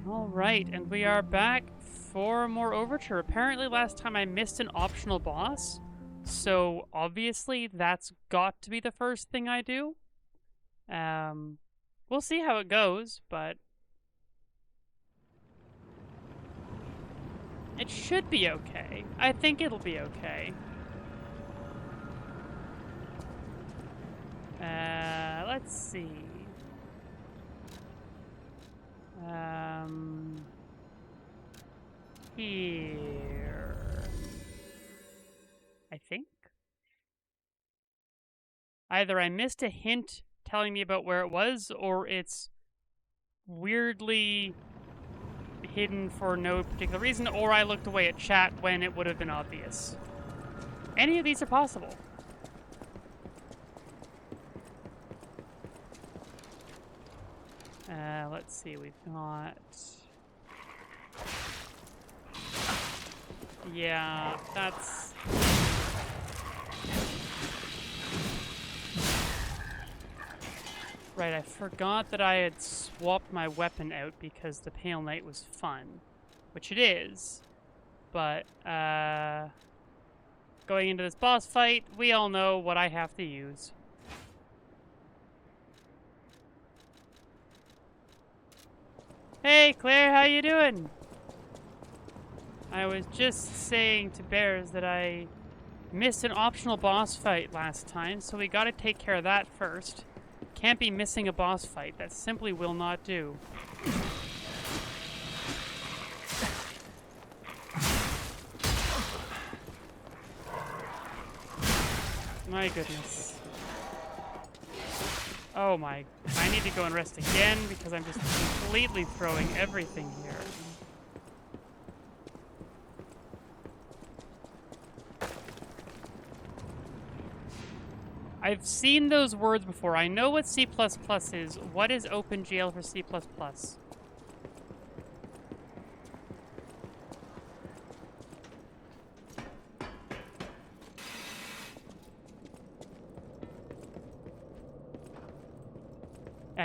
Alright, and we are back for more Overture. Apparently last time I missed an optional boss, so obviously that's got to be the first thing I do. We'll see how it goes, but it should be okay. I think it'll be okay. Let's see. Here. I think. Either I missed a hint telling me about where it was, or it's weirdly hidden for no particular reason, or I looked away at chat when it would have been obvious. Any of these are possible. Let's see, we've got... Yeah, that's... Right, I forgot that I had swapped my weapon out because the Pale Knight was fun. Which it is. But, going into this boss fight, we all know what I have to use. Hey, Claire, how you doing? I was just saying to Bears that I missed an optional boss fight last time, so we gotta take care of that first. Can't be missing a boss fight. That simply will not do. My goodness. Oh my, I need to go and rest again because I'm just completely throwing everything here. I've seen those words before. I know what C++ is. What is OpenGL for C++?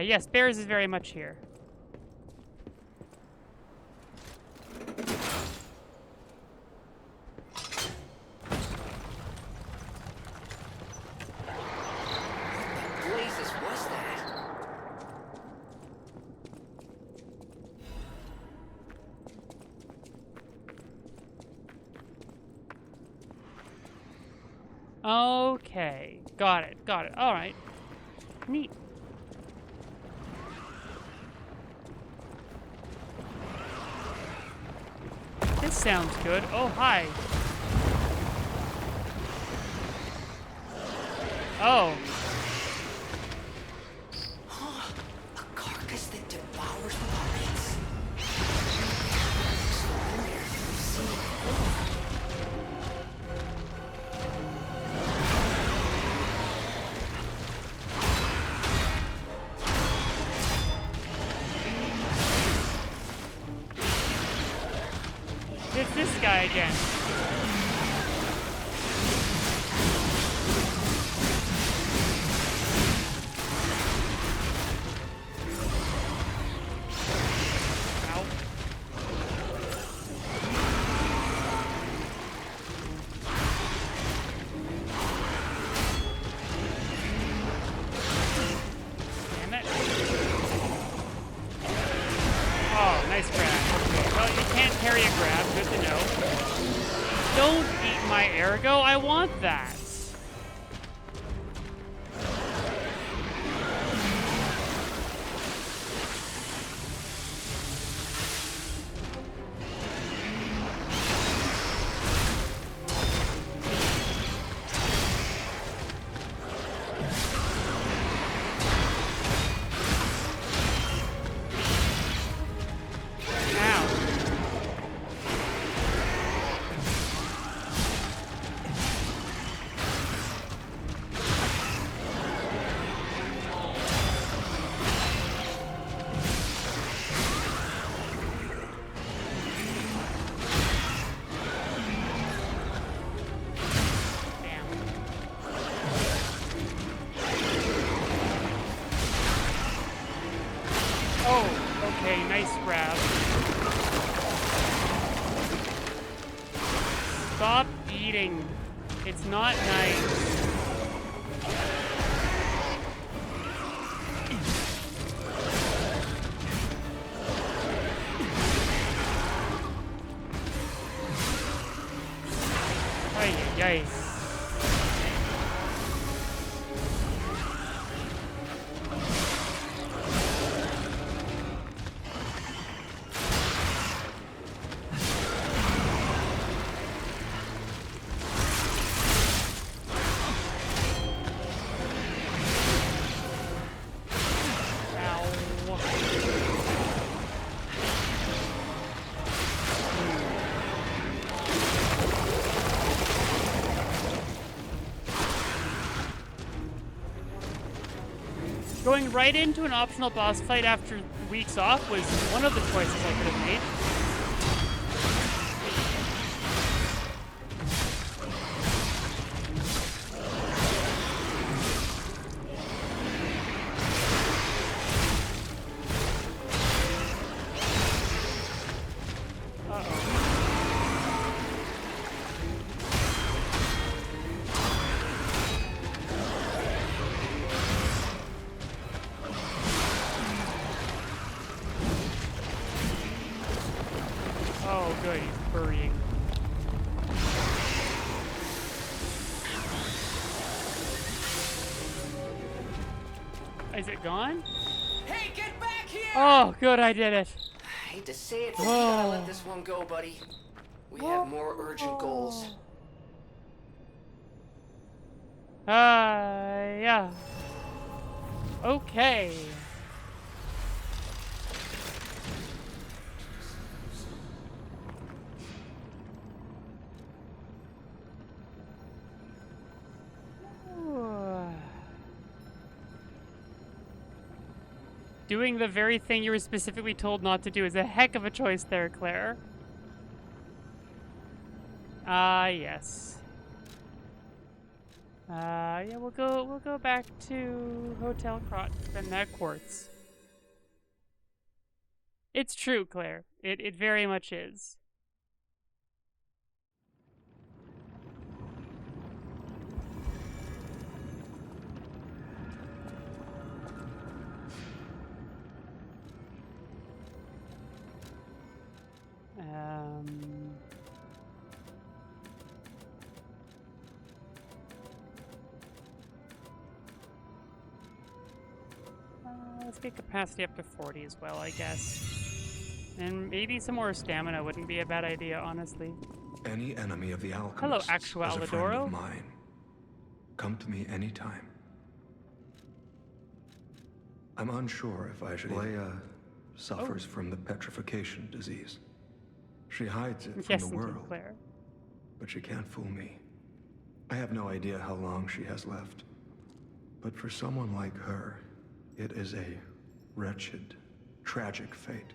Yes, Bears is very much here. Blazes was that? Okay, got it, all right. Neat. This sounds good. Oh, hi. Oh. A carcass that devours bodies. It's this guy again. Ow. Damn it. Oh, nice grab. Okay, well, you can't carry a grab. Good to know. Don't eat my ergo. I want that. Okay, nice grab. Stop eating. It's not nice. Ay, ay, ay. Going right into an optional boss fight after weeks off was one of the choices I could have made. Oh, good, he's burying. Is it gone? Hey, get back here! Oh, good, I did it. I hate to say it, but we gotta let this one go, buddy. We have more urgent goals. Yeah. Okay. Doing the very thing you were specifically told not to do is a heck of a choice there, Claire. Yes. Yeah, we'll go back to Hotel Quartz. It's true, Claire. It very much is. Let's get capacity up to 40 as well, I guess. And maybe some more stamina wouldn't be a bad idea, honestly. Any enemy of the alchemists Hello, is a friend Actualidoro. of mine. Come to me anytime. I'm unsure if I should. Leia suffers from the petrification disease. She hides it from Yes, the indeed, world, Claire. but she can't fool me. I have no idea how long she has left. But for someone like her, it is a wretched, tragic fate.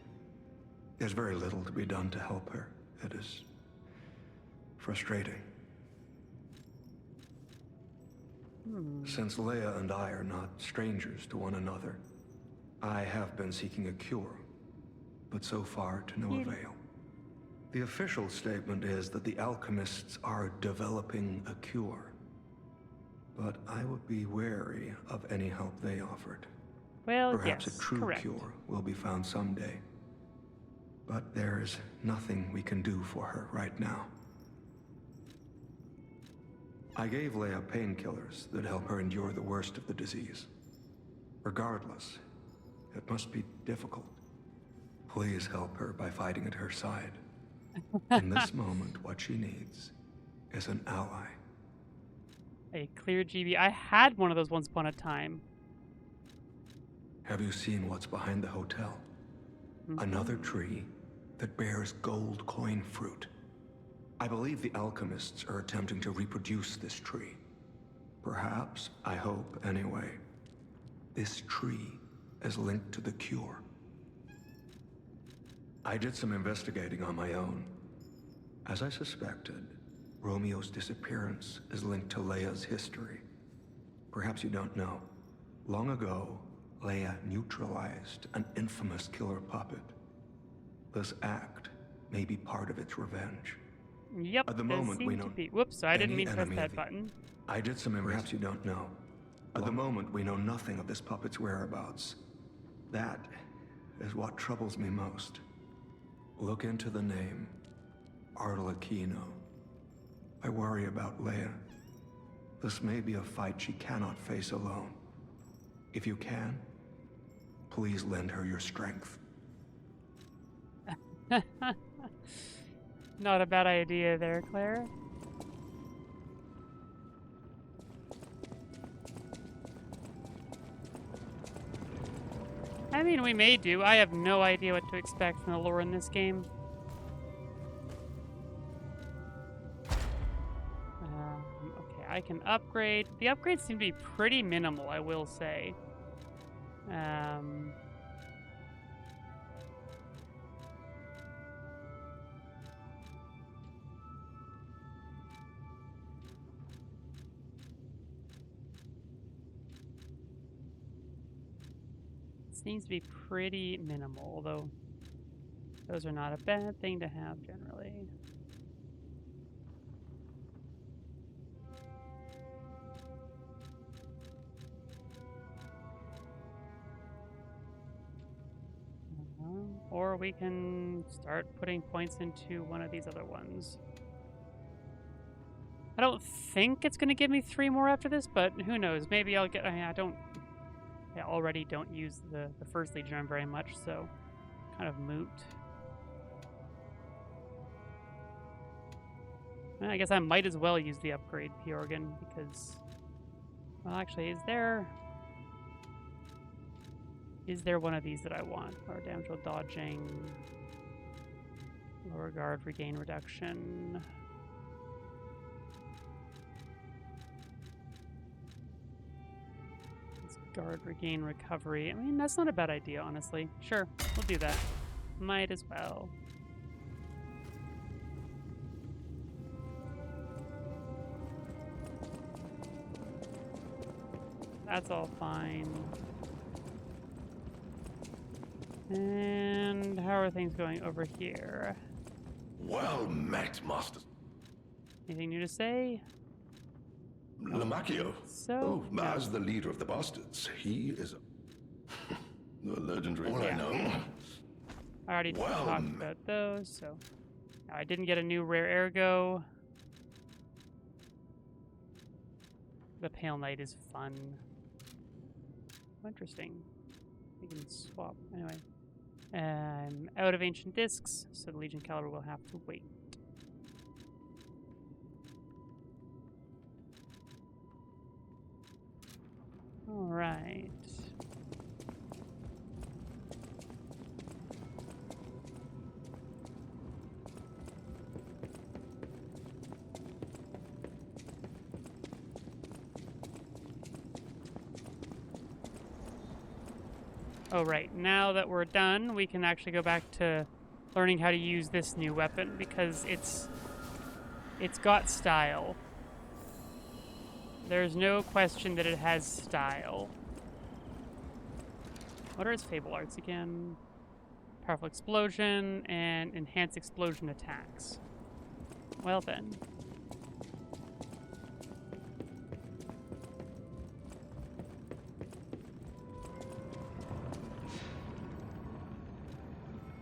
There's very little to be done to help her. It is frustrating. Since Leia and I are not strangers to one another, I have been seeking a cure, but so far to no avail. The official statement is that the alchemists are developing a cure, but I would be wary of any help they offered. Well, Perhaps yes, a true correct. cure will be found someday. But there is nothing we can do for her right now. I gave Leia painkillers that help her endure the worst of the disease. Regardless, it must be difficult. Please help her by fighting at her side. In this moment, what she needs is an ally. A clear GB. I had one of those once upon a time. Have you seen what's behind the hotel? Another tree that bears gold coin fruit. I believe the alchemists are attempting to reproduce this tree. Perhaps, I hope anyway, this tree is linked to the cure. I did some investigating on my own. As I suspected, Romeo's disappearance is linked to Leia's history. Perhaps you don't know. Long ago, Leia neutralized an infamous killer puppet. This act may be part of its revenge. Yep, At the does moment, we seem know to be. Whoops, I didn't any mean to press enemy that of the- button. I did some perhaps you don't know. At the moment, we know nothing of this puppet's whereabouts. That is what troubles me most. Look into the name, Arlecchino. I worry about Leia. This may be a fight she cannot face alone. If you can, please lend her your strength. Not a bad idea there, Claire. I mean, we may do. I have no idea what to expect from the lore in this game. Okay, I can upgrade. The upgrades seem to be pretty minimal, I will say. Seems to be pretty minimal, although those are not a bad thing to have generally. Or we can start putting points into one of these other ones. I don't think it's going to give me 3 more after this, but who knows? Maybe I'll get... I already don't use the first Legion very much, so kind of moot. I guess I might as well use the upgrade P-Organ because... Well, actually, is there one of these that I want? Or damage while dodging, lower guard regain reduction. It's guard regain recovery. I mean, that's not a bad idea, honestly. Sure, we'll do that. Might as well. That's all fine. And how are things going over here? Well met, Master. Anything new to say? Lamacchio. So, Oh, as the leader of the bastards, he is a legendary. All I know. I already Well talked about those, so I didn't get a new rare ergo. The Pale Knight is fun. Interesting. We can swap. Anyway. Out of Ancient Discs, so the Legion Caliber will have to wait. Alright. Oh, right. Now that we're done, we can actually go back to learning how to use this new weapon, because it's got style. There's no question that it has style. What are its Fable Arts again? Powerful Explosion and Enhanced Explosion attacks. Well then.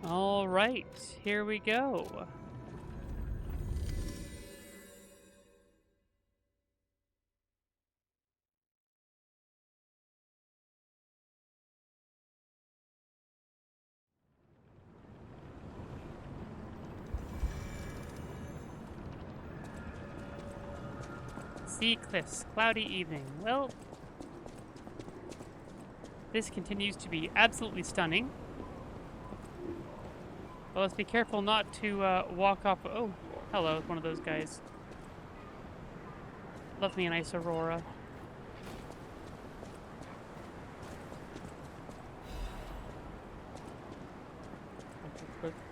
All right, here we go. Sea cliffs, cloudy evening. Well, this continues to be absolutely stunning. Well, let's be careful not to walk off. Oh, hello, one of those guys. Love me a nice aurora.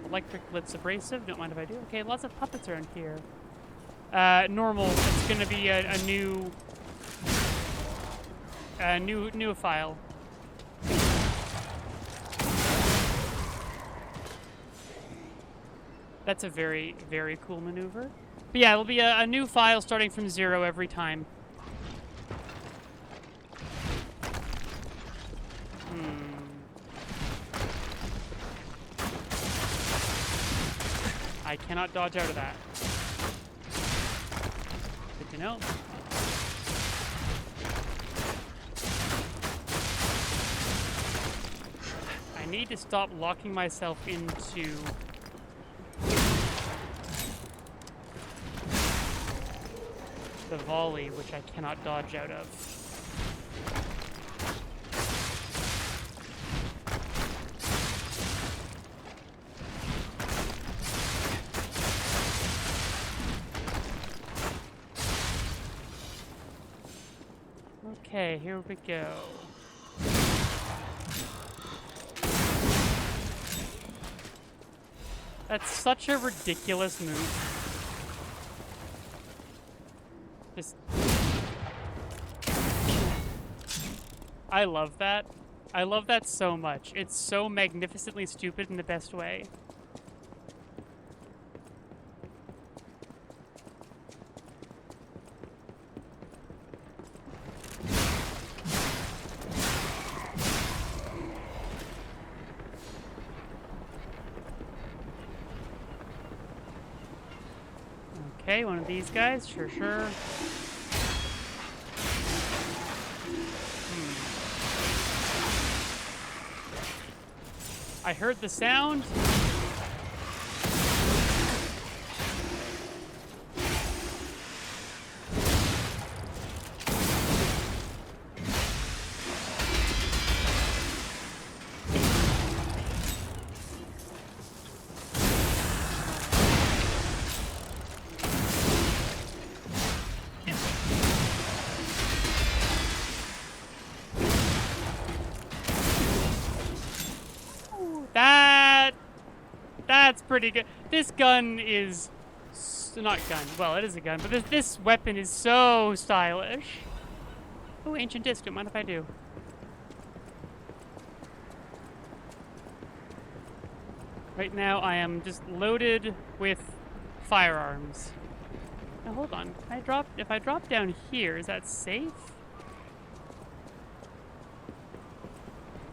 Electric Blitz Abrasive, don't mind if I do. Okay, lots of puppets around here. Normal, it's gonna be a new file. That's a very, very cool maneuver. But yeah, it'll be a new file starting from 0 every time. I cannot dodge out of that. Good to know. I need to stop locking myself into the volley, which I cannot dodge out of. Okay, here we go. That's such a ridiculous move. Just... I love that. I love that so much. It's so magnificently stupid in the best way. Okay, one of these guys, sure. I heard the sound. That's pretty good. This gun is... not gun. Well, it is a gun, but this weapon is so stylish. Oh, ancient disc. Don't mind if I do. Right now, I am just loaded with firearms. Now, hold on. If I drop down here, is that safe?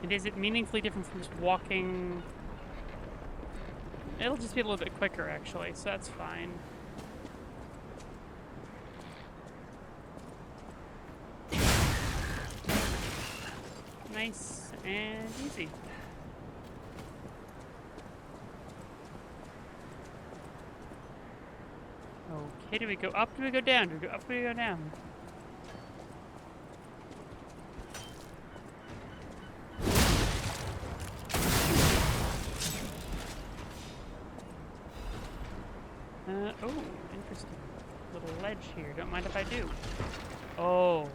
And is it meaningfully different from just walking... It'll just be a little bit quicker, actually, so that's fine. Nice and easy. Okay, do we go up? Do we go down? Do we go up? Do we go down? Oh, interesting. Little ledge here. Don't mind if I do. Oh.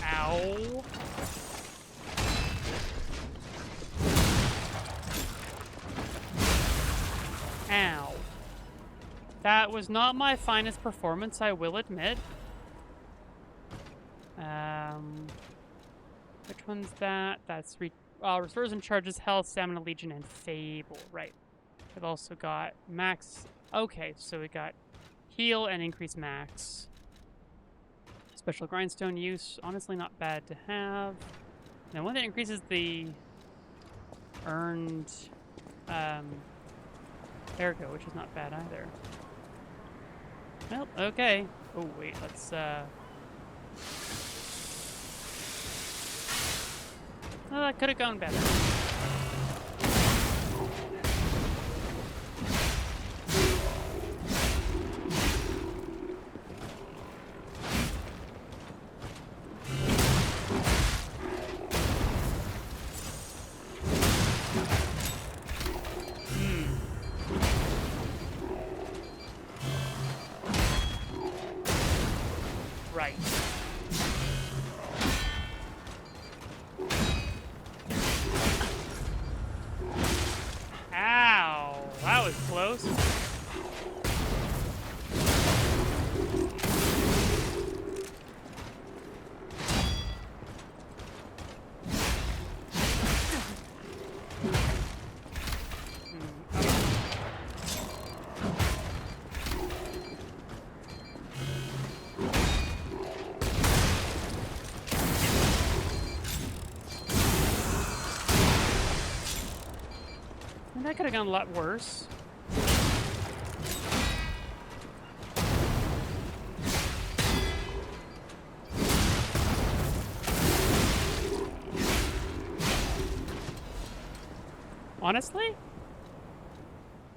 Ow. Ow. That was not my finest performance, I will admit. Which one's that? That's restores and charges health, stamina, legion, and fable. Right. We've also got max. Okay, so we got heal and increase max. Special grindstone use, honestly not bad to have. Now one that increases the earned ergo, which is not bad either. Well, okay. Oh, wait, let's, oh, that could have gone better. Right. close. That could have gone a lot worse. Honestly?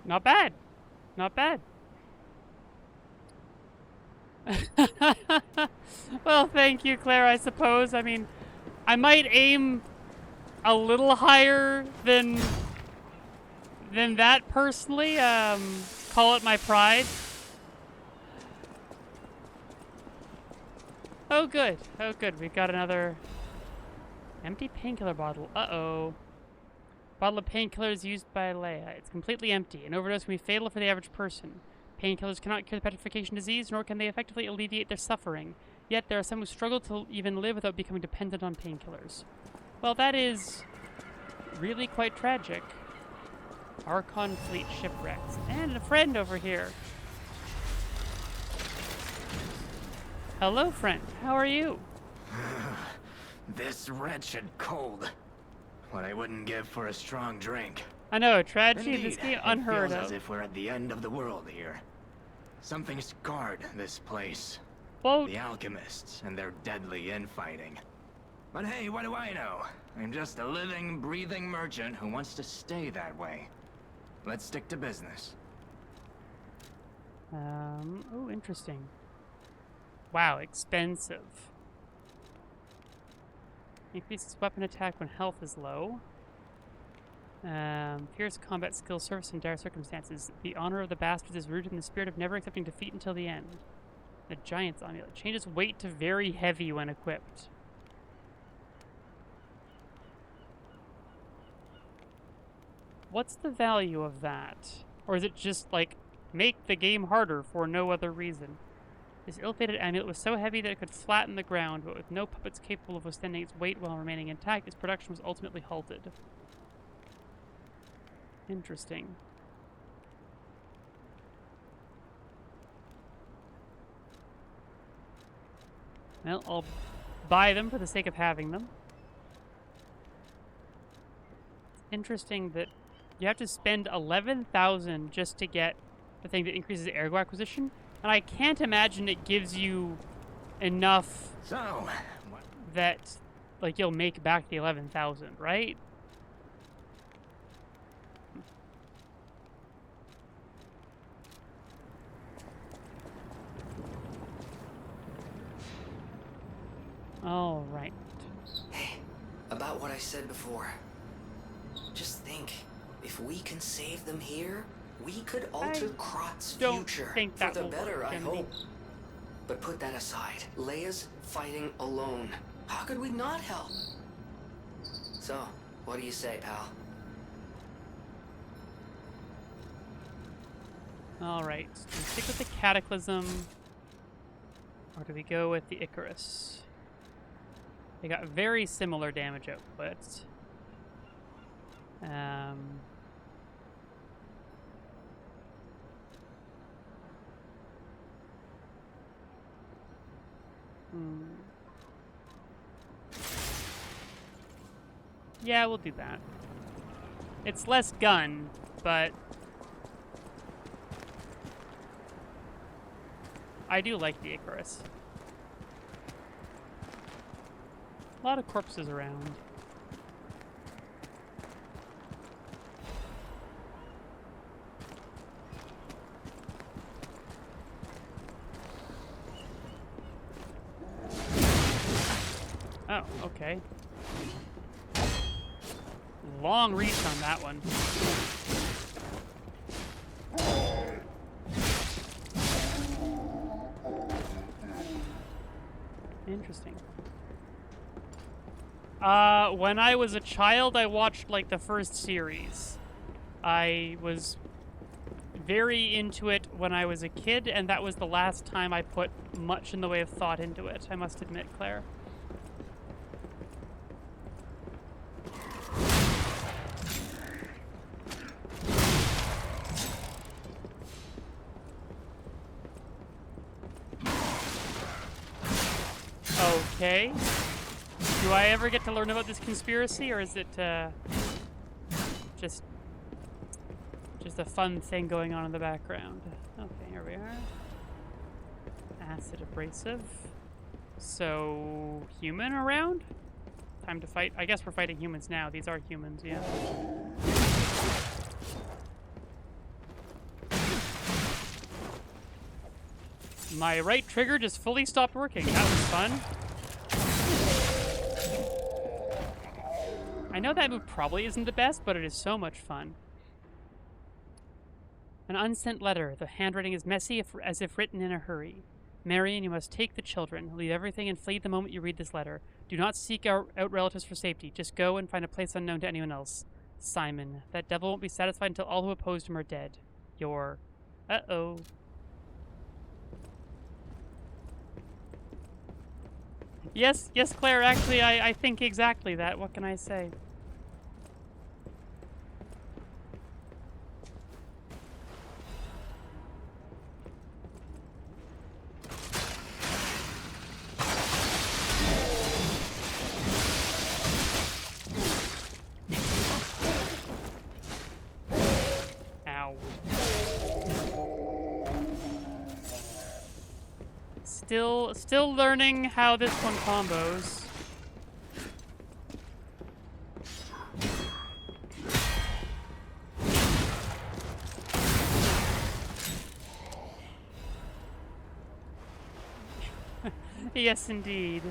Not bad. Not bad. Well, thank you, Claire, I suppose. I mean, I might aim a little higher than that personally. Call it my pride. Oh, good. Oh, good. We've got another empty painkiller bottle. Uh-oh. Bottle of painkillers used by Leia. It's completely empty. An overdose can be fatal for the average person. Painkillers cannot cure the petrification disease, nor can they effectively alleviate their suffering. Yet there are some who struggle to even live without becoming dependent on painkillers. Well, that is really quite tragic. Archon fleet shipwrecks. And a friend over here. Hello, friend. How are you? This wretched cold. What I wouldn't give for a strong drink. I know, tragedy in Indeed, this game, it unheard feels of. as if we're at the end of the world here. Something scarred this place. Quote. The alchemists and their deadly infighting. But hey, what do I know? I'm just a living, breathing merchant who wants to stay that way. Let's stick to business. Oh, interesting. Wow, expensive. Increases weapon attack when health is low. Fierce combat skill, service in dire circumstances. The honor of the bastards is rooted in the spirit of never accepting defeat until the end. The Giant's Amulet changes weight to very heavy when equipped. What's the value of that? Or is it just, like, make the game harder for no other reason? This ill-fated amulet was so heavy that it could flatten the ground, but with no puppets capable of withstanding its weight while remaining intact, its production was ultimately halted. Interesting. Well, I'll buy them for the sake of having them. It's interesting that you have to spend 11,000 just to get the thing that increases ergo acquisition, and I can't imagine it gives you enough So, that, like, you'll make back the 11,000, right? All right. Hey, about what I said before. Just think, if we can save them here, we could alter Krot's don't future. think that for the will better, work, I Kennedy. hope. But put that aside. Leia's fighting alone. How could we not help? So, what do you say, pal? All right. Do we stick with the Cataclysm, or do we go with the Icarus? They got very similar damage output. Yeah, we'll do that. It's less gun, but I do like the Icarus. A lot of corpses around. Oh, okay. Long reach on that one. Interesting. When I was a child, I watched, like, the first series. I was very into it when I was a kid, and that was the last time I put much in the way of thought into it, I must admit, Claire. Okay. Do I ever get to learn about this conspiracy, or is it just a fun thing going on in the background? Okay, here we are. Acid abrasive. So, human around? Time to fight. I guess we're fighting humans now. These are humans, yeah. My right trigger just fully stopped working. That was fun. I know that move probably isn't the best, but it is so much fun. An unsent letter. The handwriting is messy, as if written in a hurry. Marion, you must take the children. Leave everything and flee the moment you read this letter. Do not seek out relatives for safety. Just go and find a place unknown to anyone else. Simon. That devil won't be satisfied until all who opposed him are dead. Your... Uh-oh. Yes, Claire, actually, I think exactly that. What can I say? Ow. Still learning how this one combos. Yes, indeed.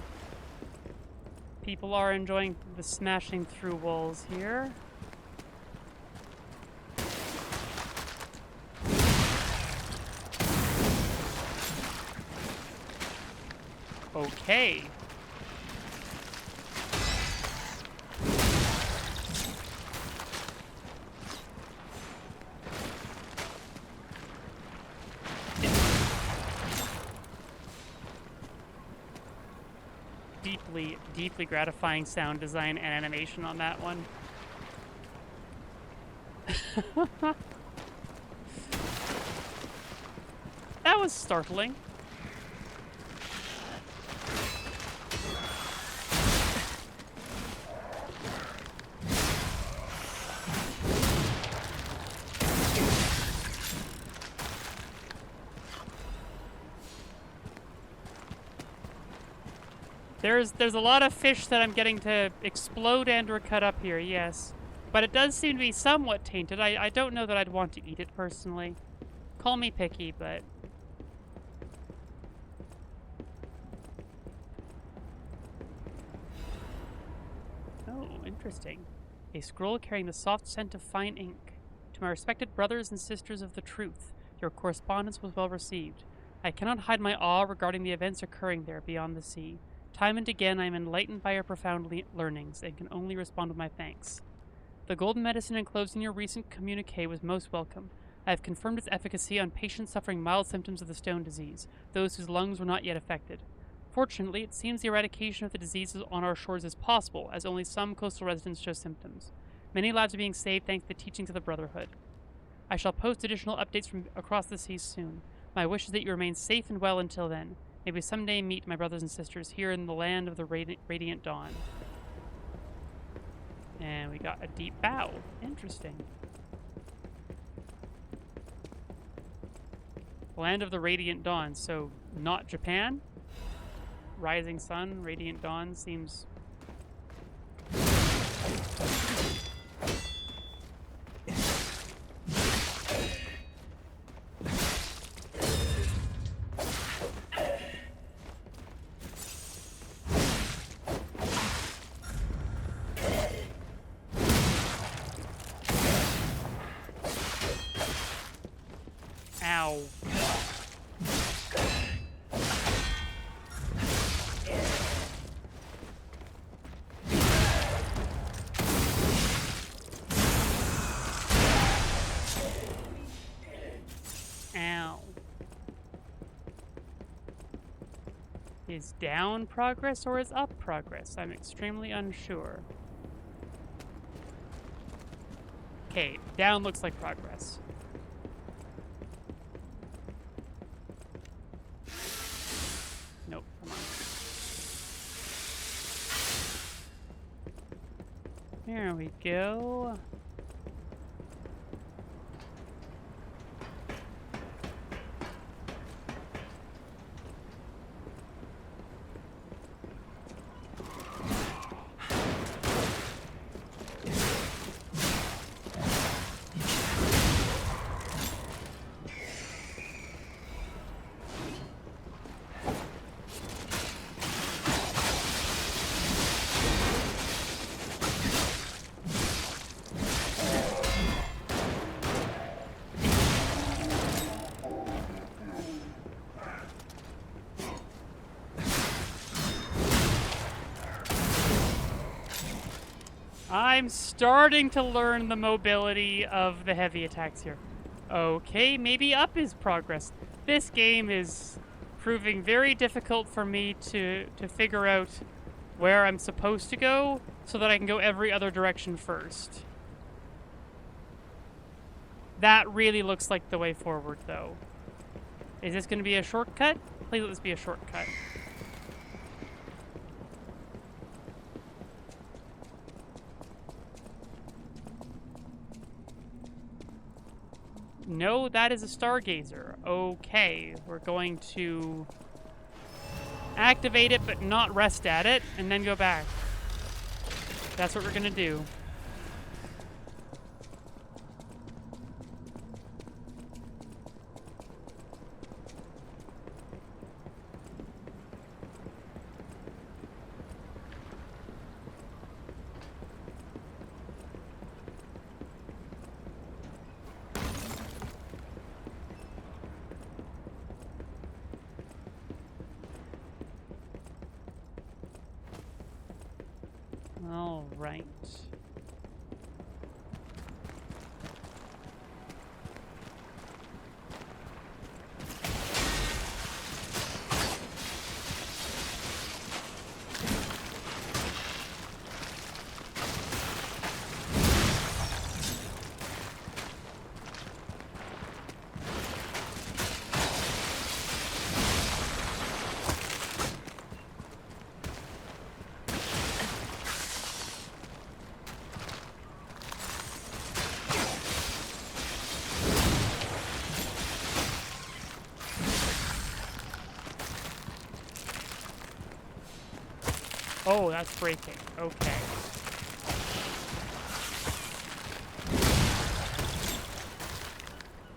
People are enjoying the smashing through walls here. Okay. Deeply gratifying sound design and animation on that one. That was startling. There's a lot of fish that I'm getting to explode and or cut up here, yes. But it does seem to be somewhat tainted. I don't know that I'd want to eat it personally. Call me picky, but... Oh, interesting. A scroll carrying the soft scent of fine ink. To my respected brothers and sisters of the truth, your correspondence was well received. I cannot hide my awe regarding the events occurring there beyond the sea. Time and again I am enlightened by your profound learnings, and can only respond with my thanks. The golden medicine enclosed in your recent communique was most welcome. I have confirmed its efficacy on patients suffering mild symptoms of the stone disease, those whose lungs were not yet affected. Fortunately, it seems the eradication of the disease on our shores is possible, as only some coastal residents show symptoms. Many lives are being saved thanks to the teachings of the Brotherhood. I shall post additional updates from across the seas soon. My wish is that you remain safe and well until then. May we someday meet, my brothers and sisters, here in the land of the radiant dawn. And we got a deep bow. Interesting. Land of the radiant dawn, so not Japan? Rising sun, radiant dawn seems... Ow. Is down progress or is up progress? I'm extremely unsure. Okay, down looks like progress. Nope, come on. There we go. I'm starting to learn the mobility of the heavy attacks here. Okay, maybe up is progress. This game is proving very difficult for me to figure out where I'm supposed to go so that I can go every other direction first. That really looks like the way forward, though. Is this going to be a shortcut? Please let this be a shortcut. No, that is a stargazer. Okay, we're going to activate it but not rest at it and then go back. That's what we're gonna do. All right. Oh, that's breaking. Okay.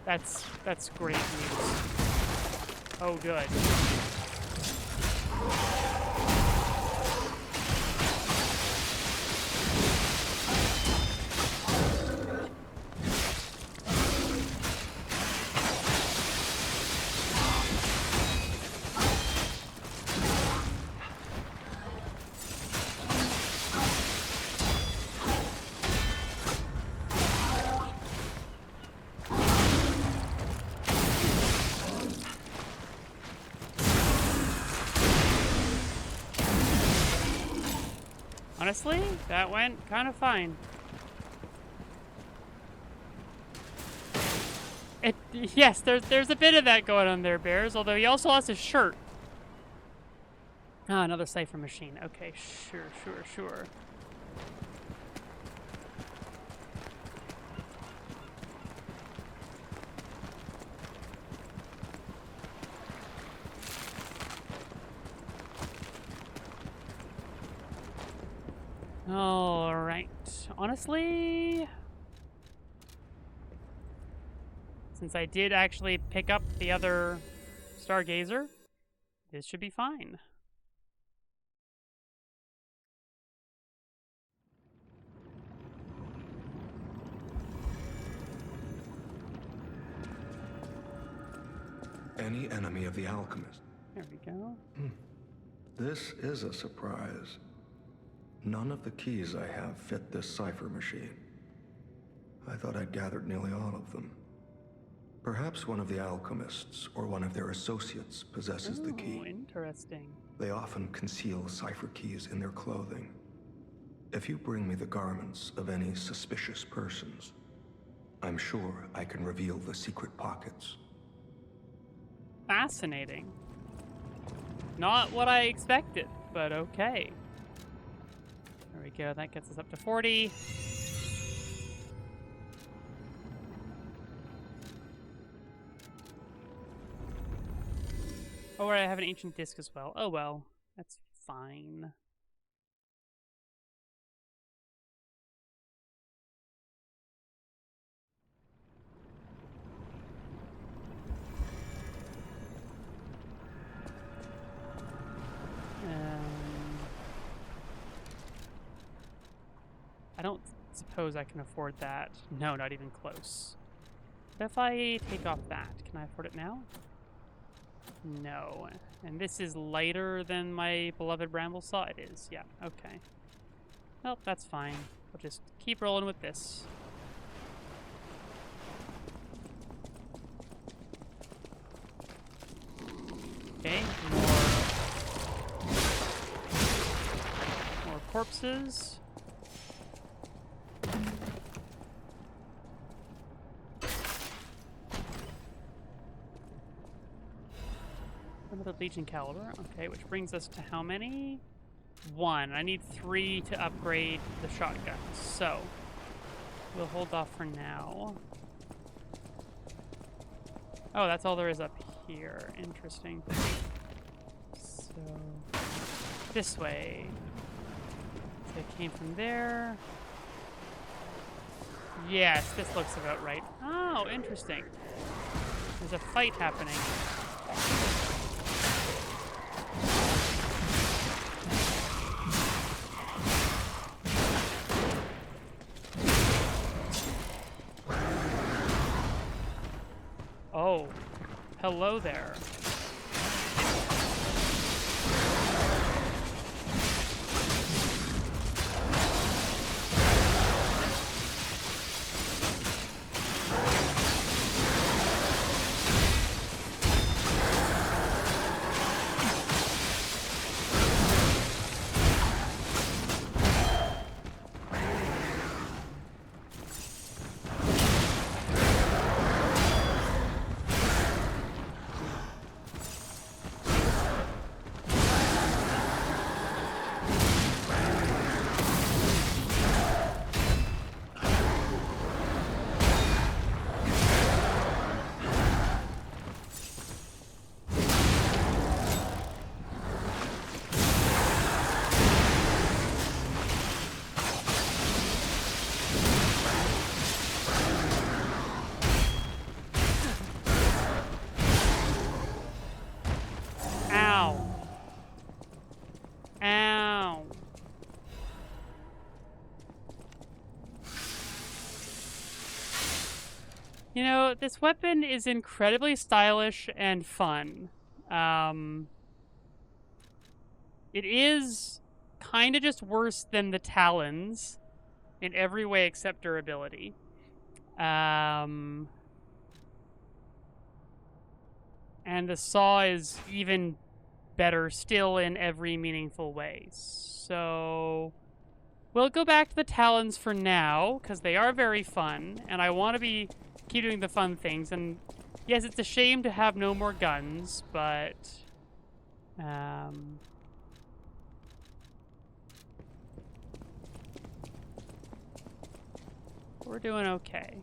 That's great news. Oh, good. Honestly, that went kind of fine. Yes, there's a bit of that going on there, Bears, although he also lost his shirt. Ah, another cipher machine. Okay, sure. All right. Honestly, since I did actually pick up the other stargazer, this should be fine. Any enemy of the alchemist. There we go. This is a surprise. None of the keys I have fit this cipher machine. I thought I'd gathered nearly all of them. Perhaps one of the alchemists or one of their associates possesses the key. Oh, interesting. They often conceal cipher keys in their clothing. If you bring me the garments of any suspicious persons, I'm sure I can reveal the secret pockets. Fascinating. Not what I expected, but okay. There we go. That gets us up to 40. Oh, right, I have an ancient disc as well. Oh well, that's fine. I don't suppose I can afford that. No, not even close. But if I take off that, can I afford it now? No. And this is lighter than my beloved bramble saw? It is, yeah, okay. Well, that's fine. We'll just keep rolling with this. Okay, more corpses. Another Legion caliber. Okay, which brings us to how many? 1. I need 3 to upgrade the shotgun. So, we'll hold off for now. Oh, that's all there is up here. Interesting. So, this way. So it came from there. Yes, this looks about right. Oh, interesting. There's a fight happening. Oh, hello there. You know, this weapon is incredibly stylish and fun. It is kind of just worse than the Talons in every way except durability. And the saw is even better still in every meaningful way. So we'll go back to the Talons for now, because they are very fun, and I want to keep doing the fun things. And yes, it's a shame to have no more guns, but we're doing okay.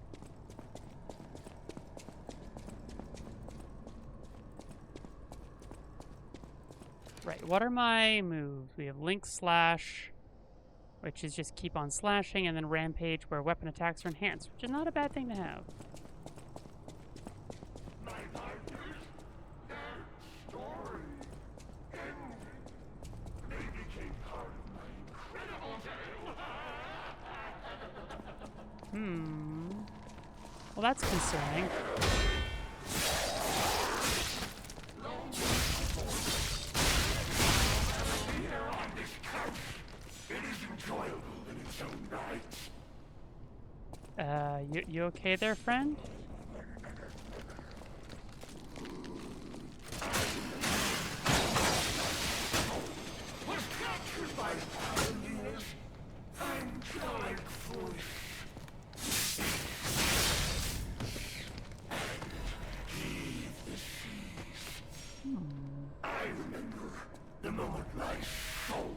Right, what are my moves? We have Link Slash, which is just keep on slashing, and then Rampage, where weapon attacks are enhanced, which is not a bad thing to have. Well, that's concerning. You okay there, friend? I remember the moment my soul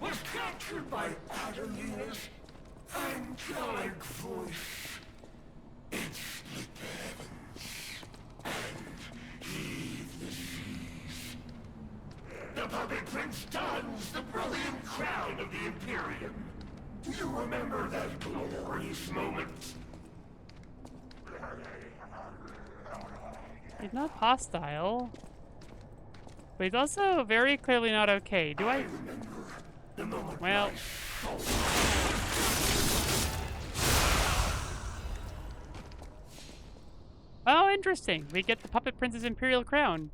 was captured by Adeline's angelic voice. It split the heavens and heaved the seas. The puppet prince dons the brilliant crown of the Imperium. Do you remember that glorious moment? He's not hostile. But he's also very clearly not okay. Do I? Well. Oh, interesting. We get the Puppet Prince's Imperial Crown.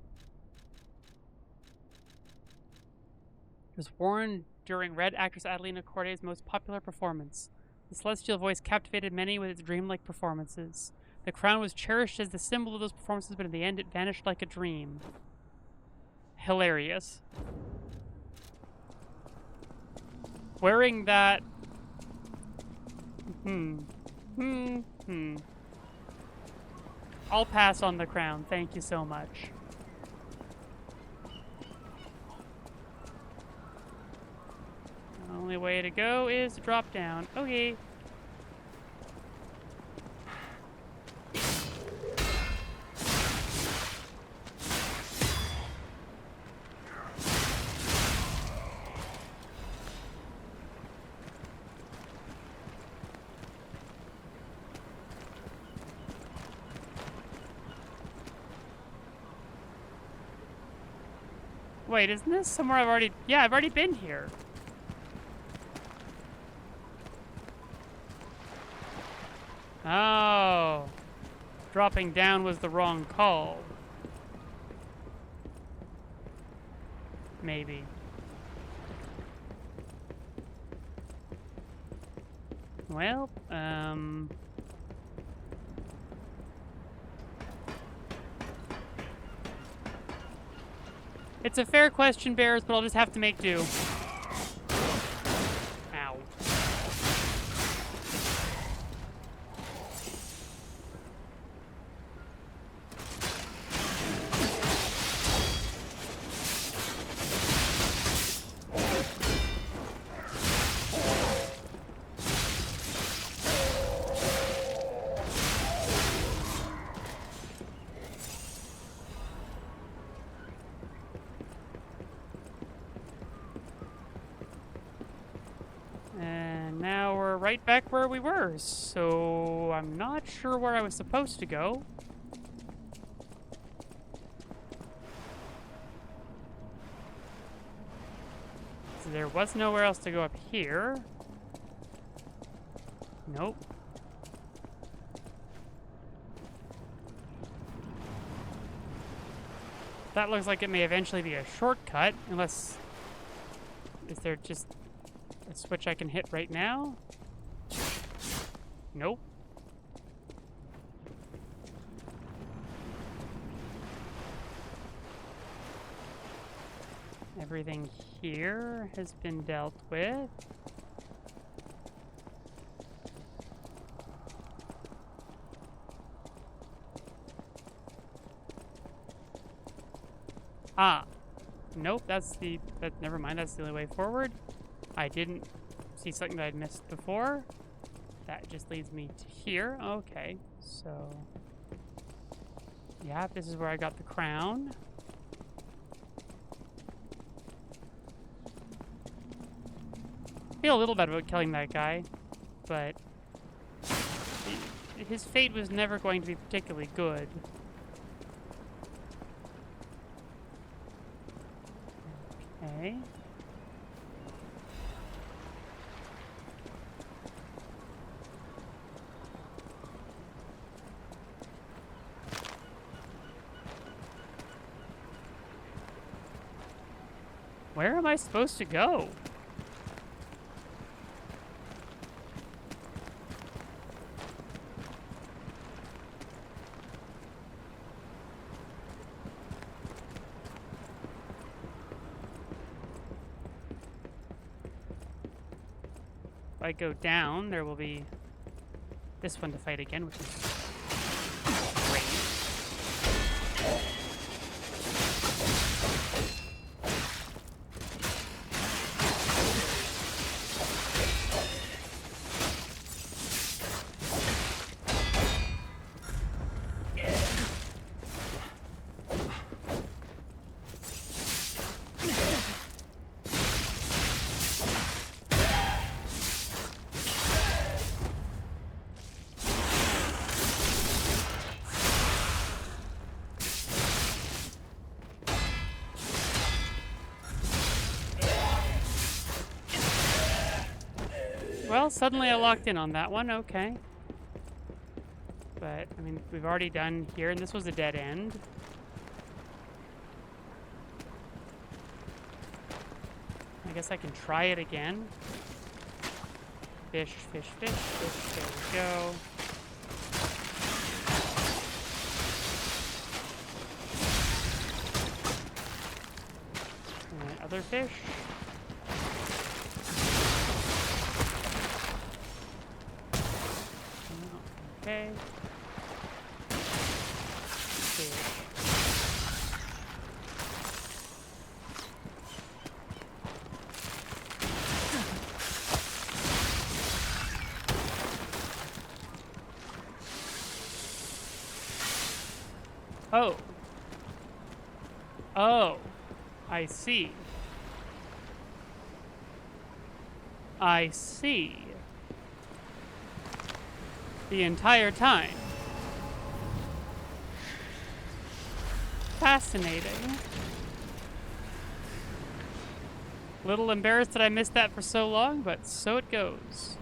It was worn during Red actress Adelina Corde's most popular performance. The celestial voice captivated many with its dreamlike performances. The crown was cherished as the symbol of those performances, but in the end it vanished like a dream. Hilarious. Wearing that... I'll pass on the crown. Thank you so much. The only way to go is to drop down. Okay. Wait, isn't this somewhere I've already... Yeah, I've already been here. Oh. Dropping down was the wrong call. Maybe. Well, it's a fair question, Bears, but I'll just have to make do. Ow. And now we're right back where we were, so I'm not sure where I was supposed to go. So there was nowhere else to go up here. Nope. That looks like it may eventually be a shortcut, unless... Is there just a switch I can hit right now? Nope. Everything here has been dealt with. Ah. Nope, never mind, that's the only way forward. I didn't see something that I'd missed before. That just leads me to here. Okay, so... Yeah, this is where I got the crown. I feel a little bad about killing that guy, but... his fate was never going to be particularly good. Okay. Where am I supposed to go? I go down, there will be this one to fight again, which is great. Well, suddenly I locked in on that one, okay. But, I mean, we've already done here, and this was a dead end. I guess I can try it again. Fish, fish, fish, fish, there we go. And other fish. Okay. Oh. Oh. I see. I see. The entire time. Fascinating. Little embarrassed that I missed that for so long, but so it goes.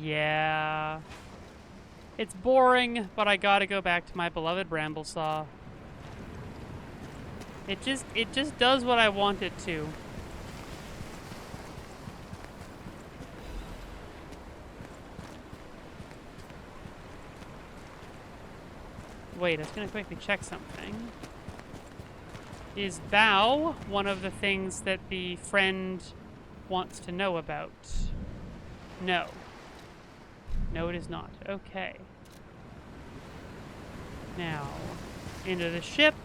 Yeah. It's boring, but I gotta go back to my beloved bramble saw. It just does what I want it to. Wait, I was gonna quickly check something. Is bow one of the things that the friend wants to know about? No. No, it is not. Okay. Now, into the ship.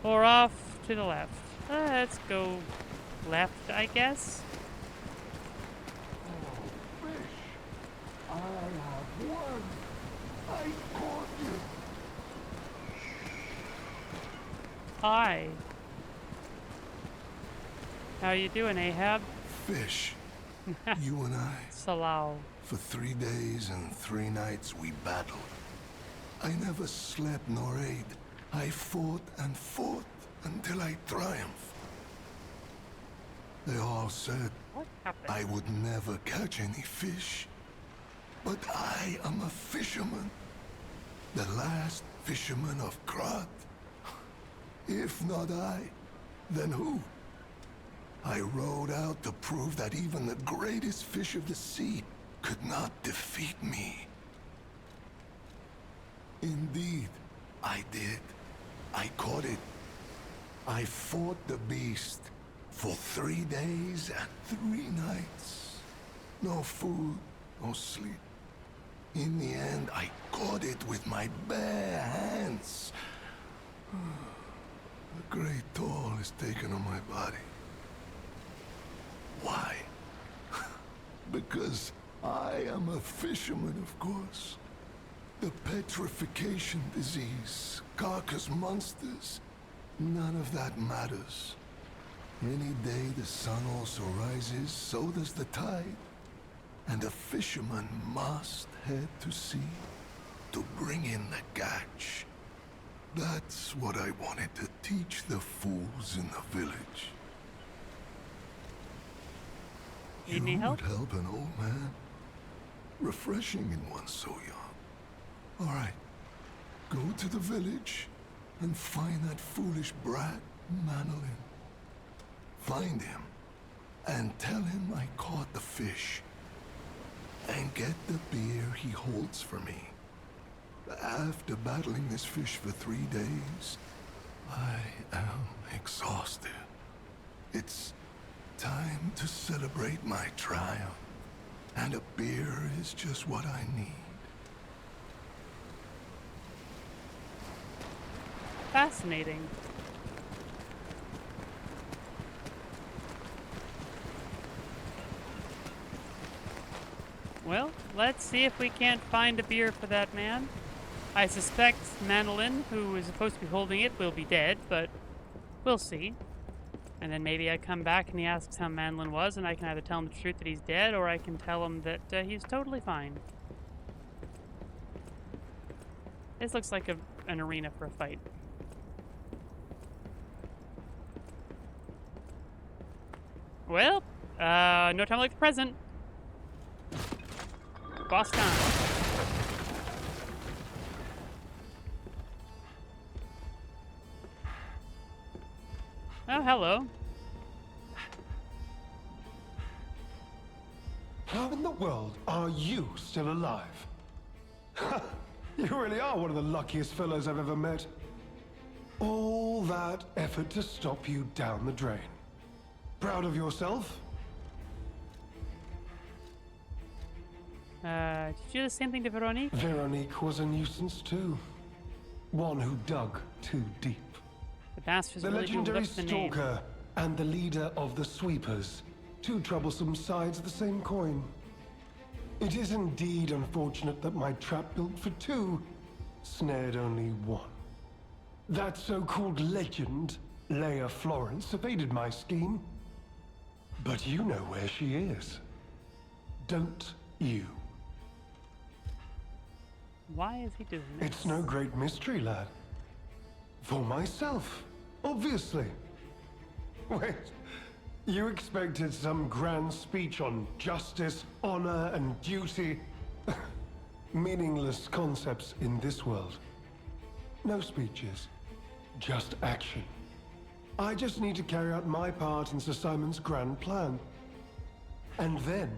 Or off to the left. Let's go left, I guess. Oh, fish. I have won. I caught you. Hi. How you doing, Ahab? Fish. You and I. Salau. For 3 days and 3 nights we battled. I never slept nor ate. I fought and fought until I triumphed. They all said What happened? I would never catch any fish. But I am a fisherman. The last fisherman of Krat. If not I, then who? I rowed out to prove that even the greatest fish of the sea could not defeat me. Indeed, I did. I caught it. I fought the beast for 3 days and 3 nights. No food, no sleep. In the end, I caught it with my bare hands. A great toll is taken on my body. Why? Because I am a fisherman, of course. The petrification disease, carcass monsters, none of that matters. Any day the sun also rises, so does the tide. And a fisherman must head to sea to bring in the catch. That's what I wanted to teach the fools in the village. Need any help? Would help an old man. Refreshing in one so young. All right, go to the village and find that foolish brat, Manolin. Find him and tell him I caught the fish. And get the beer he holds for me. After battling this fish for 3 days, I am exhausted. It's time to celebrate my triumph. And a beer is just what I need. Fascinating. Well, let's see if we can't find a beer for that man. I suspect Manolin, who is supposed to be holding it, will be dead, but we'll see. And then maybe I come back and he asks how Manolin was, and I can either tell him the truth that he's dead, or I can tell him that he's totally fine. This looks like an arena for a fight. Well, no time like the present. Boss time. Oh, hello. How in the world are you still alive? You really are one of the luckiest fellows I've ever met. All that effort to stop you down the drain. Proud of yourself? Did you do the same thing to Veronique? Veronique was a nuisance too. One who dug too deep. The bastards The really do legendary lift the name. stalker and the leader of the sweepers. Two troublesome sides of the same coin. It is indeed unfortunate that my trap built for two snared only one. That so-called legend, Leia Florence, evaded my scheme. But you know where she is. Don't you? Why is he doing this? It's no great mystery, lad. For myself, obviously. Wait, you expected some grand speech on justice, honor, and duty? Meaningless concepts in this world. No speeches, just action. I just need to carry out my part in Sir Simon's grand plan. And then,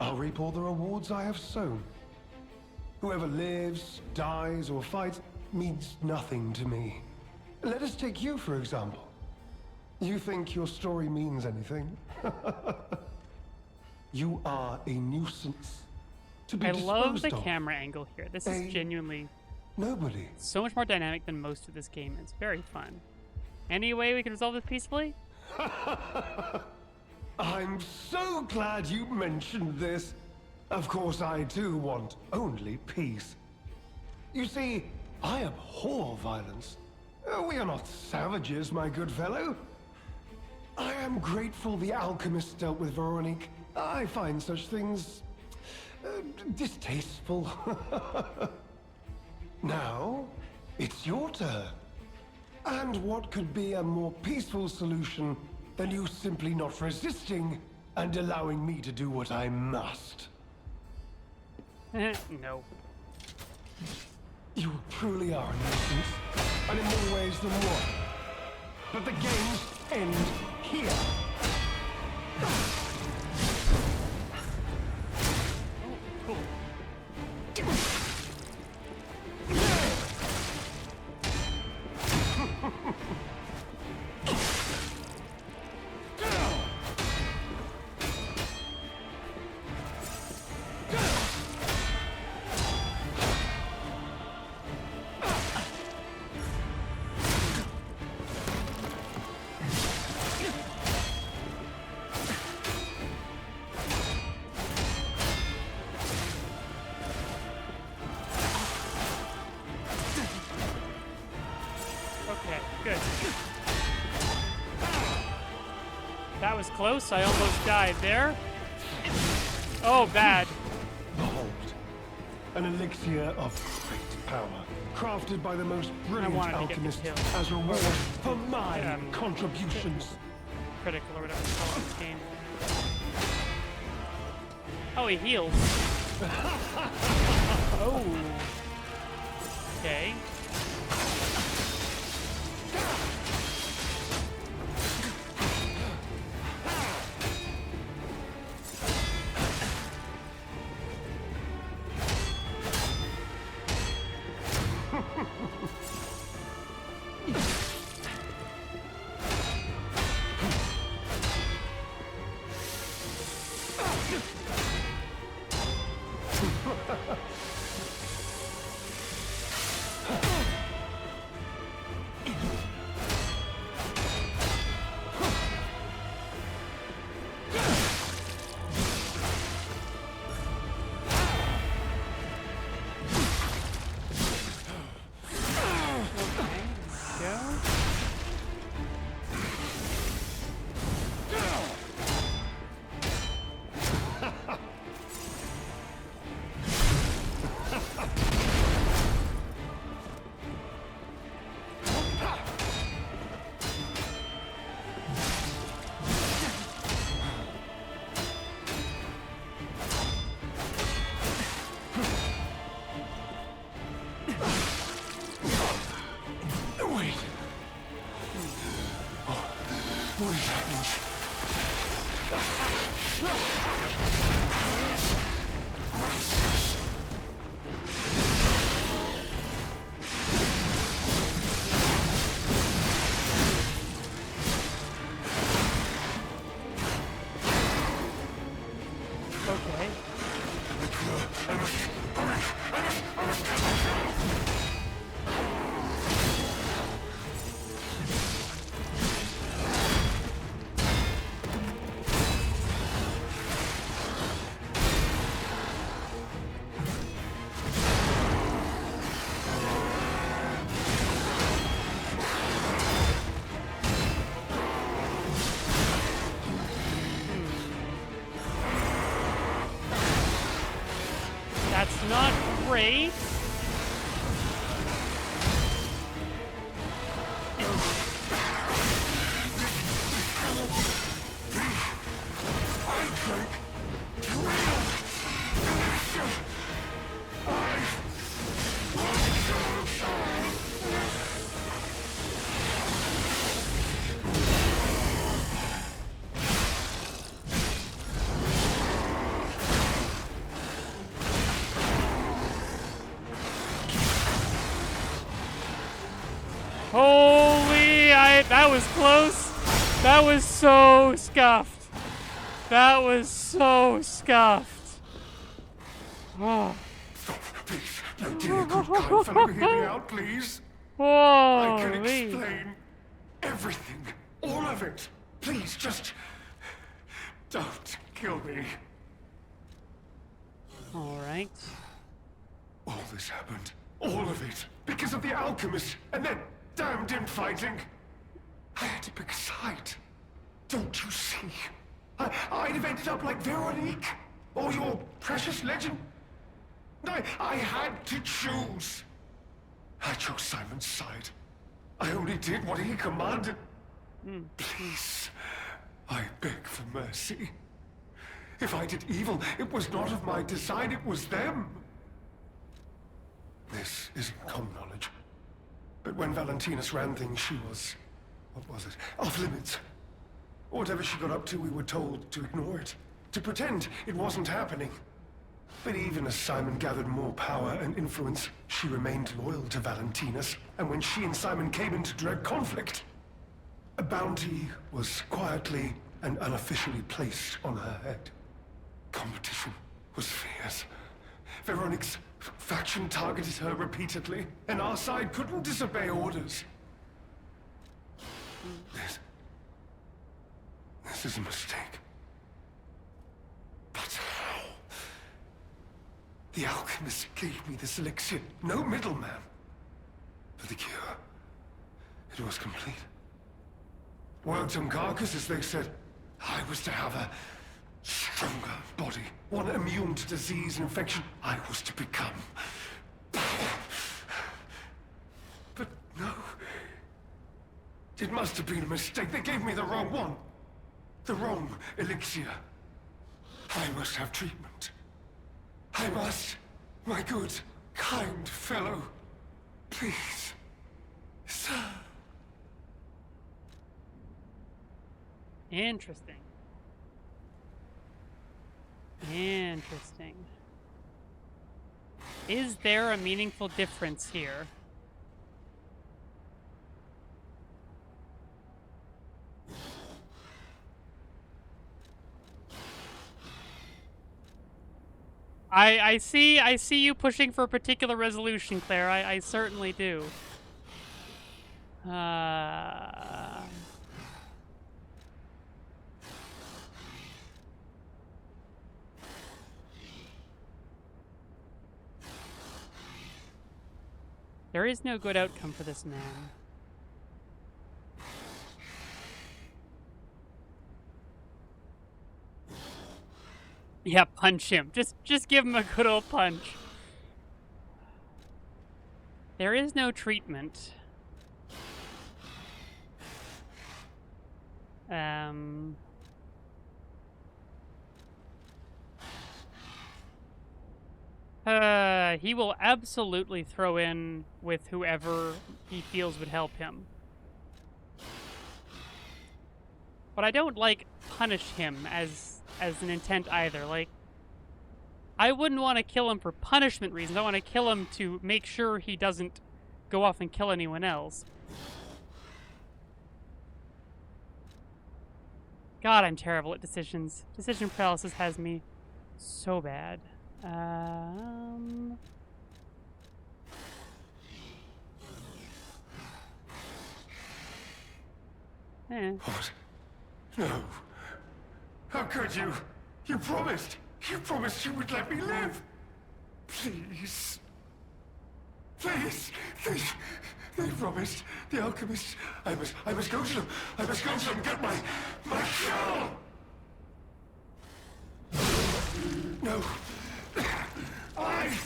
I'll reap all the rewards I have sown. Whoever lives, dies, or fights means nothing to me. Let us take you, for example. You think your story means anything? You are a nuisance to be I love disposed the of. camera angle here. This is genuinely Nobody. so much more dynamic than most of this game. It's very fun. Any way we can resolve this peacefully? I'm so glad you mentioned this. Of course, I too want only peace. You see, I abhor violence. We are not savages, my good fellow. I am grateful the alchemist dealt with Veronique. I find such things distasteful. Now, it's your turn. And what could be a more peaceful solution than you simply not resisting and allowing me to do what I must? No. You truly are a nuisance, and in more ways than one. But the games end here. Cool. Okay, good. That was close. I almost died there. Oh, bad. Behold, an elixir of great power, crafted by the most brilliant wanted to get the alchemist kill. as reward for my contributions. Critical or whatever it's called in this game. Oh, he heals. Oh. Okay. Okay. That's not great. Holy, that was close. That was so scuffed. That was so scuffed. Oh. Please, no dear good kind fellow, hear me out, please. I can Holy. explain everything, all of it. Please, just don't kill me. All right. All this happened, all of it, because of the alchemist and that damned infighting. I had to pick a side. Don't you see? I'd have ended up like Veronique, or your precious legend. I had to choose. I chose Simon's side. I only did what he commanded. Please, I beg for mercy. If I did evil, it was not of my design, it was them. This isn't common knowledge. But when Valentinus ran things, she was... what was it? Off limits. Whatever she got up to, we were told to ignore it. To pretend it wasn't happening. But even as Simon gathered more power and influence, she remained loyal to Valentinus. And when she and Simon came into direct conflict, a bounty was quietly and unofficially placed on her head. Competition was fierce. Veronique's faction targeted her repeatedly, and our side couldn't disobey orders. This is a mistake. But how? The alchemist gave me this elixir, no middleman. For the cure, it was complete. Worked on carcass, as they said. I was to have a stronger body, one immune to disease and infection. I was to become power. But no. It must have been a mistake. They gave me the wrong one. The wrong elixir. I must have treatment. I must. My good, kind fellow. Please. Sir. Interesting. Interesting. Is there a meaningful difference here? I see you pushing for a particular resolution, Claire. I certainly do. There is no good outcome for this man. Yeah, punch him. Just give him a good old punch. There is no treatment. He will absolutely throw in with whoever he feels would help him. But I don't, like, punish him as an intent either. Like, I wouldn't want to kill him for punishment reasons. I want to kill him to make sure he doesn't go off and kill anyone else. God, I'm terrible at decisions. Decision paralysis has me so bad. What? No. How could you? You promised. You promised you would let me live. Please. Please. They promised. The alchemists. I must go to them. I must go to them and get my cure. No. I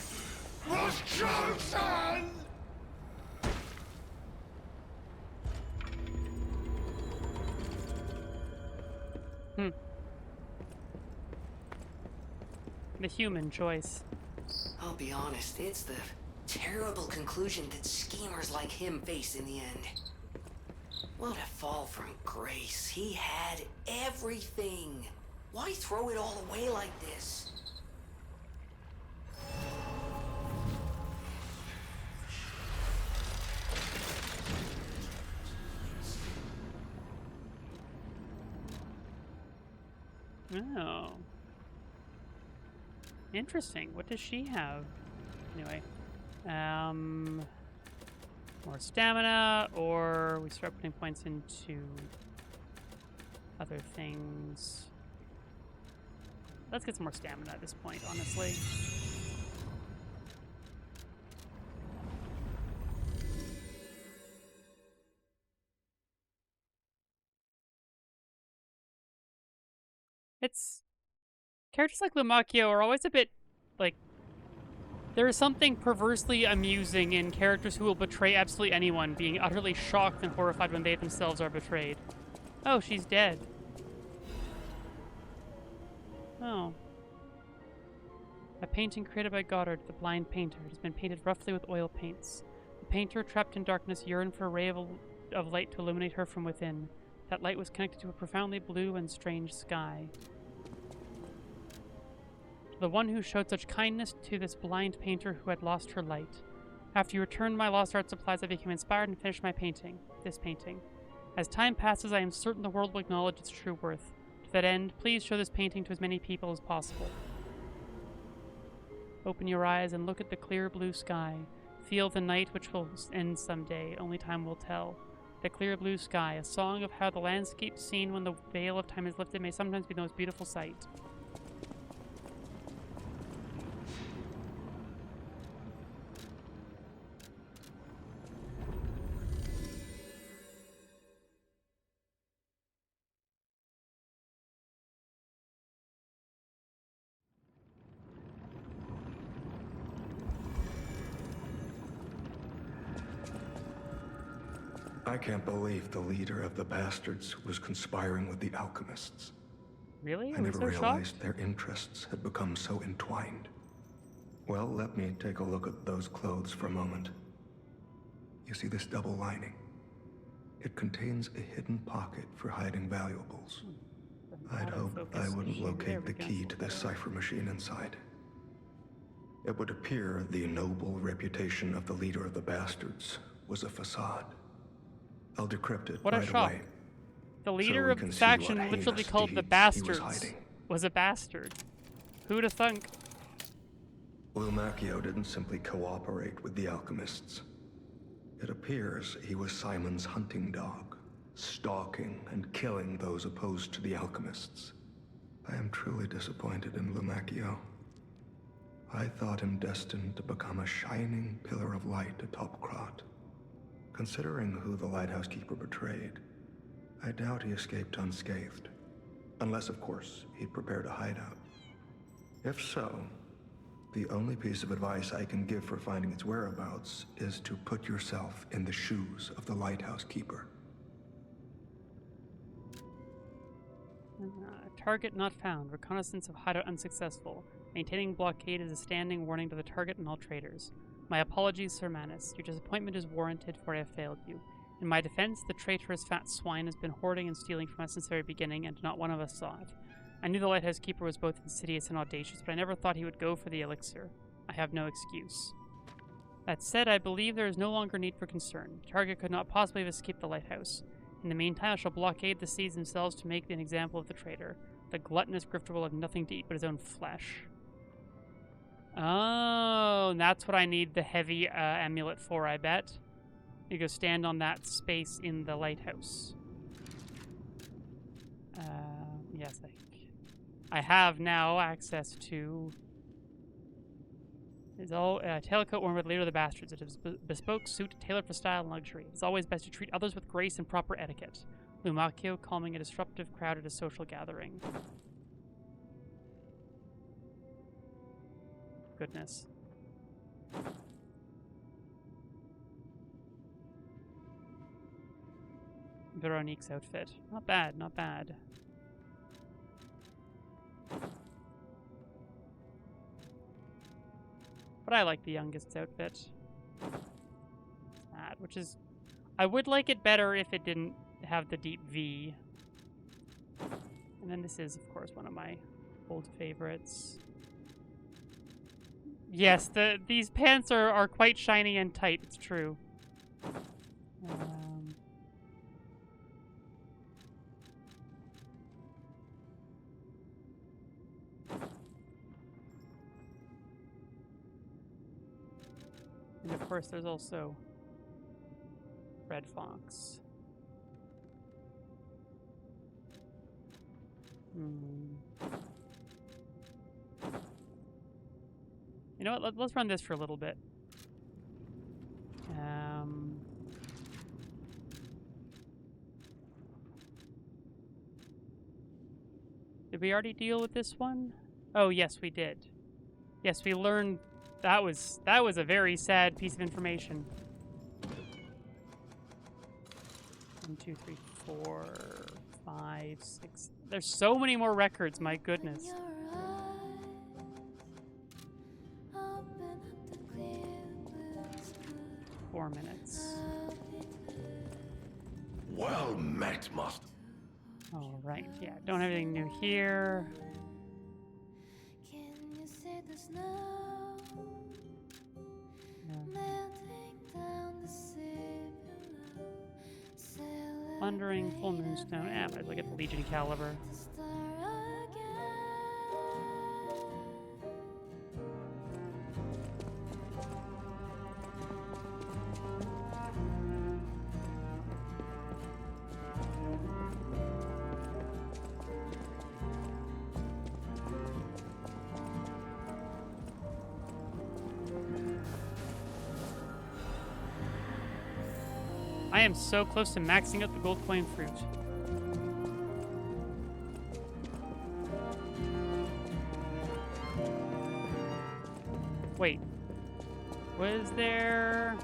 was chosen. The human choice. I'll be honest, it's the terrible conclusion that schemers like him face in the end. What a fall from grace. He had everything. Why throw it all away like this? Oh. Interesting. What does she have? Anyway. More stamina, or we start putting points into other things. Let's get some more stamina at this point, honestly. It's... Characters like Lumacchio are always a bit, like... There is something perversely amusing in characters who will betray absolutely anyone, being utterly shocked and horrified when they themselves are betrayed. Oh, she's dead. Oh. A painting created by Goddard, the blind painter. It has been painted roughly with oil paints. The painter, trapped in darkness, yearned for a ray of light to illuminate her from within. That light was connected to a profoundly blue and strange sky. The one who showed such kindness to this blind painter who had lost her light. After you returned my lost art supplies, I became inspired and finished my painting. This painting. As time passes, I am certain the world will acknowledge its true worth. To that end, please show this painting to as many people as possible. Open your eyes and look at the clear blue sky. Feel the night which will end someday, only time will tell. The clear blue sky, a song of how the landscape seen when the veil of time is lifted may sometimes be the most beautiful sight. I can't believe the leader of the bastards was conspiring with the alchemists. Really? I never realized their interests had become so entwined. Well, let me take a look at those clothes for a moment. You see this double lining? It contains a hidden pocket for hiding valuables. I'd hoped I wouldn't locate the key to this cipher machine inside. It would appear the noble reputation of the leader of the bastards was a facade. I'll decrypt it right away. The leader of the faction, literally called the Bastards, was a bastard. Who'd have thunk? Lumacchio didn't simply cooperate with the alchemists. It appears he was Simon's hunting dog, stalking and killing those opposed to the alchemists. I am truly disappointed in Lumacchio. I thought him destined to become a shining pillar of light atop Krat. Considering who the lighthouse keeper betrayed, I doubt he escaped unscathed. Unless, of course, he'd prepared a hideout. If so, the only piece of advice I can give for finding its whereabouts is to put yourself in the shoes of the lighthouse keeper. Target not found. Reconnaissance of hideout unsuccessful. Maintaining blockade is a standing warning to the target and all traders. My apologies, Sir Manus. Your disappointment is warranted, for I have failed you. In my defense, the traitorous fat swine has been hoarding and stealing from us since the very beginning, and not one of us saw it. I knew the lighthouse keeper was both insidious and audacious, but I never thought he would go for the elixir. I have no excuse. That said, I believe there is no longer need for concern. The target could not possibly have escaped the lighthouse. In the meantime, I shall blockade the seas themselves to make an example of the traitor. The gluttonous grifter will have nothing to eat but his own flesh. Oh, and that's what I need the heavy amulet for, I bet. You go stand on that space in the lighthouse. Yes, I have now access to... It's all tailcoat worn by the leader of the bastards. It is a bespoke suit tailored for style and luxury. It's always best to treat others with grace and proper etiquette. Lumacchio, calming a disruptive crowd at a social gathering. Goodness. Veronique's outfit. Not bad, not bad. But I like the youngest's outfit. That, which is... I would like it better if it didn't have the deep V. And then this is, of course, one of my old favorites. Yes, these pants are quite shiny and tight, it's true. And of course, there's also Red Fox. You know what? Let's run this for a little bit. Did we already deal with this one? Oh, yes, we did. Yes, we learned that was a very sad piece of information. 1, 2, 3, 4, 5, 6. There's so many more records, my goodness. Four minutes. Well met, Master. All right, yeah, don't have anything new here. Thundering full moonstone. I might as well get the Legion caliber. I am so close to maxing out the gold coin fruit. Wait. Was there...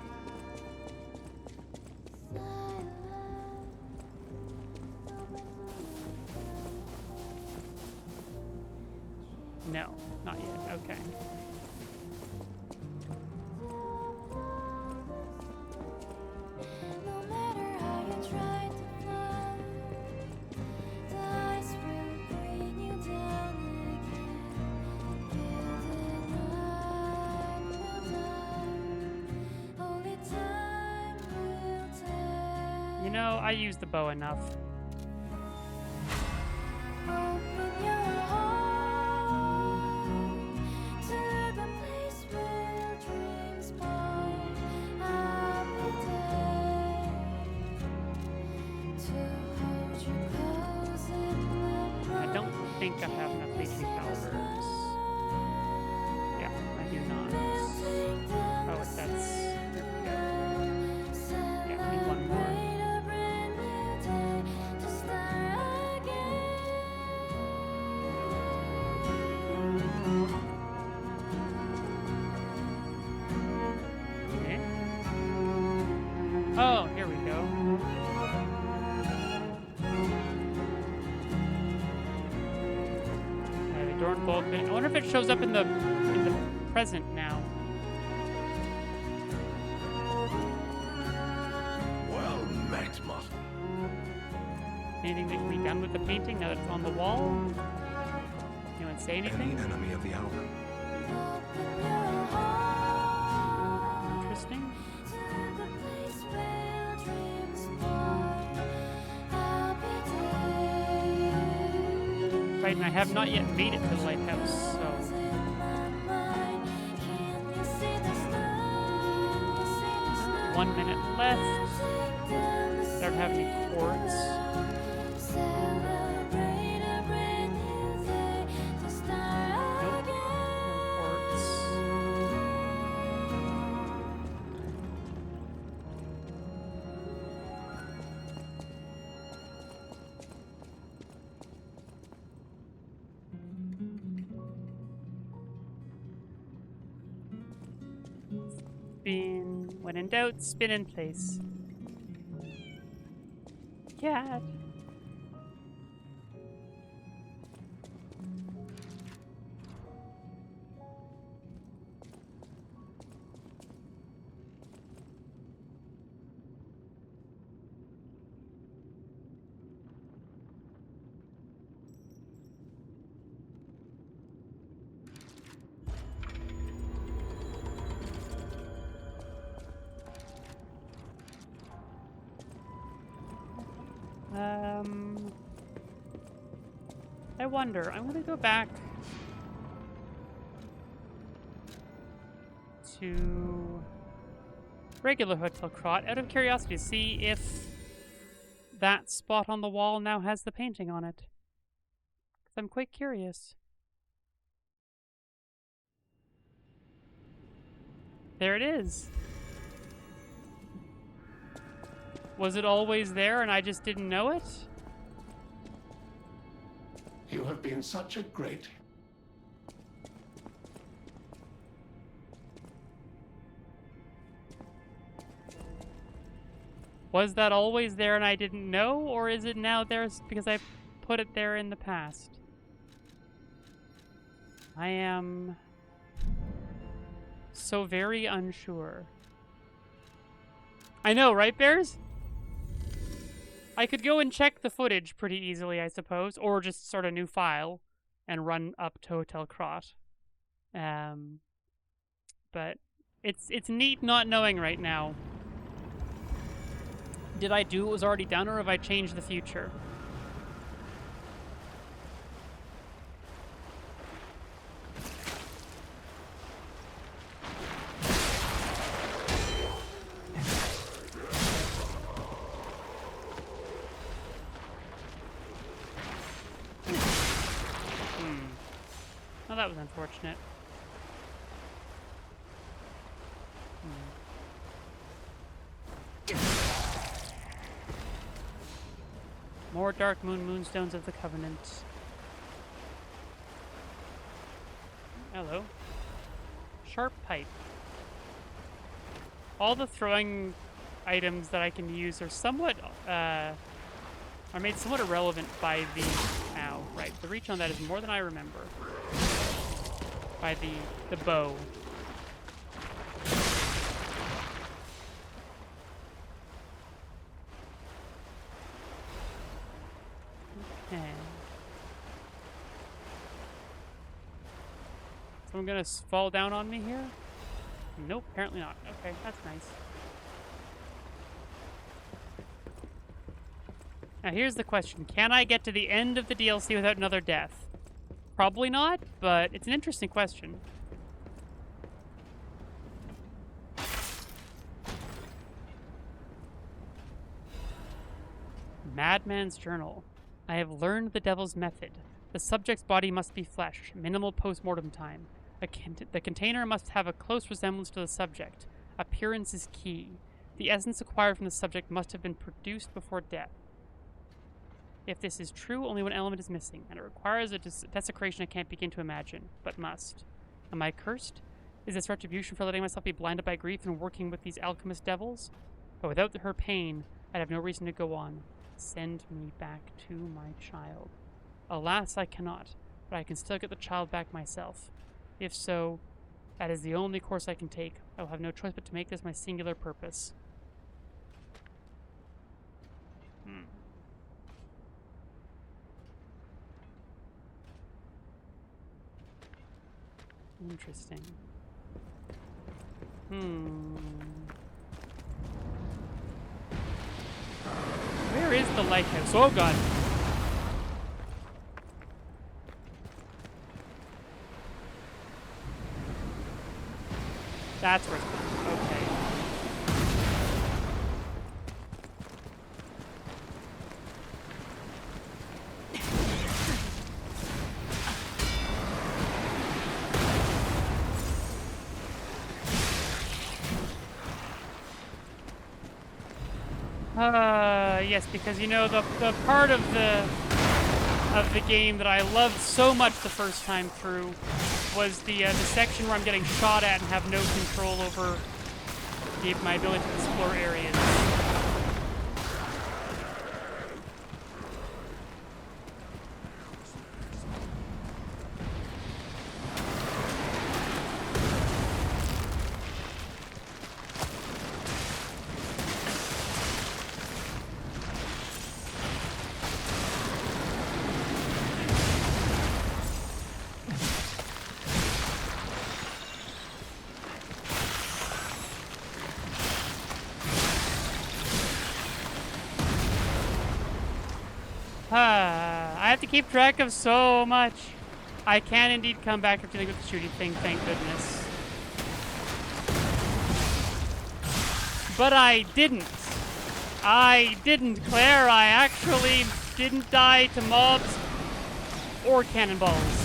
No, not yet. Okay. You know, I use the bow enough. I don't think I have enough Legion calibers. Yeah, I do not. Oh, that's... There we go. Yeah, I need one more. Okay. Oh, here we go. Adorned Vulcan. I wonder if it shows up in the present now. Well anything that can be done with the painting now that it's on the wall? Anyone say anything? Any enemy of the Alpha. Interesting. Right, and I have not yet made it to the lighthouse, so... 1 minute left. Don't have any quartz. Nope, no quartz. Spin. When in doubt, spin in place. Cat. I wonder. I'm gonna go back to regular Hotel Crot out of curiosity to see if that spot on the wall now has the painting on it. 'Cause I'm quite curious. There it is. Was it always there and I just didn't know it? You have been such a great... Was that always there and I didn't know, or is it now there because I put it there in the past? I am so very unsure. I know, right, Bears? I could go and check the footage pretty easily, I suppose, or just start a new file and run up to Hotel Crot. But it's neat not knowing right now. Did I do what was already done, or have I changed the future? Well, that was unfortunate. More Dark Moon Moonstones of the Covenant. Hello. Sharp Pipe. All the throwing items that I can use are somewhat, are made somewhat irrelevant by the... Ow, right. The reach on that is more than I remember. By the bow. Okay. Someone gonna fall down on me here? Nope, apparently not. Okay, that's nice. Now here's the question. Can I get to the end of the DLC without another death? Probably not, but it's an interesting question. Madman's Journal. I have learned the devil's method. The subject's body must be flesh, minimal post-mortem time. The container must have a close resemblance to the subject. Appearance is key. The essence acquired from the subject must have been produced before death. If this is true, only one element is missing, and it requires a desecration I can't begin to imagine, but must. Am I cursed? Is this retribution for letting myself be blinded by grief and working with these alchemist devils? But without her pain, I'd have no reason to go on. Send me back to my child. Alas, I cannot, but I can still get the child back myself. If so, that is the only course I can take. I will have no choice but to make this my singular purpose. Interesting. Where is the lighthouse? Oh god. That's where it's going. Okay. Yes, because you know the part of the game that I loved so much the first time through was the section where I'm getting shot at and have no control over my ability to explore areas. I have to keep track of so much. I can indeed come back after dealing with the shooting thing, thank goodness. But I didn't. I didn't, Claire. I actually didn't die to mobs or cannonballs.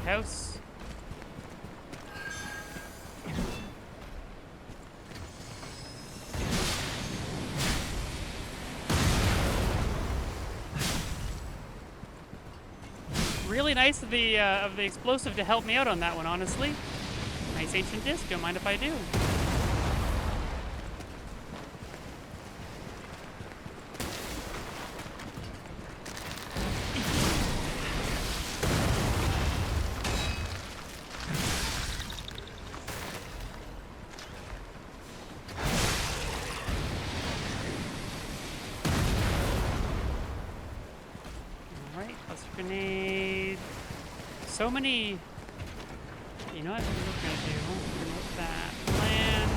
House. Really nice of the explosive to help me out on that one, honestly. Nice ancient disc, don't mind if I do. Grenade. So many. You know what we're gonna do? We're gonna let that land.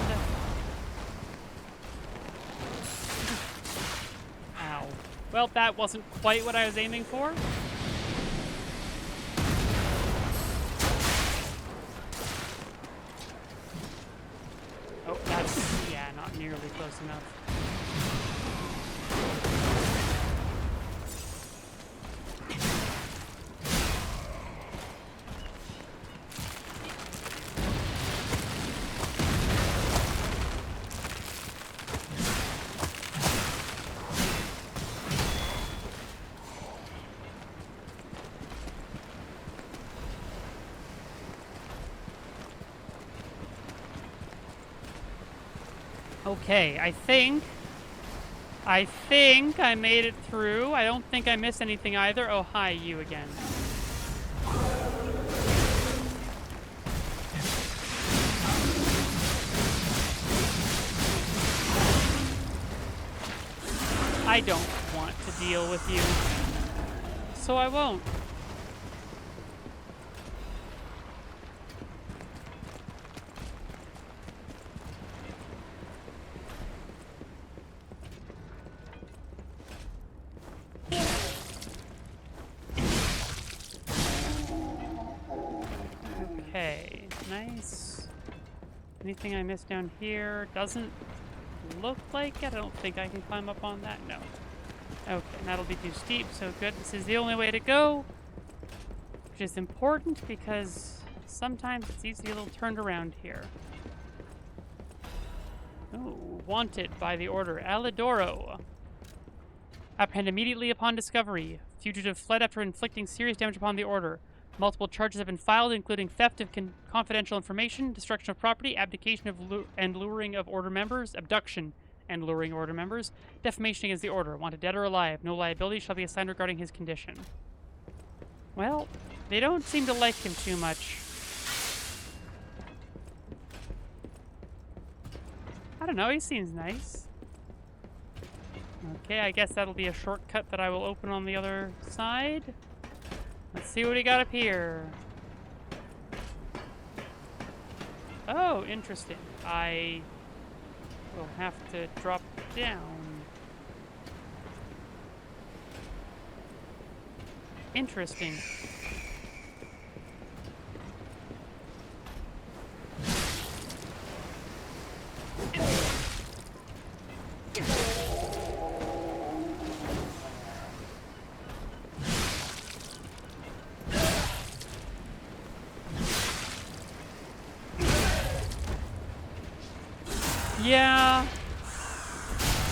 Ow. Well, that wasn't quite what I was aiming for. Oh, that's, yeah, not nearly close enough. Okay, I think I made it through. I don't think I missed anything either. Oh, hi, you again. I don't want to deal with you, so I won't. Okay, nice. Anything I missed down here? Doesn't look like it. I don't think I can climb up on that. No. Okay, that'll be too steep, so good. This is the only way to go, which is important because sometimes it's easy to be a little turned around here. Oh, wanted by the order. Alidoro. Apprehend immediately upon discovery. Fugitive fled after inflicting serious damage upon the order. Multiple charges have been filed, including theft of confidential information, destruction of property, abdication of and luring of order members, abduction, and luring Order members. Defamation against the Order. Wanted dead or alive. No liability shall be assigned regarding his condition. Well, they don't seem to like him too much. I don't know, he seems nice. Okay, I guess that'll be a shortcut that I will open on the other side. Let's see what he got up here. Oh, interesting. I will have to drop down. Interesting. Yeah.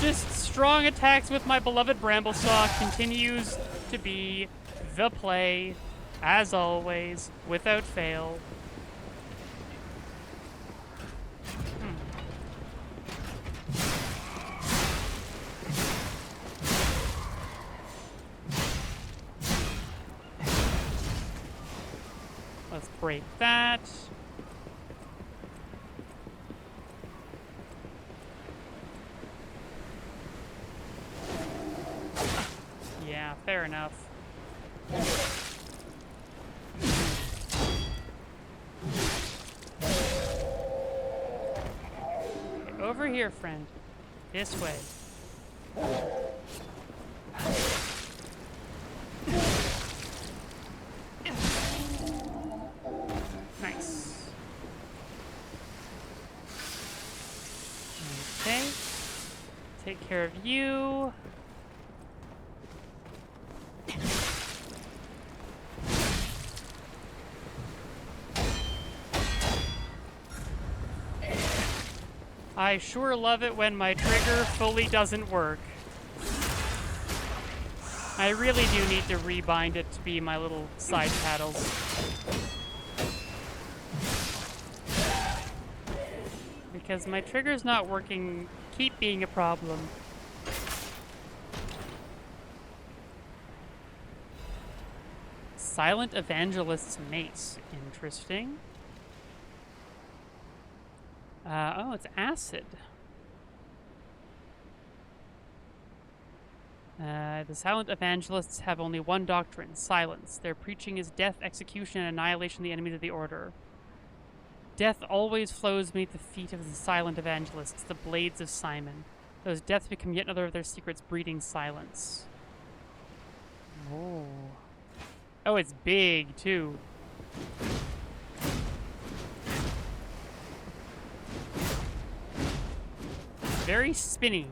Just strong attacks with my beloved Bramblesaw continues to be the play, as always, without fail. Let's break that. Yeah, fair enough. Okay, over here, friend. This way. Nice. Okay. Take care of you. I sure love it when my trigger fully doesn't work. I really do need to rebind it to be my little side paddles. Because my trigger's not working, keep being a problem. Silent Evangelist's Mace. Interesting. Oh, it's acid. The Silent Evangelists have only one doctrine, silence. Their preaching is death, execution, and annihilation of the enemies of the Order. Death always flows beneath the feet of the Silent Evangelists, the blades of Simon. Those deaths become yet another of their secrets, breeding silence. Oh. Oh, it's big, too. Very spinny.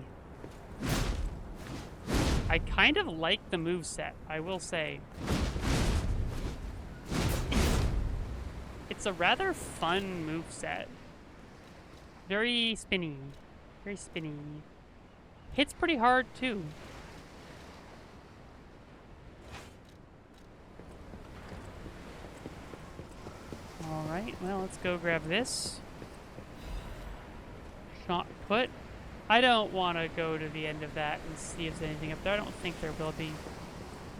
I kind of like the moveset, I will say. It's a rather fun moveset. Very spinny. Very spinny. Hits pretty hard, too. Alright, well, let's go grab this. Shot put. I don't want to go to the end of that and see if there's anything up there. I don't think there will be.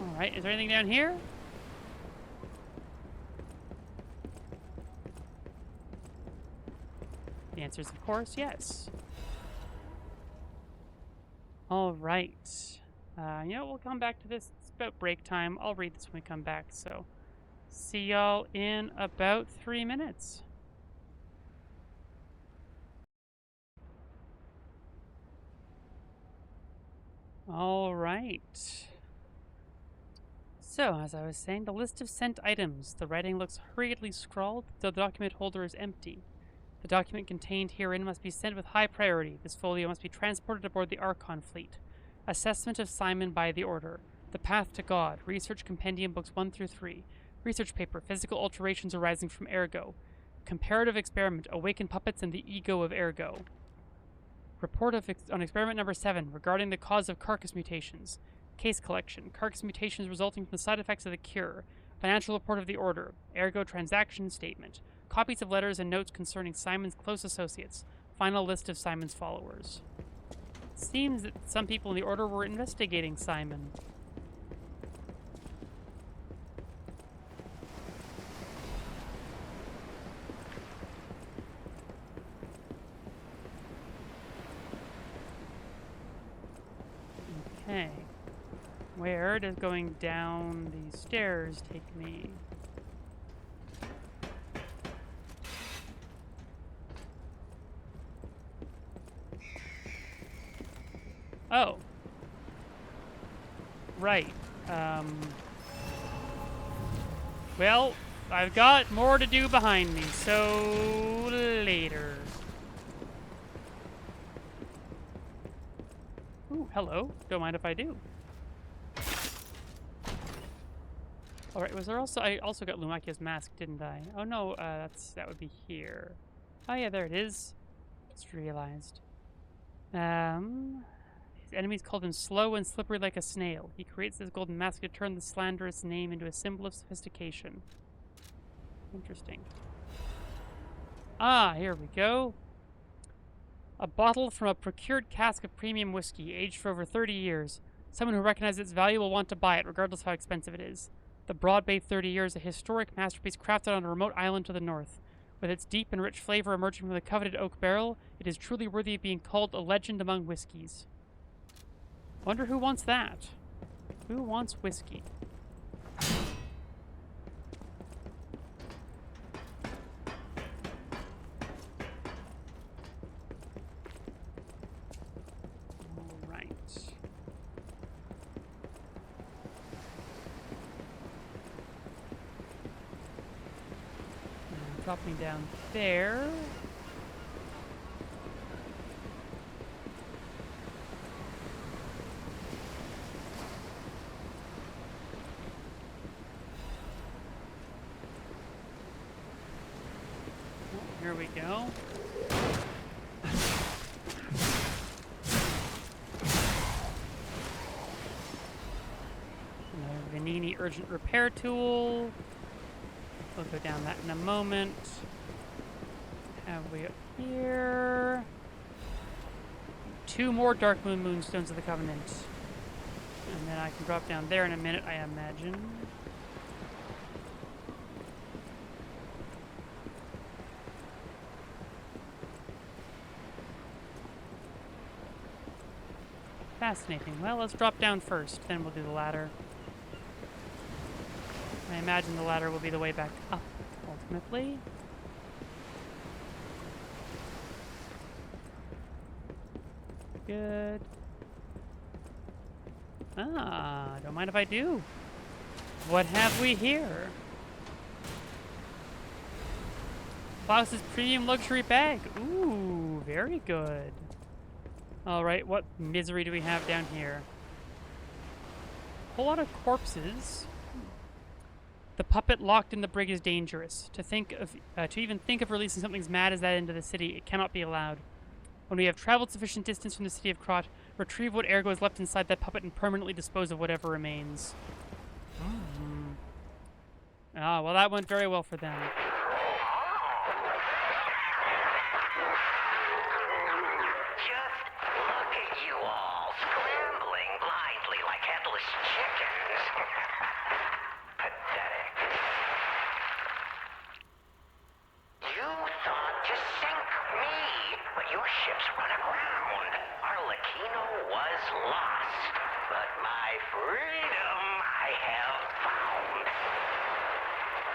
Alright, is there anything down here? The answer is, of course, yes. Alright. You know, we'll come back to this. It's about break time. I'll read this when we come back, so see y'all in about 3 minutes. All right. So, as I was saying, the list of sent items. The writing looks hurriedly scrawled, though the document holder is empty. The document contained herein must be sent with high priority. This folio must be transported aboard the Archon fleet. Assessment of Simon by the Order. The Path to God. Research Compendium Books 1 through 3. Research paper. Physical alterations arising from Ergo. Comparative experiment. Awakened puppets and the ego of Ergo. Report on experiment number 7 regarding the cause of carcass mutations. Case collection. Carcass mutations resulting from the side effects of the cure. Financial report of the Order. Ergo transaction statement. Copies of letters and notes concerning Simon's close associates. Final list of Simon's followers. Seems that some people in the Order were investigating Simon. Okay. Where does going down these stairs take me? Oh. Right. Well, I've got more to do behind me, so later. Ooh, hello. Don't mind if I do. Alright, was there also... I also got Lumakia's mask, didn't I? Oh no, that would be here. Oh yeah, there it is. Just realized. His enemies called him slow and slippery like a snail. He creates this golden mask to turn the slanderous name into a symbol of sophistication. Interesting. Ah, here we go. A bottle from a procured cask of premium whiskey, aged for over 30 years. Someone who recognizes its value will want to buy it, regardless of how expensive it is. The Broad Bay 30 Years, a historic masterpiece crafted on a remote island to the north. With its deep and rich flavor emerging from the coveted oak barrel, it is truly worthy of being called a legend among whiskeys. Wonder who wants that? Who wants whiskey? Drop me down there. Oh, here we go. Another Vanini urgent repair tool. We'll go down that in a moment. Have we up here? 2 more Dark Moon Moonstones of the Covenant. And then I can drop down there in a minute, I imagine. Fascinating. Well, let's drop down first, then we'll do the ladder. I imagine the ladder will be the way back up, ultimately. Good. Ah, don't mind if I do. What have we here? Faust's premium luxury bag. Ooh, very good. Alright, what misery do we have down here? A whole lot of corpses. The puppet locked in the brig is dangerous. To even think of releasing something as mad as that into the city, it cannot be allowed. When we have traveled sufficient distance from the city of Krot, retrieve what ergo is left inside that puppet and permanently dispose of whatever remains. Ah, well that went very well for them. Just look at you all, scrambling blindly like headless chickens. Pathetic. You thought to sink me, but your ships run aground. Arlecchino was lost, but my freedom I have found.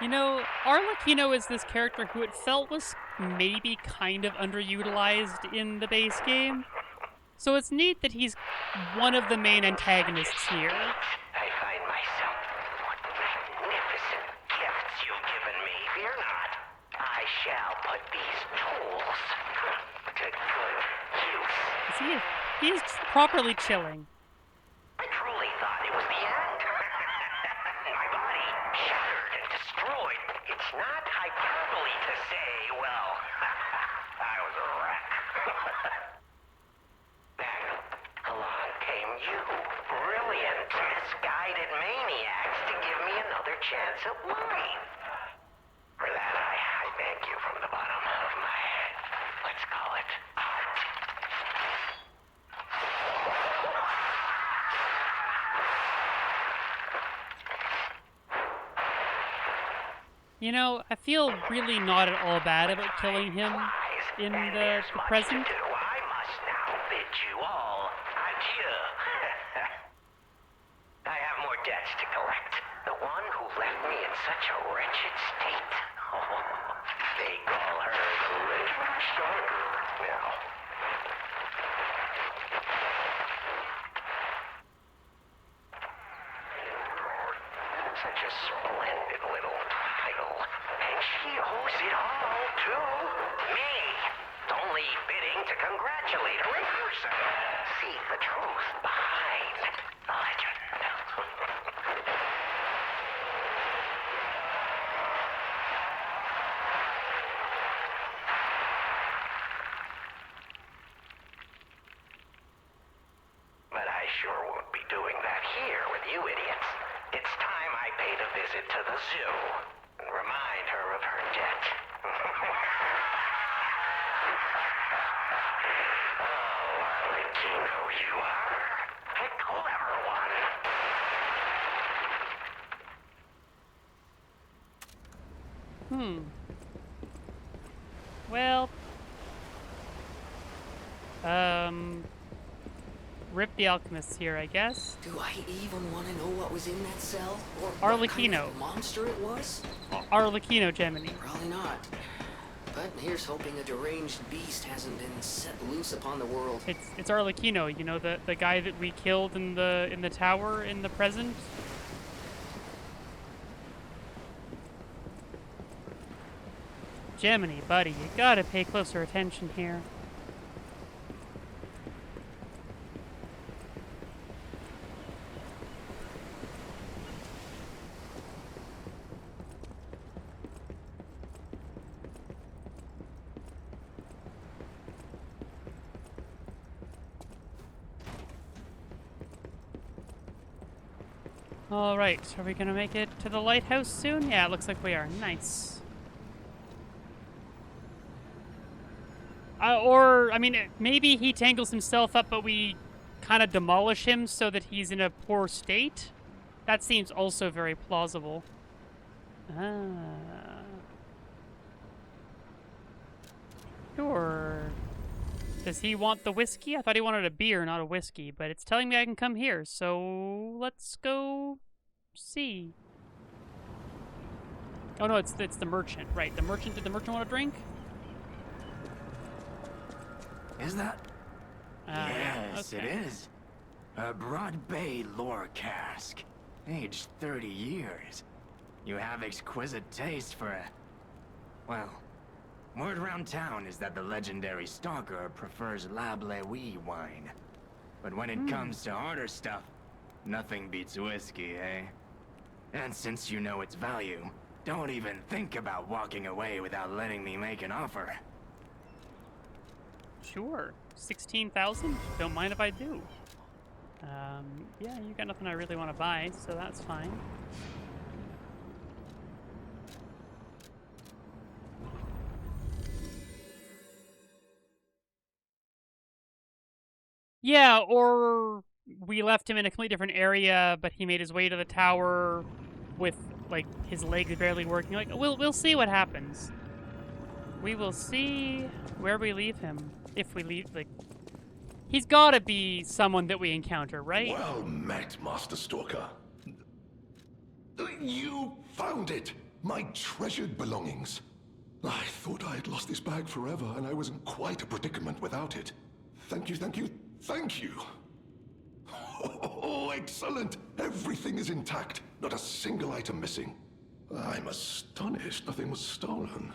You know, Arlecchino is this character who it felt was maybe kind of underutilized in the base game. So it's neat that he's one of the main antagonists here. I find myself. What magnificent gifts you've given me. Fear not. I shall put these tools to good use. He is properly chilling. I truly thought it was the end. My body shattered and destroyed. It's not hyperbole to say, well, I was a wreck. Then, along came you. Brilliant, misguided maniacs to give me another chance at life. For that, I thank you from the bottom of my, let's call it, heart. You know, I feel really not at all bad about killing him in the present. I must now bid you all adieu. I have more debts to collect. The one who left me in such a wretched state. They call her the Legend Stalker now. Such a splendid little title. And she owes it all to me. Only bidding to congratulate her in person. See the truth behind the legend. But I sure won't be doing that here with you idiots. It's time I paid a visit to the zoo and remind her of her debt. Oh, Latino you are. A clever one. Well, Rip the Alchemist here, I guess. Do I even want to know what was in that cell? Or what kind Arlecchino. of monster it was? Arlecchino, Gemini. Probably not. But here's hoping a deranged beast hasn't been set loose upon the world. It's Arlecchino, you know, the guy that we killed in the tower in the present. Gemini, buddy, you gotta pay closer attention here. Alright, are we gonna make it to the lighthouse soon? Yeah, it looks like we are. Nice. I mean, maybe he tangles himself up, but we kind of demolish him so that he's in a poor state? That seems also very plausible. Sure. Does he want the whiskey? I thought he wanted a beer, not a whiskey, but it's telling me I can come here, so let's go see. Oh no, it's the merchant, right? The merchant, did the merchant want a drink? Is that? Yes, it is. A Broad Bay lore cask. Aged 30 years. You have exquisite taste for a... Well, word around town is that the legendary stalker prefers La Bleuie wine. But when it comes to harder stuff, nothing beats whiskey, eh? And since you know its value, don't even think about walking away without letting me make an offer. Sure. 16,000? Don't mind if I do. Yeah, you got nothing I really want to buy, so that's fine. Yeah, or we left him in a completely different area, but he made his way to the tower with, like, his legs barely working. Like, we'll see what happens. We will see where we leave him. If we leave, like... He's gotta be someone that we encounter, right? Well met, Master Stalker. You found it! My treasured belongings. I thought I had lost this bag forever, and I was in quite a predicament without it. Thank you, thank you, thank you! Oh, excellent! Everything is intact, not a single item missing. I'm astonished nothing was stolen.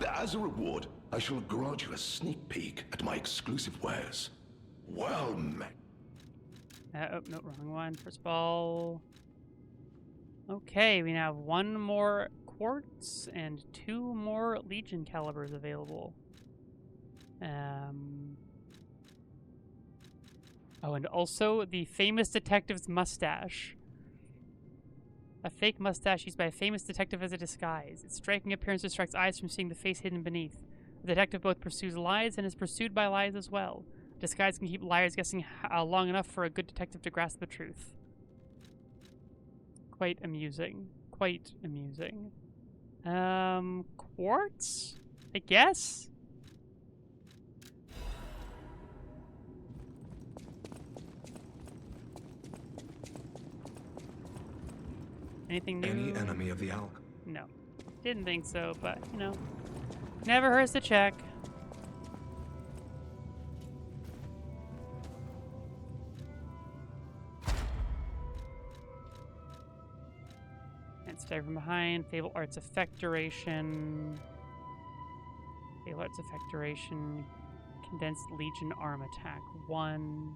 As a reward, I shall grant you a sneak peek at my exclusive wares. Well met. Oh, no, wrong one. First of all... Okay, we now have one more quartz and 2 more Legion calibers available. Oh, and also the famous detective's mustache. A fake mustache used by a famous detective as a disguise. Its striking appearance distracts eyes from seeing the face hidden beneath. The detective both pursues lies and is pursued by lies as well. Disguise can keep liars guessing long enough for a good detective to grasp the truth. Quite amusing. quite amusing. Quartz? I guess? Anything new? Any enemy of the Alk? No. Didn't think so, but, you know. Never hurts to check. And stay from behind. Fable Arts Effect Duration. Fable Arts Effect Duration. Condensed Legion Arm Attack 1.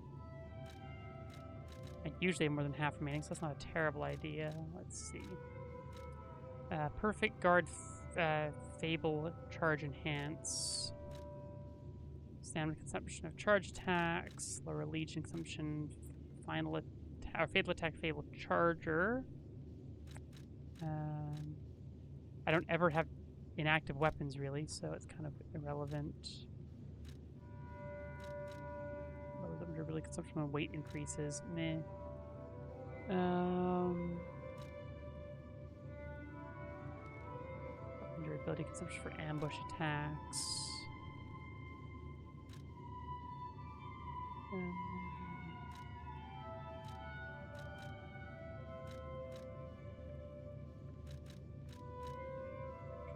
I usually have more than half remaining, so that's not a terrible idea. Let's see. Perfect Guard Fable Charge Enhance. Stamina consumption of charge attacks. Lower Legion consumption. Final attack, or Fatal Attack Fable Charger. I don't ever have inactive weapons, really, so it's kind of irrelevant. Lowers up durability consumption when weight increases. Meh. Durability consumption for ambush attacks.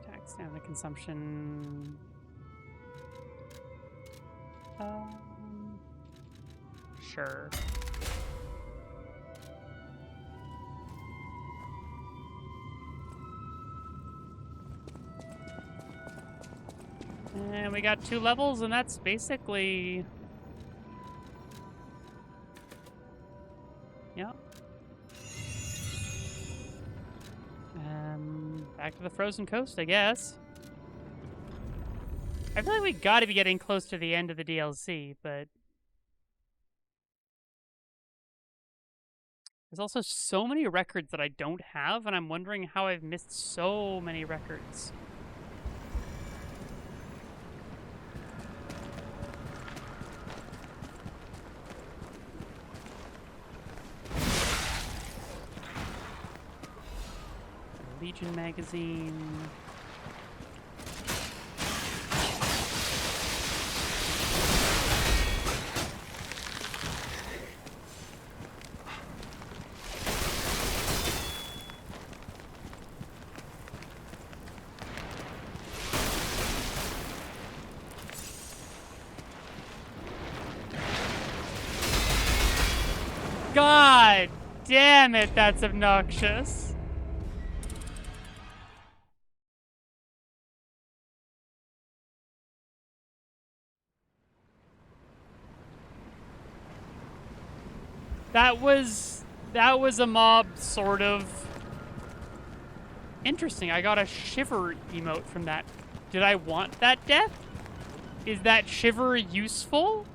Attack stamina consumption. Sure. And we got 2 levels, and that's basically... Yep. Back to the frozen coast, I guess. I feel like we gotta be getting close to the end of the DLC, but... There's also so many records that I don't have, and I'm wondering how I've missed so many records. Legion magazine. God damn it, that's obnoxious. That was a mob, sort of. Interesting, I got a shiver emote from that. Did I want that death? Is that shiver useful?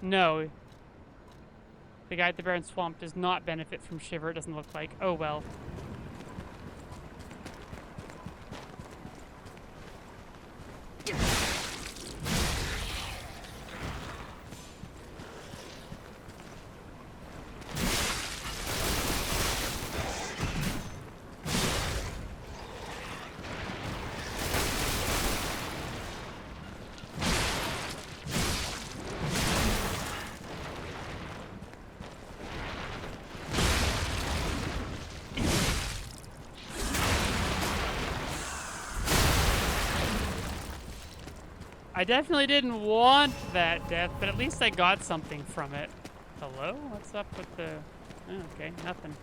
No. The guy at the Barren Swamp does not benefit from shiver, it doesn't look like. Oh well. I definitely didn't want that death, but at least I got something from it. Hello? What's up with the... Oh, okay, nothing.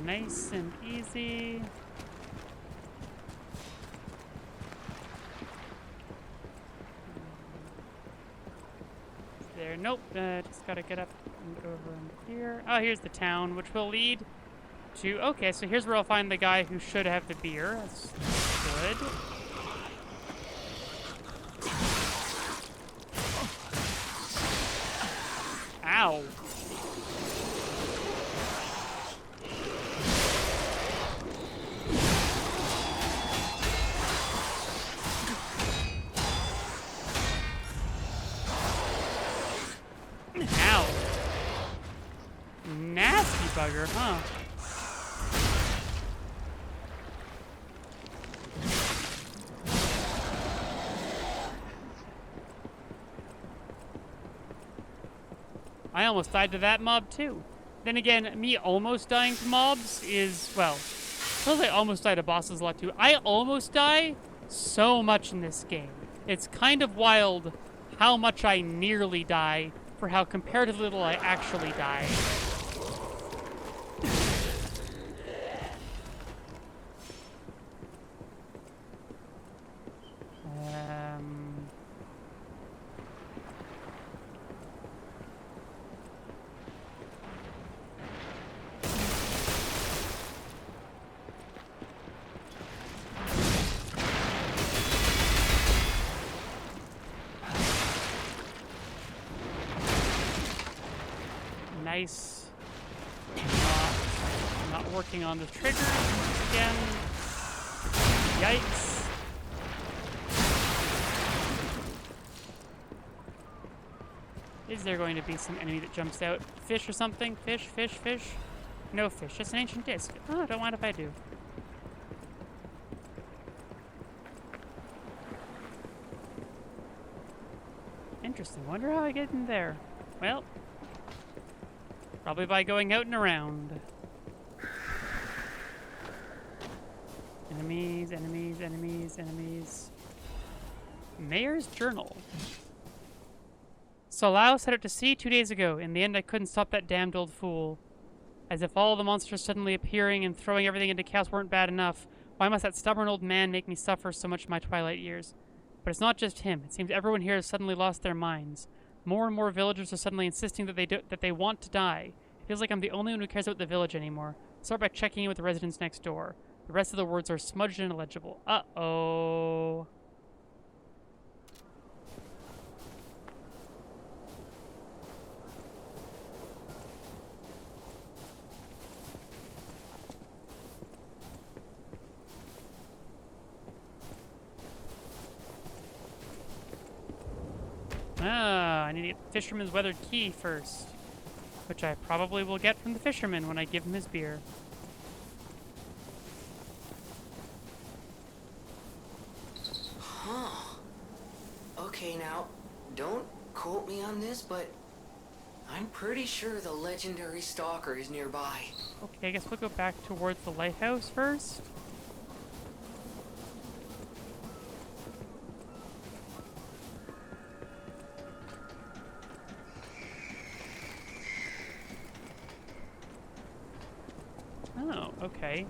Nice and easy. There, nope, just gotta get up and over in here. Oh, here's the town, which will lead to... Okay, so here's where I'll find the guy who should have the beer. That's good. bugger, huh? I almost died to that mob too. Then again, me almost dying to mobs is, well, suppose I almost die to bosses a lot too. I almost die so much in this game. It's kind of wild how much I nearly die for how comparatively little I actually die. Nice. Not working on the trigger again. Yikes. Is there going to be some enemy that jumps out? Fish or something? Fish, fish, fish? No fish, just an ancient disc. Oh, don't mind if I do. Interesting. Wonder how I get in there. Well, probably by going out and around. Enemies, enemies, enemies, enemies. Mayor's Journal. So Lao set out to sea 2 days ago. In the end, I couldn't stop that damned old fool. As if all the monsters suddenly appearing and throwing everything into chaos weren't bad enough, why must that stubborn old man make me suffer so much in my twilight years? But it's not just him. It seems everyone here has suddenly lost their minds. More and more villagers are suddenly insisting that they want to die. It feels like I'm the only one who cares about the village anymore. Start by checking in with the residents next door. The rest of the words are smudged and illegible. Uh-oh. I need to get the Fisherman's Weathered Key first, which I probably will get from the fisherman when I give him his beer. Huh. Okay, now, don't quote me on this, but I'm pretty sure the legendary stalker is nearby. Okay, I guess we'll go back towards the lighthouse first. Oh, okay.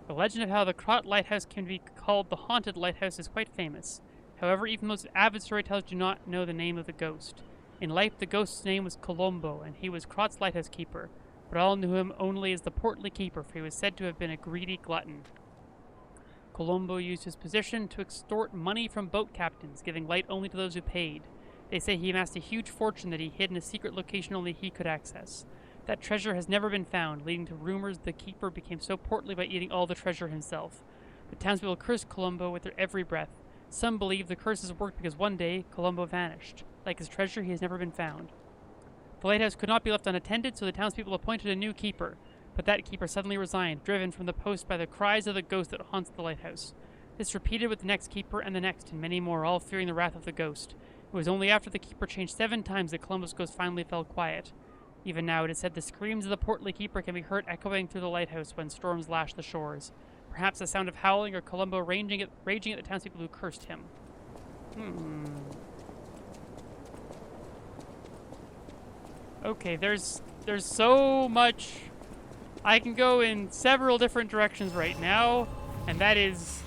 The legend of how the Krot Lighthouse can be called the Haunted Lighthouse is quite famous. However, even most avid storytellers do not know the name of the ghost. In life, the ghost's name was Colombo, and he was Krot's lighthouse keeper, but all knew him only as the portly keeper, for he was said to have been a greedy glutton. Colombo used his position to extort money from boat captains, giving light only to those who paid. They say he amassed a huge fortune that he hid in a secret location only he could access. That treasure has never been found, leading to rumors the keeper became so portly by eating all the treasure himself. The townspeople cursed Colombo with their every breath. Some believe the curses worked because one day, Colombo vanished. Like his treasure, he has never been found. The lighthouse could not be left unattended, so the townspeople appointed a new keeper. But that keeper suddenly resigned, driven from the post by the cries of the ghost that haunts the lighthouse. This repeated with the next keeper and the next, and many more, all fearing the wrath of the ghost. It was only after the keeper changed 7 times that Colombo's ghost finally fell quiet. Even now, it is said the screams of the portly keeper can be heard echoing through the lighthouse when storms lash the shores. Perhaps the sound of howling or Colombo raging at the townspeople who cursed him. Okay, there's so much. I can go in several different directions right now, and that is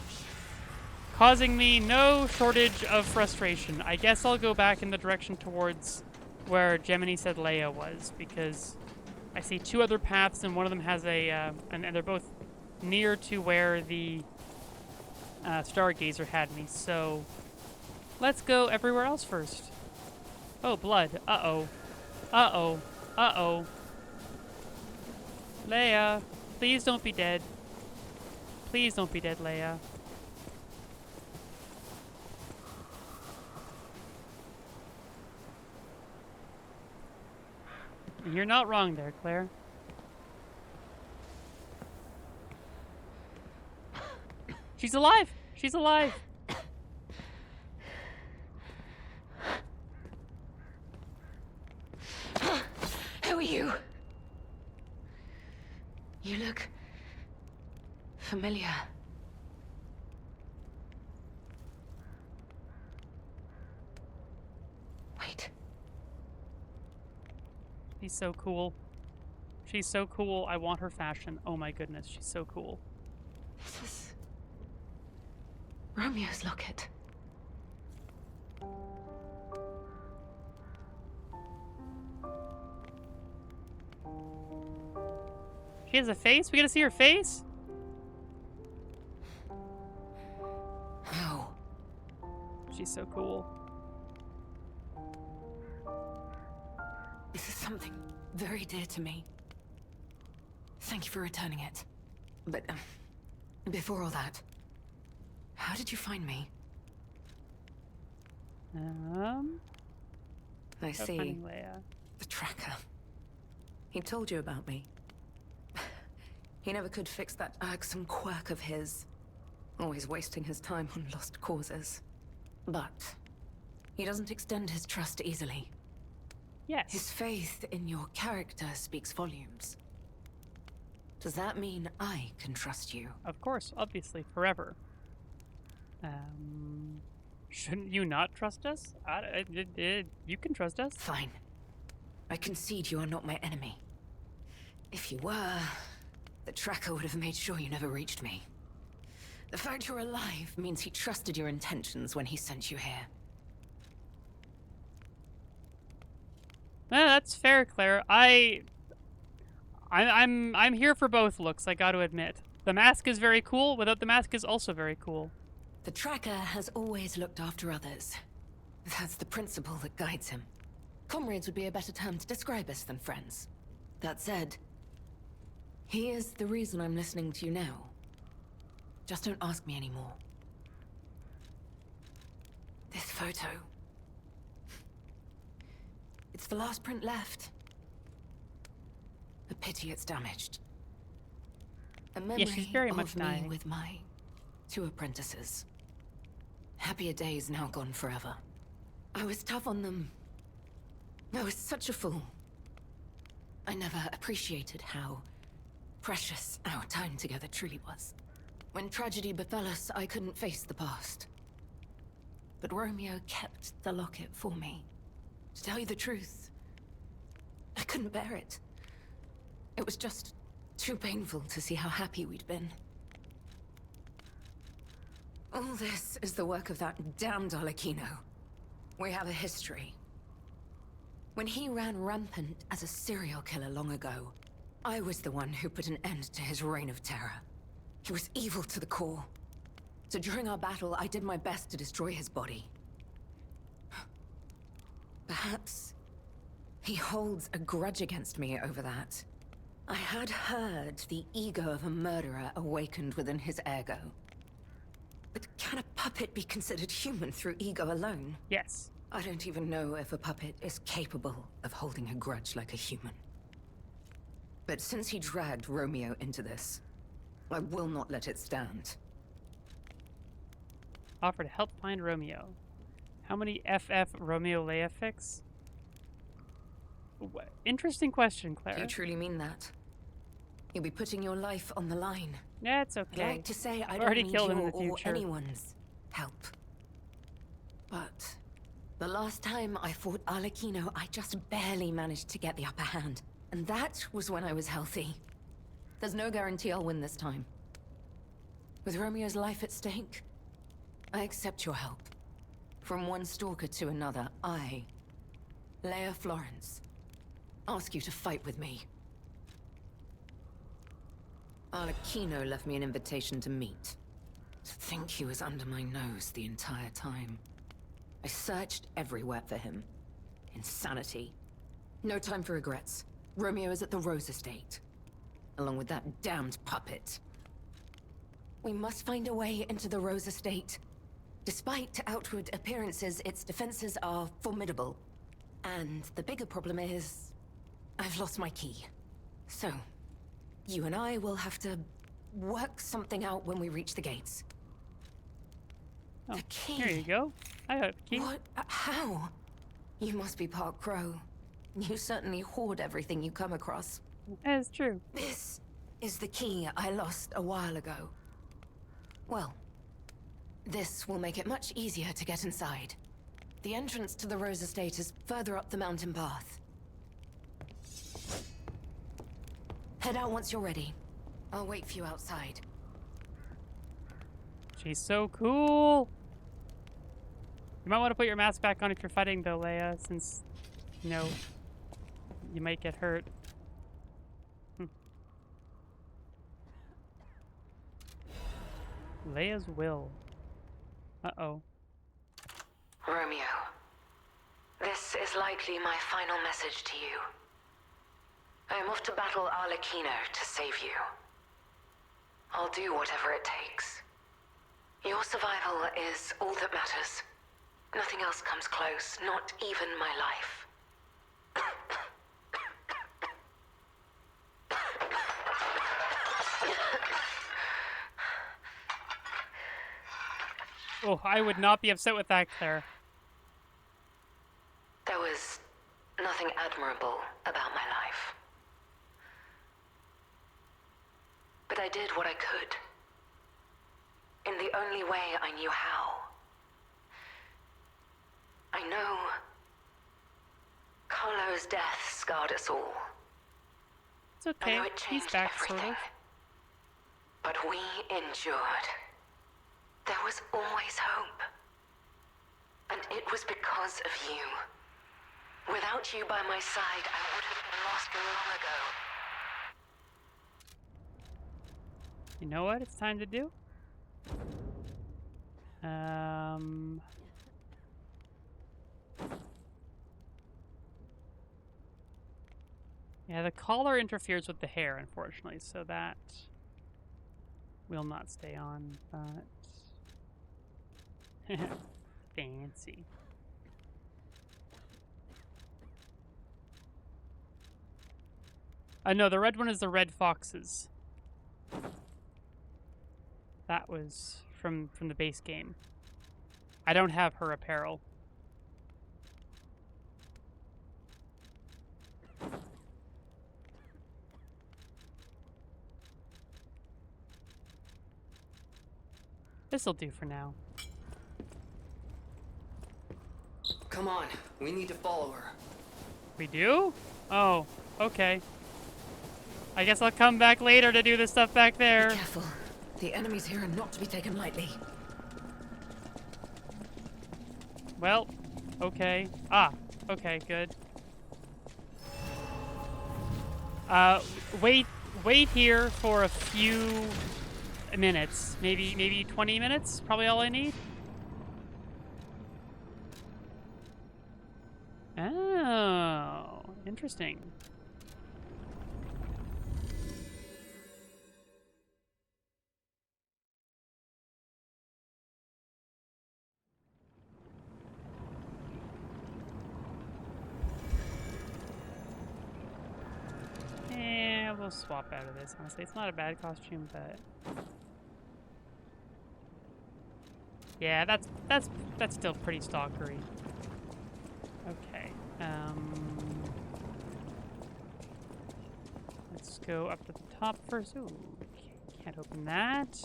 causing me no shortage of frustration. I guess I'll go back in the direction towards where Gemini said Leia was, because I see 2 other paths, and one of them has a, and they're both near to where the Stargazer had me, so let's go everywhere else first. Oh, blood. Uh-oh. Uh-oh. Uh-oh. Leia, please don't be dead. Please don't be dead, Leia. You're not wrong there, Claire. She's alive! She's alive! Who are you? You look familiar. Wait. She's so cool. She's so cool. I want her fashion. Oh my goodness, she's so cool. This is Romeo's locket. She has a face? We gotta see her face? How? She's so cool. This is something very dear to me. Thank you for returning it. But, before all that, how did you find me? I see. Finding Leia. The tracker. He told you about me. He never could fix that irksome quirk of his. Always wasting his time on lost causes. But he doesn't extend his trust easily. Yes. His faith in your character speaks volumes. Does that mean I can trust you? Of course, obviously, forever. Shouldn't you not trust us? You can trust us. Fine. I concede you are not my enemy. If you were, the tracker would have made sure you never reached me. The fact you're alive means he trusted your intentions when he sent you here. That's fair, Claire. I'm here for both looks, I gotta admit. The mask is very cool, without the mask is also very cool. The tracker has always looked after others. That's the principle that guides him. Comrades would be a better term to describe us than friends. That said, he is the reason I'm listening to you now. Just don't ask me anymore. This photo. It's the last print left. A pity it's damaged. A memory Yeah, she's very of much me dying. with my 2 apprentices. Happier days now gone forever. I was tough on them. I was such a fool. I never appreciated how precious our time together truly was. When tragedy befell us, I couldn't face the past. But Romeo kept the locket for me. To tell you the truth, I couldn't bear it. It was just too painful to see how happy we'd been. All this is the work of that damned Arlecchino. We have a history. When he ran rampant as a serial killer long ago, I was the one who put an end to his reign of terror. He was evil to the core. So during our battle, I did my best to destroy his body. Perhaps he holds a grudge against me over that. I had heard the ego of a murderer awakened within his ergo. But can a puppet be considered human through ego alone? Yes. I don't even know if a puppet is capable of holding a grudge like a human. But since he dragged Romeo into this, I will not let it stand. Offer to help find Romeo. How many FF Romeo Leia fics? Interesting question, Do Claire. you truly mean that? You'll be putting your life on the line. Yeah, it's I'd okay. like to say I I've don't already need killed him in your the or future. anyone's help. But the last time I fought Arlecchino, I just barely managed to get the upper hand. And that was when I was healthy. There's no guarantee I'll win this time. With Romeo's life at stake, I accept your help. From one stalker to another, I, Leia Florence, ask you to fight with me. Arlecchino left me an invitation to meet. To think he was under my nose the entire time. I searched everywhere for him. Insanity. No time for regrets. Romeo is at the Rose Estate. Along with that damned puppet. We must find a way into the Rose Estate. Despite outward appearances, its defenses are formidable. And the bigger problem is... I've lost my key. So, you and I will have to work something out when we reach the gates. Oh, The key. here you go. I got the key. What? How? You must be part crow. You certainly hoard everything you come across. It's true. This is the key I lost a while ago. Well, this will make it much easier to get inside. The entrance to the Rose Estate is further up the mountain path. Head out once you're ready. I'll wait for you outside. She's so cool. You might want to put your mask back on if you're fighting though, Leia, since, you know, you might get hurt. Leia's will. Uh-oh. Romeo, this is likely my final message to you. I am off to battle Arlecchino to save you. I'll do whatever it takes. Your survival is all that matters. Nothing else comes close, not even my life. Oh, I would not be upset with that, Claire. There was nothing admirable about my life. But I did what I could. In the only way I knew how. I know Carlo's death scarred us all. It's okay. I know it He's changed back, everything. sort of. But we endured. There was always hope. And it was because of you. Without you by my side, I would have been lost long ago. You know what it's time to do? Yeah, the collar interferes with the hair, unfortunately, so that will not stay on, but... Fancy. No, the red one is the red foxes. That was from the base game. I don't have her apparel. This'll do for now. Come on, we need to follow her. We do? Oh, okay. I guess I'll come back later to do the stuff back there. Be careful. The enemies here are not to be taken lightly. Well, okay. Ah, okay, good. Wait here for a few minutes. Maybe 20 minutes? Probably all I need. Oh, interesting. Yeah, we'll swap out of this, honestly. It's not a bad costume, but... Yeah, that's still pretty stalkery. Okay, let's go up to the top first. Ooh, can't open that.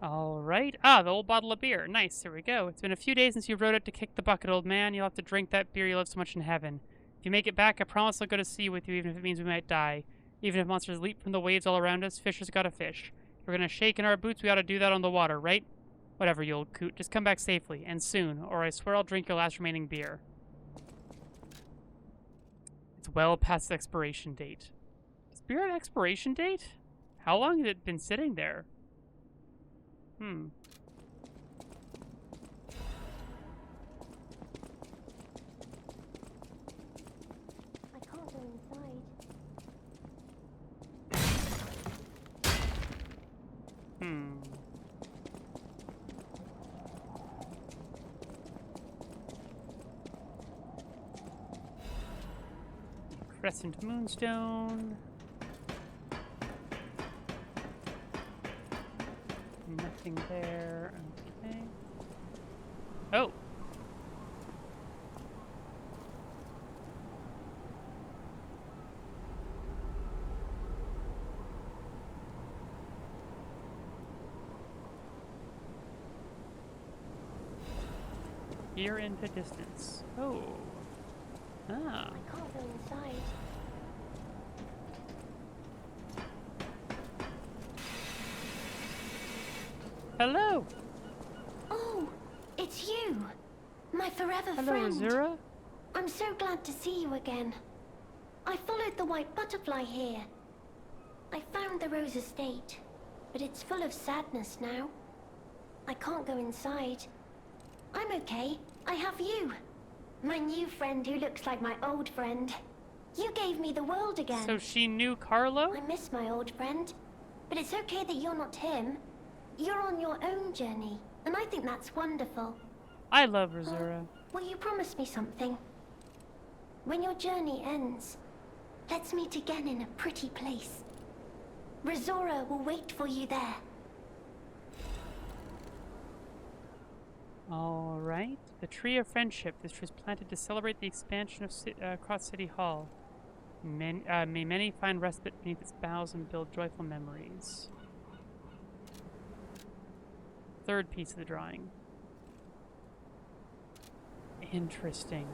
All right. Ah, the old bottle of beer. Nice. Here we go. It's been a few days since you rode out to kick the bucket, old man. You'll have to drink that beer you love so much in heaven. If you make it back, I promise I'll go to sea with you, even if it means we might die. Even if monsters leap from the waves all around us, fishers gotta fish. If we're gonna shake in our boots, we ought to do that on the water, right? Whatever, you old coot. Just come back safely, and soon, or I swear I'll drink your last remaining beer. It's well past its expiration date. Is beer an expiration date? How long has it been sitting there? I can't go inside. Crescent Moonstone. Nothing there. Okay. Oh! Here into distance. Oh. Ah. I can't go inside. Hello! Oh, it's you. My forever Hello, friend. Azura. I'm so glad to see you again. I followed the white butterfly here. I found the Rose Estate, but it's full of sadness now. I can't go inside. I'm okay. I have you. My new friend who looks like my old friend. You gave me the world again. So she knew Carlo? I miss my old friend. But it's okay that you're not him. You're on your own journey, and I think that's wonderful. I love Azura. Will you promise me something? When your journey ends, let's meet again in a pretty place. Rizora will wait for you there. Alright. The Tree of Friendship. This tree is planted to celebrate the expansion of across City Hall. May many find respite beneath its boughs and build joyful memories. Third piece of the drawing. Interesting.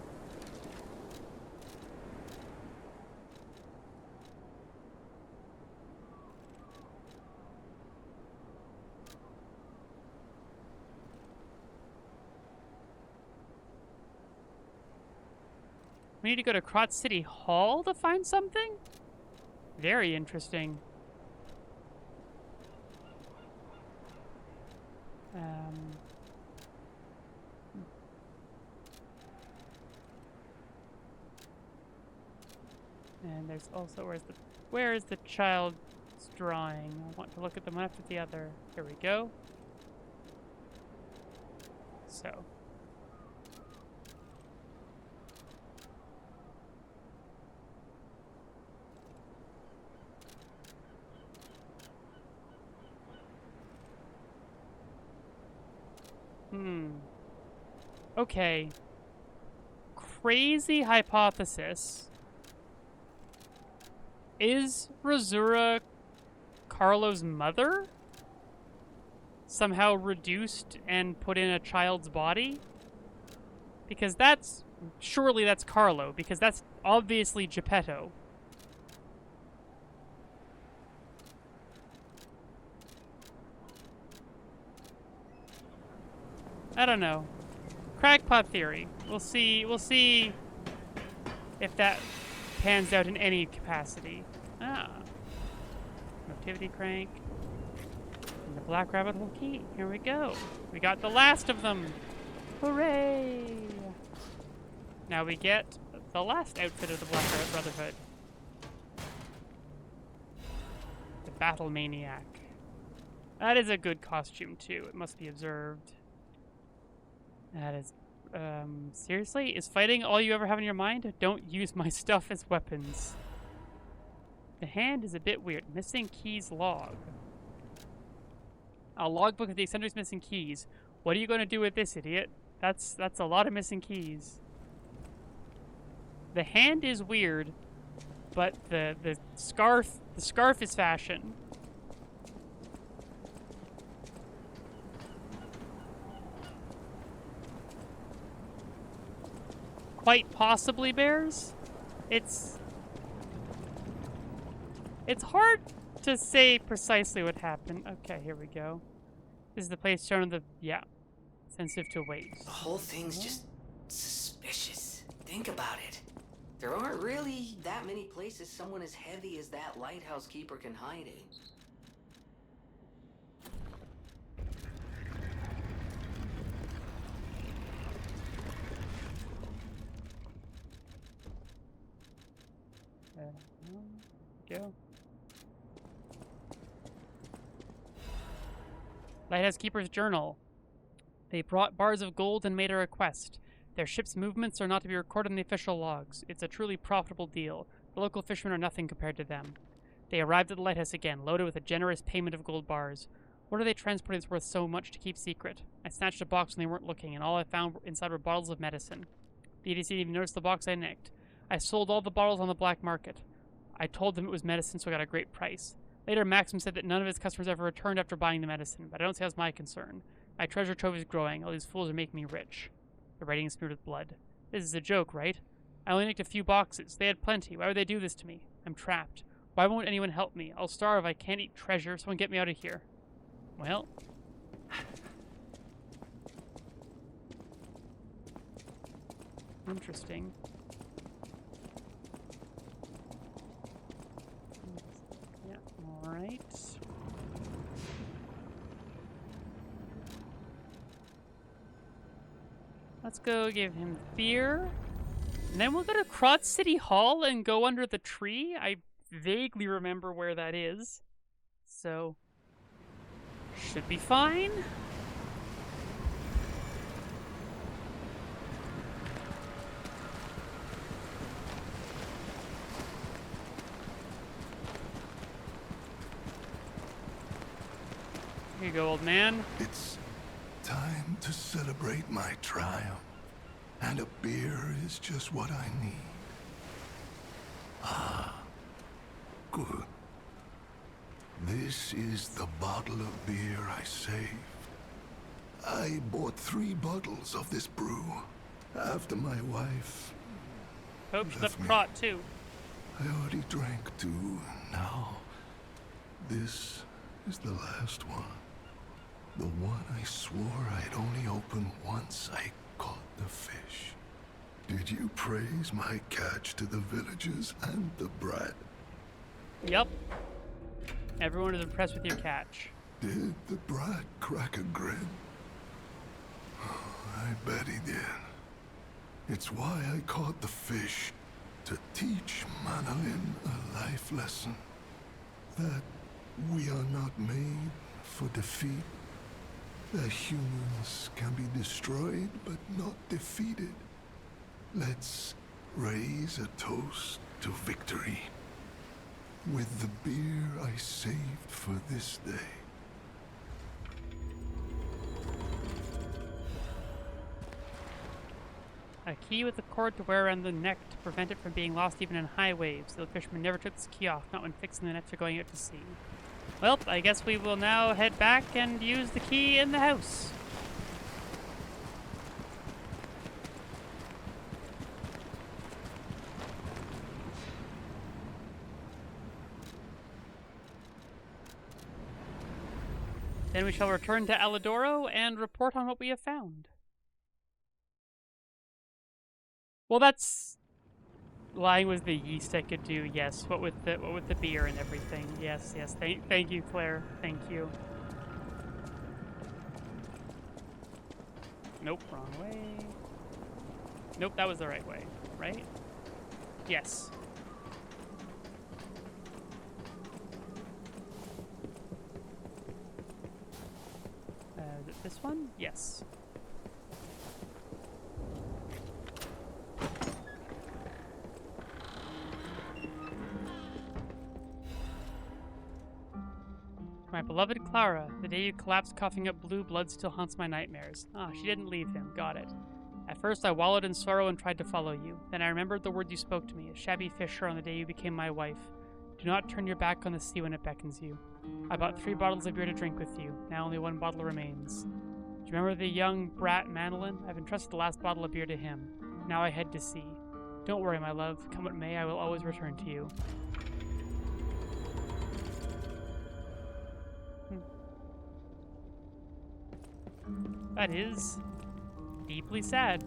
We need to go to Krotz City Hall to find something? Very interesting. And there's also, where is the child's drawing? I want to look at them one after the other. Here we go. So. Okay. Crazy hypothesis. Is Rizura Carlo's mother? Somehow reduced and put in a child's body? Because surely that's Carlo, because that's obviously Geppetto. I don't know. Crackpot theory. We'll see if that pans out in any capacity. Ah. Motivity crank. And the black rabbit hole key. Here we go. We got the last of them. Hooray! Now we get the last outfit of the Black Rabbit Brotherhood. The Battle Maniac. That is a good costume too, it must be observed. That is, seriously? Is fighting all you ever have in your mind? Don't use my stuff as weapons. The hand is a bit weird. Missing keys log. A logbook of the eccentric's missing keys. What are you going to do with this, idiot? That's a lot of missing keys. The hand is weird, but the scarf is fashion. Quite possibly bears. It's hard to say precisely what happened. Okay, here we go. This is the place shown in the, yeah, sensitive to weight. The whole thing's just suspicious. Think about it. There aren't really that many places someone as heavy as that lighthouse keeper can hide in. Go. Lighthouse Keeper's Journal. They brought bars of gold and made a request. Their ship's movements are not to be recorded in the official logs. It's a truly profitable deal. The local fishermen are nothing compared to them. They arrived at the lighthouse again, loaded with a generous payment of gold bars. What are they transporting that's worth so much to keep secret? I snatched a box when they weren't looking, and all I found inside were bottles of medicine. The idiots didn't even notice the box I nicked. I sold all the bottles on the black market. I told them it was medicine, so I got a great price. Later, Maxim said that none of his customers ever returned after buying the medicine, but I don't see that's my concern. My treasure trove is growing. All these fools are making me rich. The writing is smeared with blood. This is a joke, right? I only nicked a few boxes. They had plenty. Why would they do this to me? I'm trapped. Why won't anyone help me? I'll starve. I can't eat treasure. Someone get me out of here. Well. Interesting. Yeah, alright. Let's go give him beer. And then we'll go to Krot City Hall and go under the tree. I vaguely remember where that is. So, should be fine. Here you go, old man. It's time to celebrate my triumph. And a beer is just what I need. Ah, good. This is the bottle of beer I saved. I bought 3 bottles of this brew after my wife Hope she left left me. Krot too. I already drank 2, and now this is the last one. The one I swore I'd only open once I caught the fish. Did you praise my catch to the villagers and the brat? Yep. Everyone is impressed with your catch. Did the brat crack a grin? I bet he did. It's why I caught the fish, to teach Manolin a life lesson. That we are not made for defeat. That humans can be destroyed but not defeated. Let's raise a toast to victory. With the beer I saved for this day. A key with a cord to wear around the neck to prevent it from being lost even in high waves. The fisherman never took this key off, not when fixing the nets or going out to sea. Well, I guess we will now head back and use the key in the house. Then we shall return to Alidoro and report on what we have found. Well, that's... Lying was the yeast I could do, yes. What with the beer and everything. Yes, yes. Thank you, Claire. Thank you. Nope, wrong way. Nope, that was the right way, right? Yes. Is it this one? Yes. My beloved Clara, the day you collapsed coughing up blue, blood still haunts my nightmares. Ah, she didn't leave him. Got it. At first I wallowed in sorrow and tried to follow you. Then I remembered the words you spoke to me, a shabby fisher on the day you became my wife. Do not turn your back on the sea when it beckons you. I bought 3 bottles of beer to drink with you. Now only 1 bottle remains. Do you remember the young brat Manolin? I've entrusted the last bottle of beer to him. Now I head to sea. Don't worry, my love. Come what may, I will always return to you. That is deeply sad.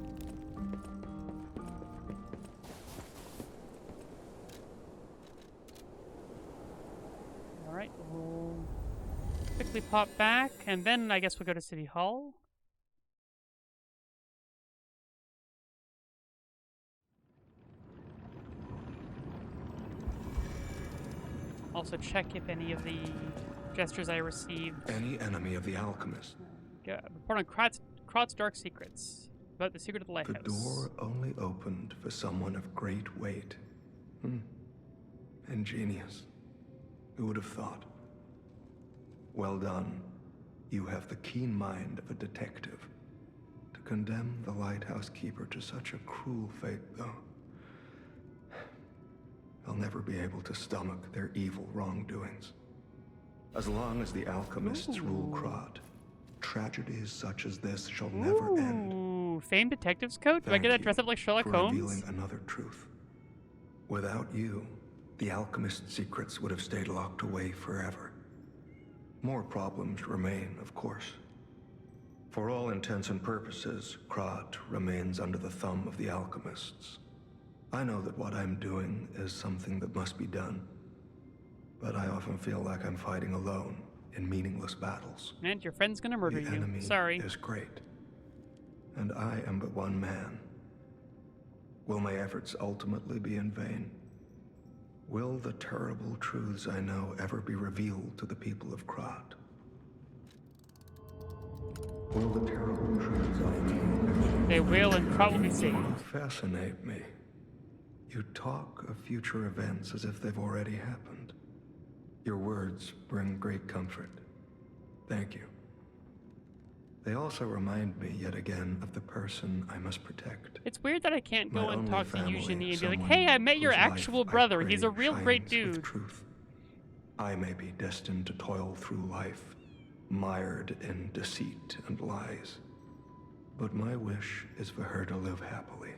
Alright, we'll quickly pop back, and then I guess we'll go to City Hall. Also check if any of the gestures I received... Any enemy of the alchemist. Report on Krot's dark secrets. About the secret of the lighthouse. The door only opened for someone of great weight. Ingenious. Who would have thought? Well done. You have the keen mind of a detective. To condemn the lighthouse keeper to such a cruel fate, though, I'll never be able to stomach their evil wrongdoings. As long as the alchemists rule Krat, tragedies such as this shall never end. Ooh, famed detective's coat? Do I Thank get to you dress up like Sherlock for Holmes? revealing another truth. Without you, the alchemist's secrets would have stayed locked away forever. More problems remain, of course. For all intents and purposes, Krat remains under the thumb of the alchemists. I know that what I'm doing is something that must be done, but I often feel like I'm fighting alone in meaningless battles. And your friend's gonna murder The you. enemy Sorry. is great, and I am but one man. Will my efforts ultimately be in vain? Will the terrible truths I know ever be revealed to the people of Krat? Will the terrible truths I know They will and probably save. fascinate me? You talk of future events as if they've already happened. Your words bring great comfort. Thank you. They also remind me yet again of the person I must protect. It's weird that I can't My go and only talk to family, Eugenie and be like, someone hey, I met your whose life actual I brother. pray He's a real great shines with dude. truth. I may be destined to toil through life, mired in deceit and lies. But my wish is for her to live happily.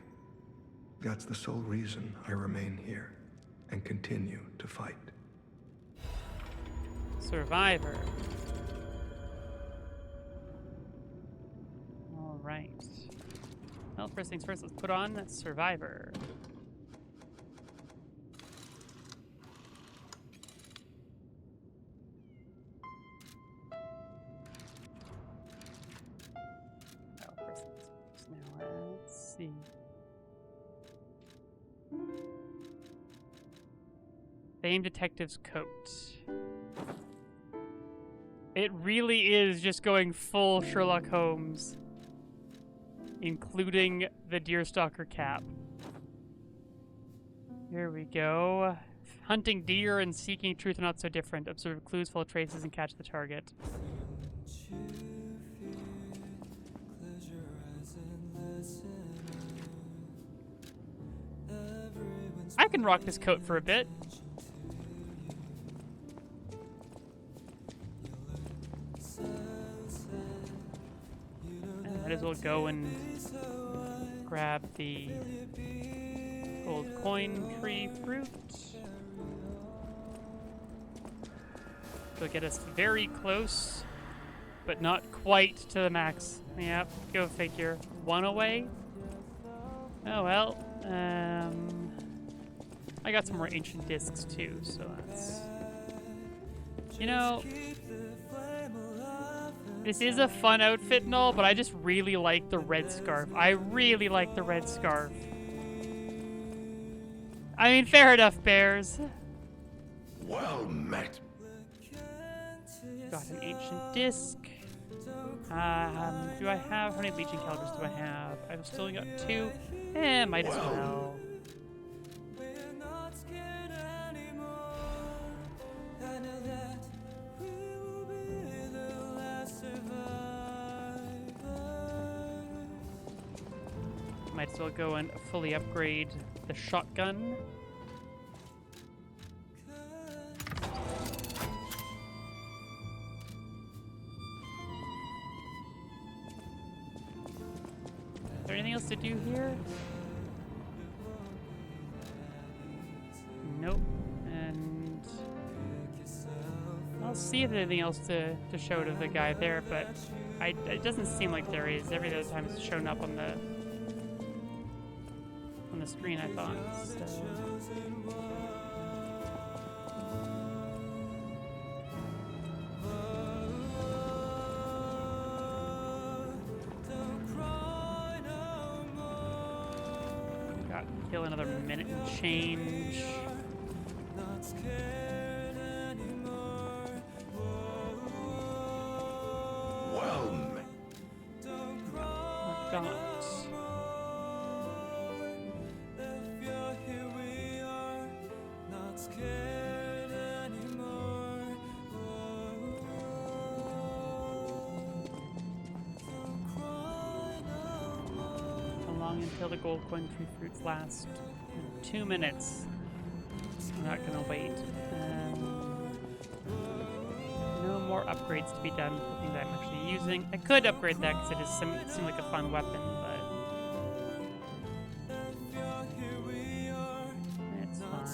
That's the sole reason I remain here and continue to fight. Survivor. All right. Well, first things first, let's put on Survivor. Well, first things first. Now, let's see. Famed detective's coat. It really is just going full Sherlock Holmes, including the deerstalker cap. Here we go. Hunting deer and seeking truth are not so different. Observe clues, follow traces, and catch the target. I can rock this coat for a bit. I might as well go and grab the gold coin tree fruit. It'll get us very close, but not quite to the max. Yep, go figure. One away? Oh well. I got some more ancient discs too, so that's... You know, this is a fun outfit and all, but I just really like the red scarf. I really like the red scarf. I mean, fair enough, bears. Well met. Got an ancient disc. Do I have... How many legion calibers do I have? I've still got 2. Might as well. Might as well go and fully upgrade the shotgun. Is there anything else to do here? Nope. And I'll see if there's anything else to show to the guy there, but it doesn't seem like there is. Every other time it's shown up on the screen, I thought. So. Got to kill another minute and change. Well met. Got. Scared until the gold coin tree fruits last 2 minutes. I'm not gonna wait. No more upgrades to be done for the thing that I'm actually using. I could upgrade that because it does seem like a fun weapon, but it's fine.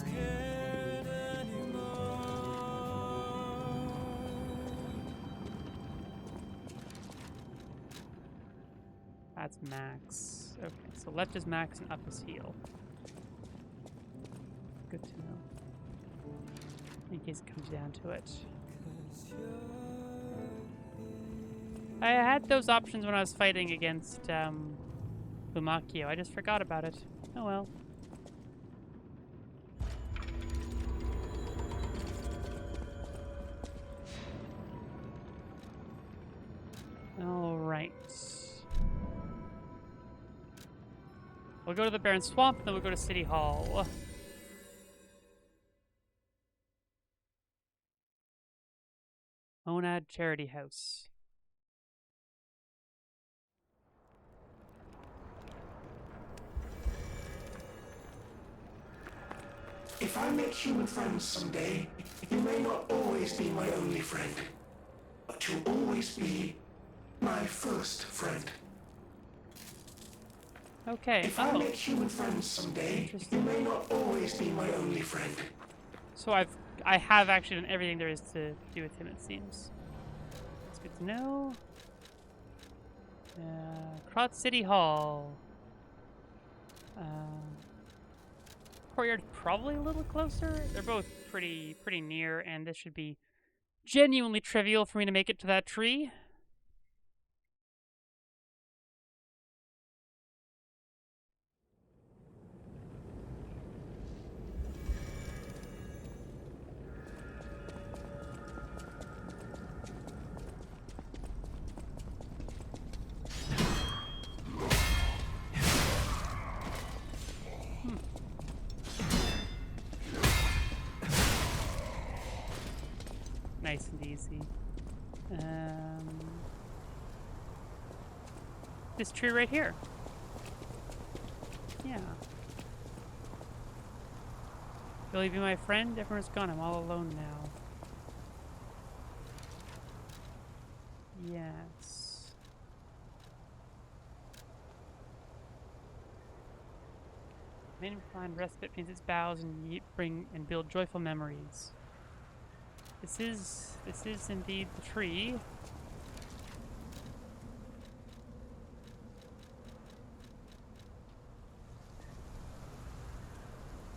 That's max. Okay, so left is max and up is heal. Good to know. In case it comes down to it. I had those options when I was fighting against Lumakio. I just forgot about it. Oh well. Alright. We'll go to the Barren Swamp, then we'll go to City Hall. Onad Charity House. If I make human friends someday, you may not always be my only friend, but you'll always be my first friend. Okay. If I make human friends someday, you may not always be my only friend. So I have actually done everything there is to do with him, it seems. That's good to know. Krot City Hall. Courtyard probably a little closer. They're both pretty near, and this should be genuinely trivial for me to make it to that tree. Nice and easy. This tree right here. Yeah. Will you be my friend? Everyone's gone. I'm all alone now. Yes. Main find respite paints its boughs and bring and build joyful memories. This is indeed the tree.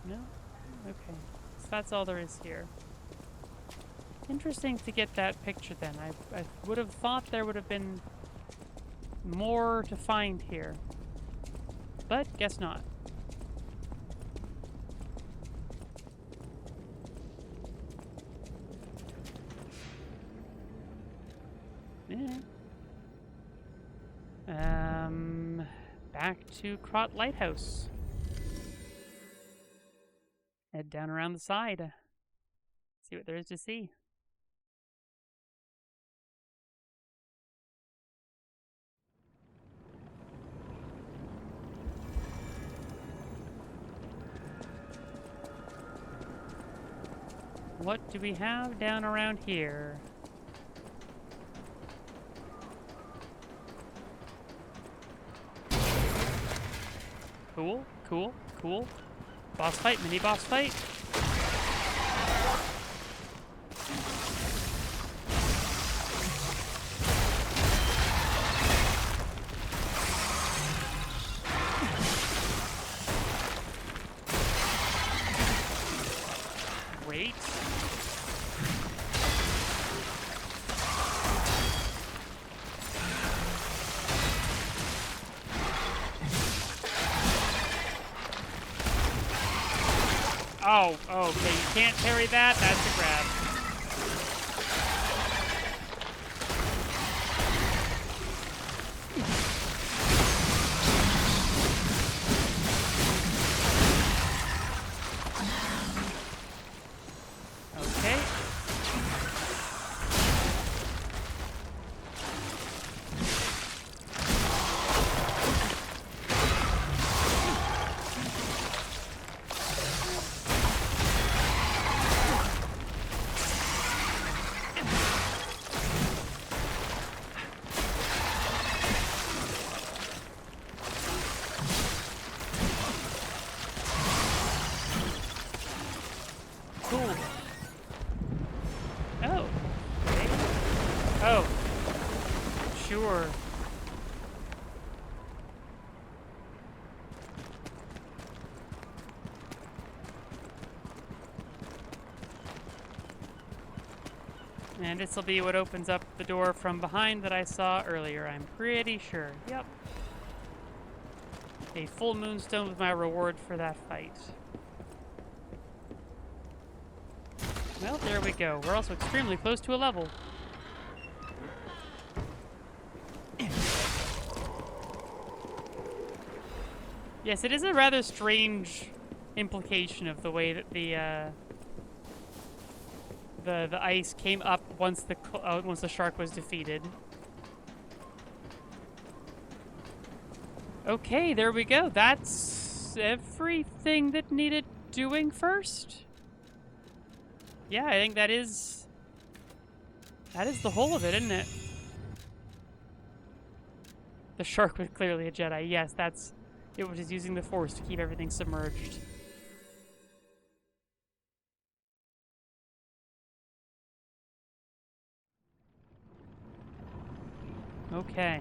No? Okay. So that's all there is here. Interesting to get that picture then. I would have thought there would have been more to find here. But guess not. Back to Krot Lighthouse. Head down around the side. See what there is to see. What do we have down around here? Cool, cool, cool. Boss fight, mini boss fight. Great. Oh, okay, you can't parry that? That's a grab. Okay. Oh. Sure. And this will be what opens up the door from behind that I saw earlier, I'm pretty sure. Yep. A full moonstone was my reward for that fight. Well, there we go. We're also extremely close to a level. Yes, it is a rather strange implication of the way that the ice came up once the shark was defeated. Okay, there we go. That's everything that needed doing first. Yeah, I think that is the whole of it, isn't it? The shark was clearly a Jedi. Yes, it was just using the Force to keep everything submerged. Okay.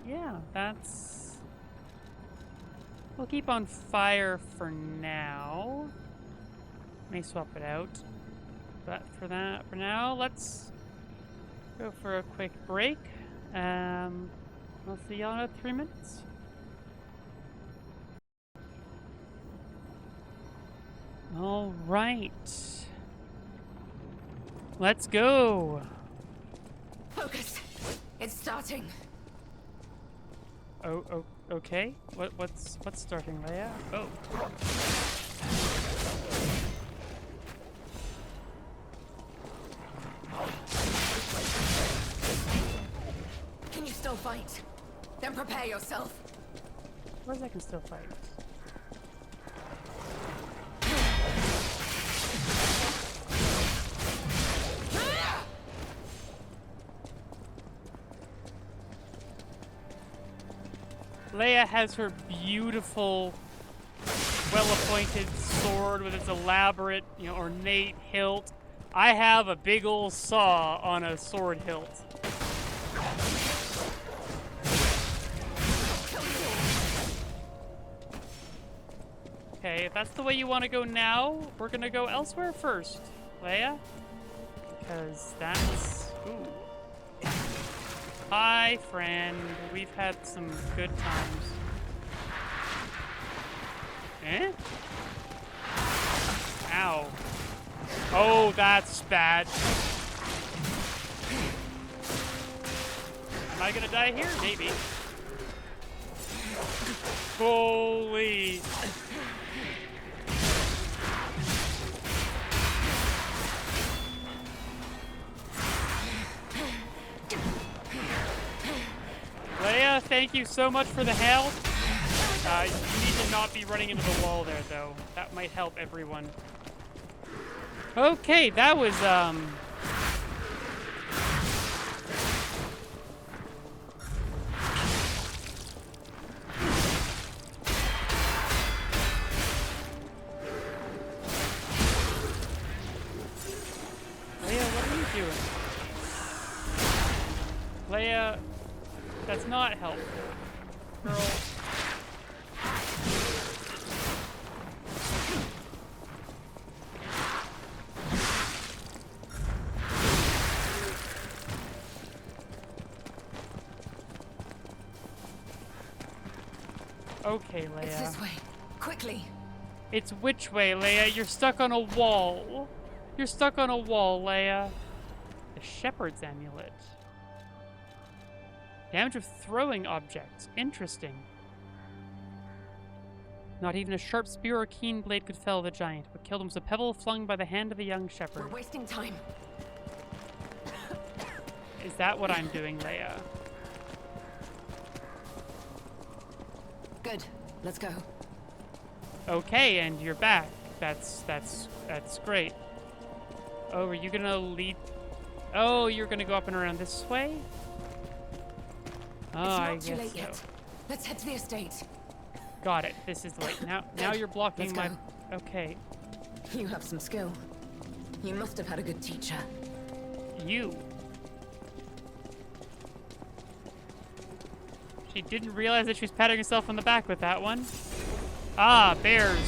Yeah, we'll keep on fire for now. May swap it out. But for now, let's go for a quick break. I'll see y'all in about 3 minutes. All right. Let's go. Focus. It's starting. Oh, okay. What's starting, Leia? Oh. Can you still fight? Then prepare yourself. Of course I can still fight. Leia has her beautiful, well-appointed sword with its elaborate, ornate hilt. I have a big old saw on a sword hilt. Okay, if that's the way you want to go now, we're gonna go elsewhere first, Leia. Because that's... Ooh. Hi, friend. We've had some good times. Eh? Ow. Oh, that's bad. Am I gonna die here? Maybe. Holy... Leia, thank you so much for the help. You need to not be running into the wall there, though. That might help everyone. Okay, that was, Leia, what are you doing? Leia... That's not helpful. Girl. Okay, Leia. It's this way. Quickly. It's which way, Leia? You're stuck on a wall. You're stuck on a wall, Leia. The Shepherd's Amulet. Damage of throwing objects. Interesting. Not even a sharp spear or keen blade could fell the giant. What killed him was a pebble flung by the hand of a young shepherd. We're wasting time. Is that what I'm doing, Leia? Good. Let's go. Okay, and you're back. That's great. Oh, are you gonna lead? Oh, you're gonna go up and around this way? Oh, It's I not too guess late so. yet. Let's head to the estate. Got it. This is the way. Now you're blocking Let's my... go. Okay. You have some skill. You must have had a good teacher. You. She didn't realize that she was patting herself on the back with that one. Ah, bears.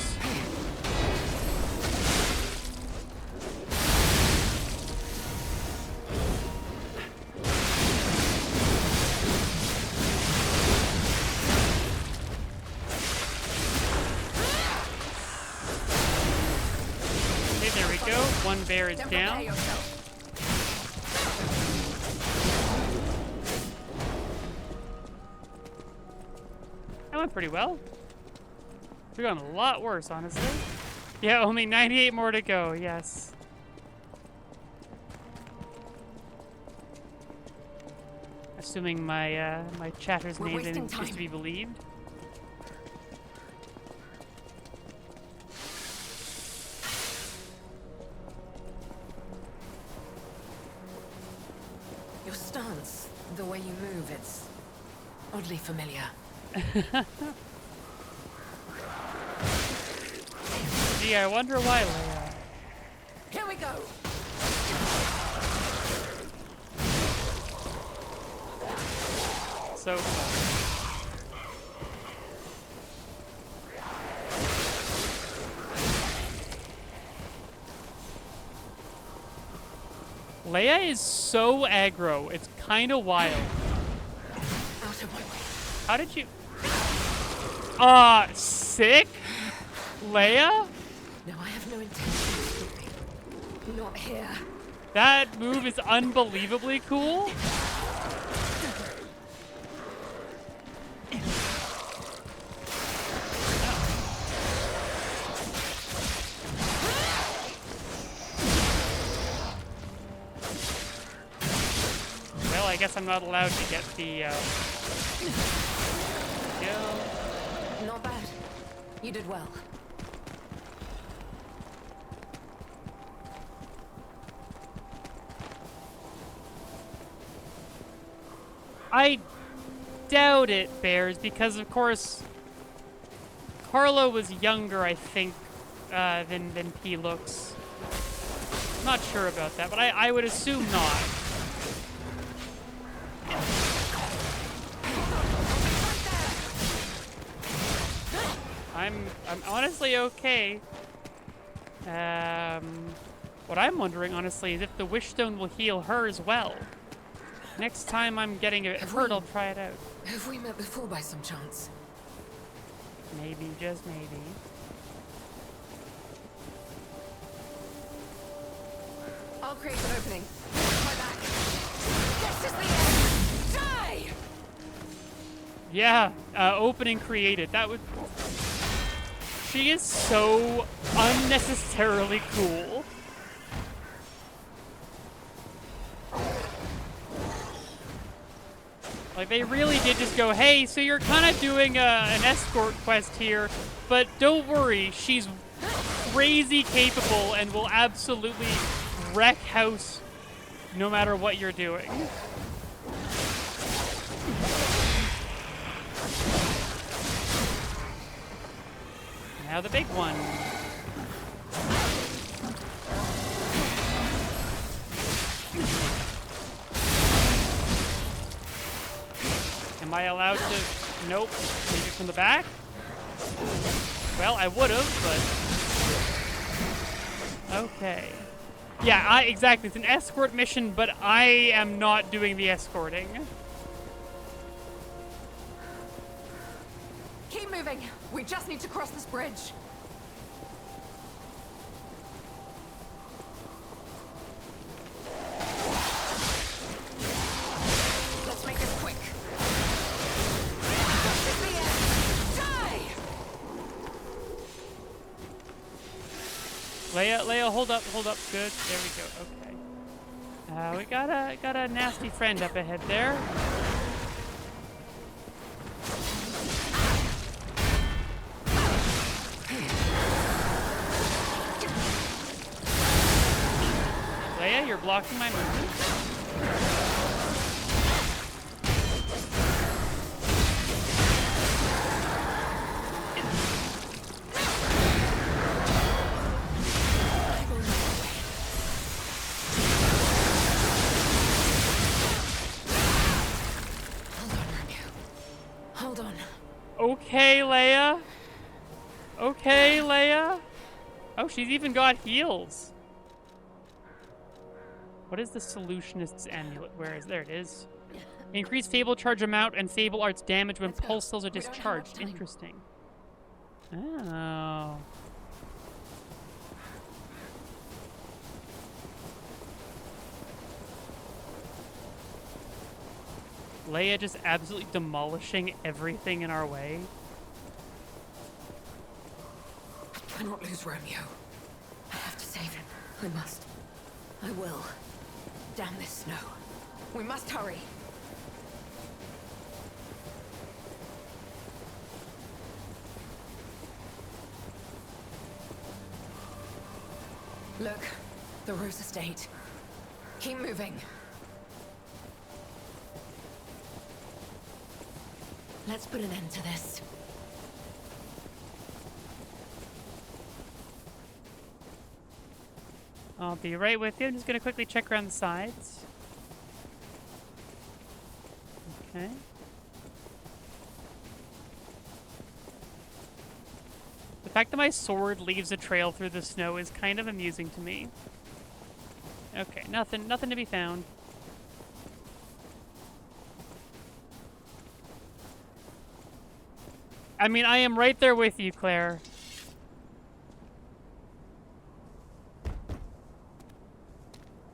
Okay, there we go. One bear is Don't down. prepare yourself. That went pretty well. We've gone a lot worse, honestly. Yeah, only 98 more to go, yes. Assuming my my chatter's We're name wasting is to time. be believed. Your stance, the way you move, it's oddly familiar. Gee, I wonder why, Leia. Here we go. So Leia is so aggro. It's kind of wild. Out of my way. How did you... sick? Leia? No, I have no intention of stopping. Not here. That move is unbelievably cool. Well, I guess I'm not allowed to get the, kill. Not bad. You did well. I doubt it, Bears, because of course Carlo was younger, I think, than he looks. Not sure about that, but I would assume not. I'm honestly okay. What I'm wondering, honestly, is if the Wishstone will heal her as well. Next time I'm getting it hurt, I'll try it out. Have we met before by some chance? Maybe, just maybe. I'll create an opening. My back. This is the end. Die! Yeah, opening created. That would... She is so unnecessarily cool. Like, they really did just go, hey, so you're kind of doing an escort quest here, but don't worry, she's crazy capable and will absolutely wreck house no matter what you're doing. Now the big one. Am I allowed to... Nope. Take it from the back? Well, I would have, but... Okay. Yeah, exactly. It's an escort mission, but I am not doing the escorting. Keep moving. We just need to cross this bridge. Let's make this quick. This is the end. Die! Leia, hold up. Good. There we go. Okay. We got a nasty friend up ahead there. Leia, you're blocking my movement. Okay, Leia. Okay, Leia. Oh, she's even got heals. What is the Solutionist's Amulet? Where is... There it is. Increase Fable charge amount and Fable Art's damage when pulse cells are discharged. Interesting. Oh. Leia just absolutely demolishing everything in our way. I cannot lose Romeo. I have to save him. I must. I will. Down this snow. We must hurry. Look, the Rose Estate. Keep moving. Let's put an end to this. I'll be right with you. I'm just gonna quickly check around the sides. Okay. The fact that my sword leaves a trail through the snow is kind of amusing to me. Okay, nothing to be found. I mean, I am right there with you, Claire.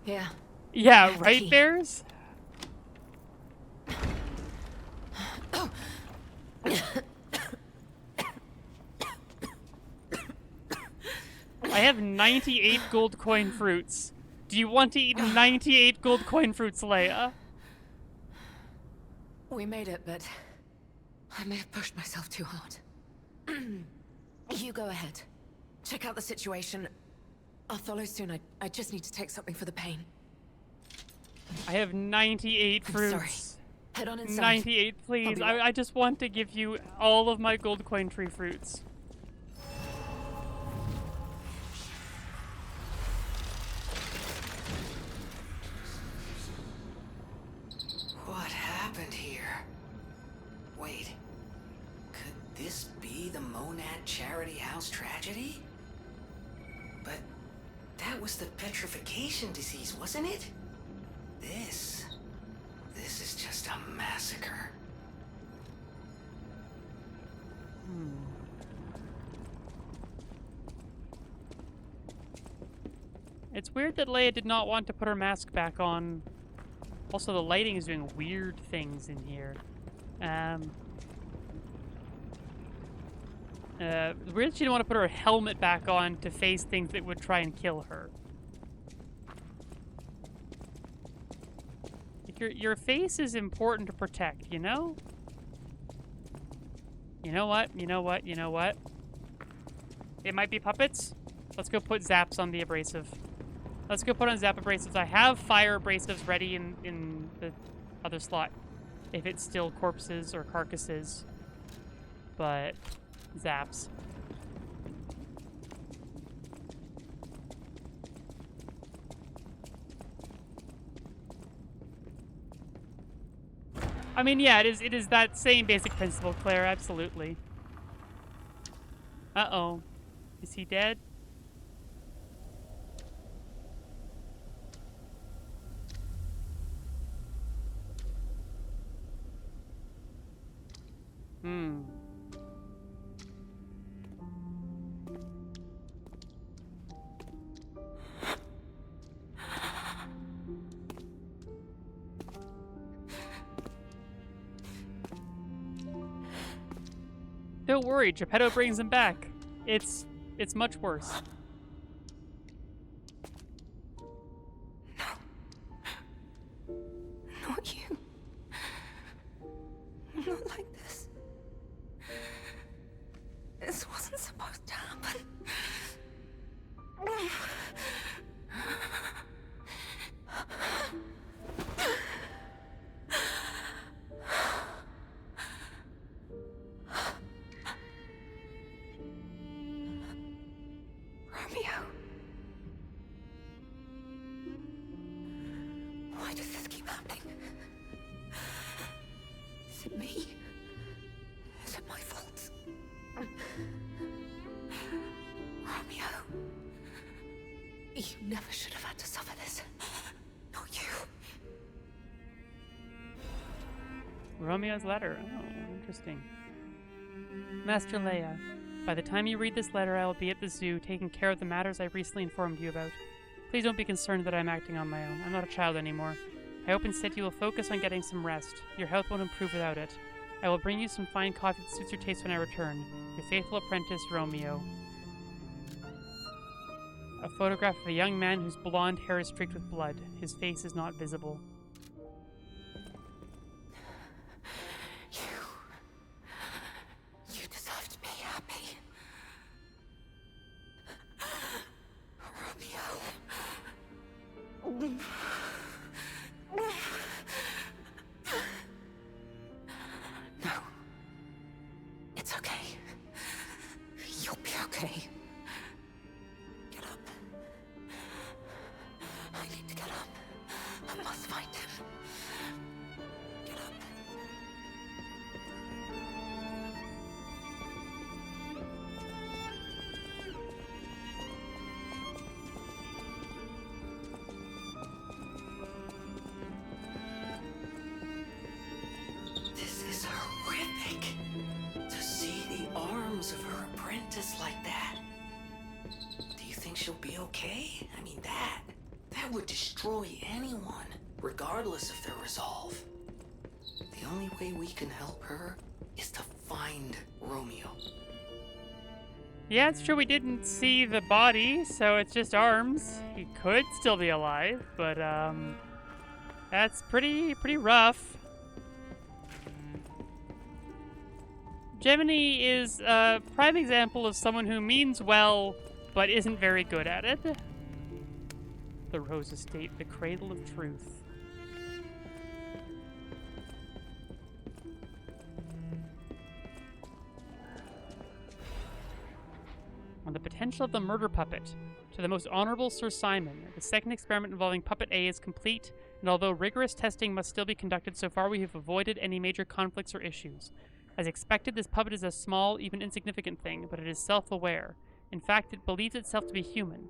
Yeah. Yeah, right, Bears? I have 98 gold coin fruits. Do you want to eat 98 gold coin fruits, Leia? We made it, but I may have pushed myself too hard. You go ahead. Check out the situation. I'll follow soon. I just need to take something for the pain. I have 98 fruits. Sorry. Head on inside. 98, please. I just want to give you all of my gold coin tree fruits. What happened here? Wait. Could this be the Monad Charity House tragedy? But that was the petrification disease, wasn't it? This is just a massacre. It's weird that Leia did not want to put her mask back on. Also, the lighting is doing weird things in here. Weird she didn't want to put her helmet back on to face things that would try and kill her. Your face is important to protect, you know? You know what? You know what? You know what? It might be puppets. Let's go put zaps on the abrasive. Let's go put on zap abrasives. I have fire abrasives ready in the other slot. If it's still corpses or carcasses. But zaps. I mean, yeah, it is that same basic principle, Claire, absolutely. Uh-oh. Is he dead? Don't worry, Geppetto brings him back. It's much worse. Not you. Not like this. This wasn't supposed to happen. Romeo. Why does this keep happening? Is it me? Is it my fault? You never should have had to suffer this. Not you. Romeo's letter. Oh, interesting. Master Leia, by the time you read this letter, I will be at the zoo taking care of the matters I recently informed you about. Please don't be concerned that I'm acting on my own. I'm not a child anymore. I hope instead you will focus on getting some rest. Your health won't improve without it. I will bring you some fine coffee that suits your taste when I return. Your faithful apprentice, Romeo. A photograph of a young man whose blonde hair is streaked with blood. His face is not visible. You deserve to be happy. Romeo. No. It's okay. You'll be okay. Get up. I need to get up. I must find him. Get up. This is horrific. To see the arms of her apprentice like that. Do you think she'll be okay? I mean, that would destroy anyone, regardless of their resolve. The only way we can help her is to find Romeo. Yeah, it's true we didn't see the body, so it's just arms. He could still be alive, but that's pretty rough. Gemini is a prime example of someone who means well, but isn't very good at it. The Rose Estate, the cradle of truth. On the potential of the murder puppet. To the most honorable Sir Simon, the second experiment involving Puppet A is complete, and although rigorous testing must still be conducted, so far we have avoided any major conflicts or issues. As expected, this puppet is a small, even insignificant thing, but it is self-aware. In fact, it believes itself to be human.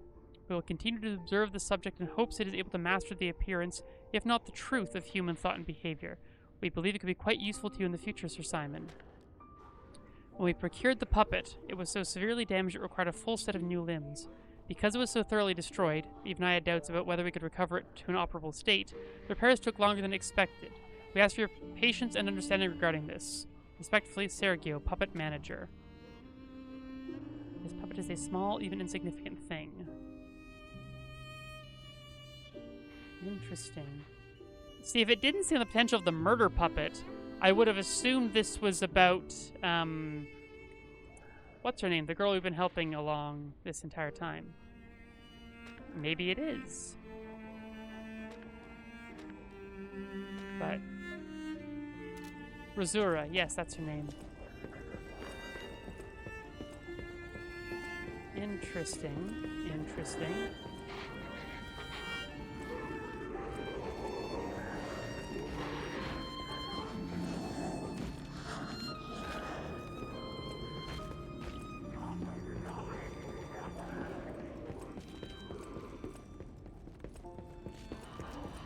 We will continue to observe the subject in hopes it is able to master the appearance, if not the truth, of human thought and behavior. We believe it could be quite useful to you in the future, Sir Simon. When we procured the puppet, it was so severely damaged it required a full set of new limbs. Because it was so thoroughly destroyed, even I had doubts about whether we could recover it to an operable state, the repairs took longer than expected. We ask for your patience and understanding regarding this. Respectfully, Sergio, Puppet Manager. This puppet is a small, even insignificant thing. Interesting. See, if it didn't see the potential of the murder puppet, I would have assumed this was about, what's her name? The girl we've been helping along this entire time. Maybe it is. But... Rosura, yes, that's her name. Interesting. Interesting.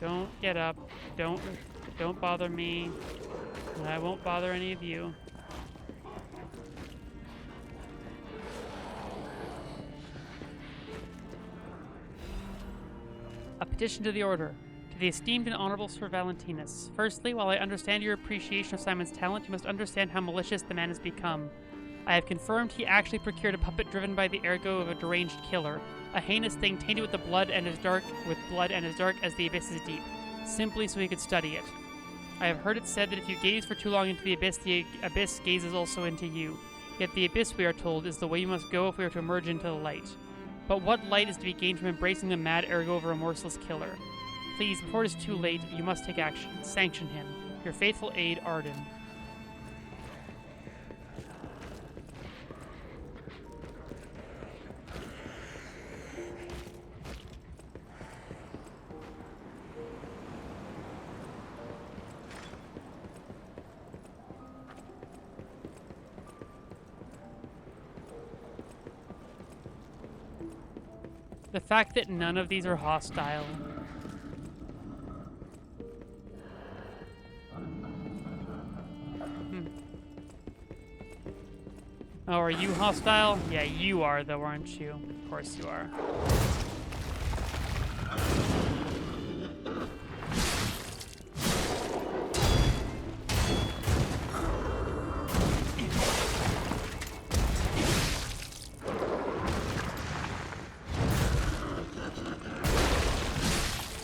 Don't get up. Don't bother me. And I won't bother any of you. A petition to the Order. To the esteemed and honorable Sir Valentinus. Firstly, while I understand your appreciation of Simon's talent, you must understand how malicious the man has become. I have confirmed he actually procured a puppet driven by the ergo of a deranged killer. A heinous thing tainted with blood and as dark as the abyss is deep. Simply so he could study it. I have heard it said that if you gaze for too long into the abyss gazes also into you. Yet the abyss, we are told, is the way you must go if we are to emerge into the light. But what light is to be gained from embracing the mad ergo of a remorseless killer? Please, before it is too late, you must take action. Sanction him. Your faithful aide, Arden. The fact that none of these are hostile. Oh, are you hostile? Yeah, you are, though, aren't you? Of course you are.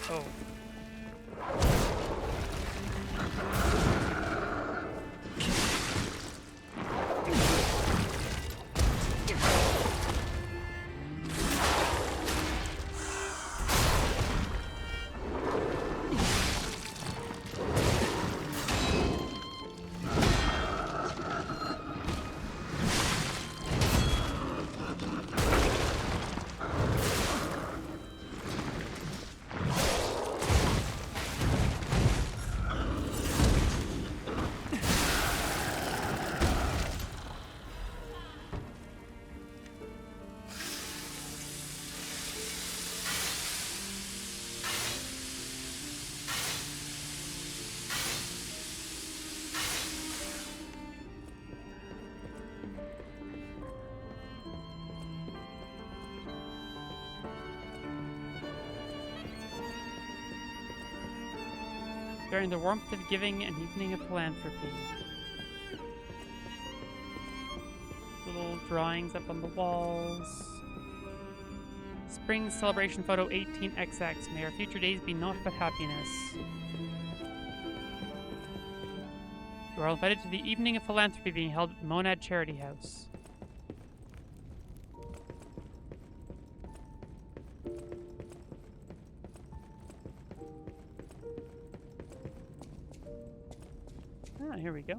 Oh. During the warmth of giving and evening of philanthropy. Little drawings up on the walls. Spring celebration photo 18XX. May our future days be naught but happiness. You are invited to the evening of philanthropy being held at the Monad Charity House. Ah, here we go.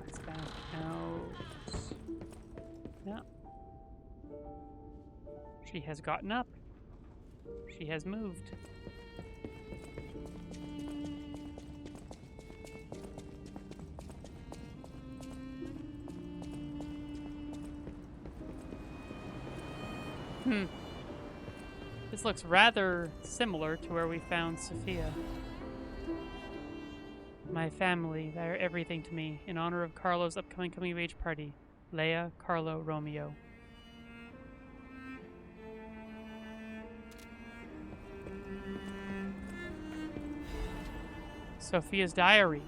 Let's back out. Yeah. She has gotten up. She has moved. This looks rather similar to where we found Sophia. My family, they are everything to me. In honor of Carlo's upcoming coming-of-age party. Leia, Carlo, Romeo. Sophia's diary.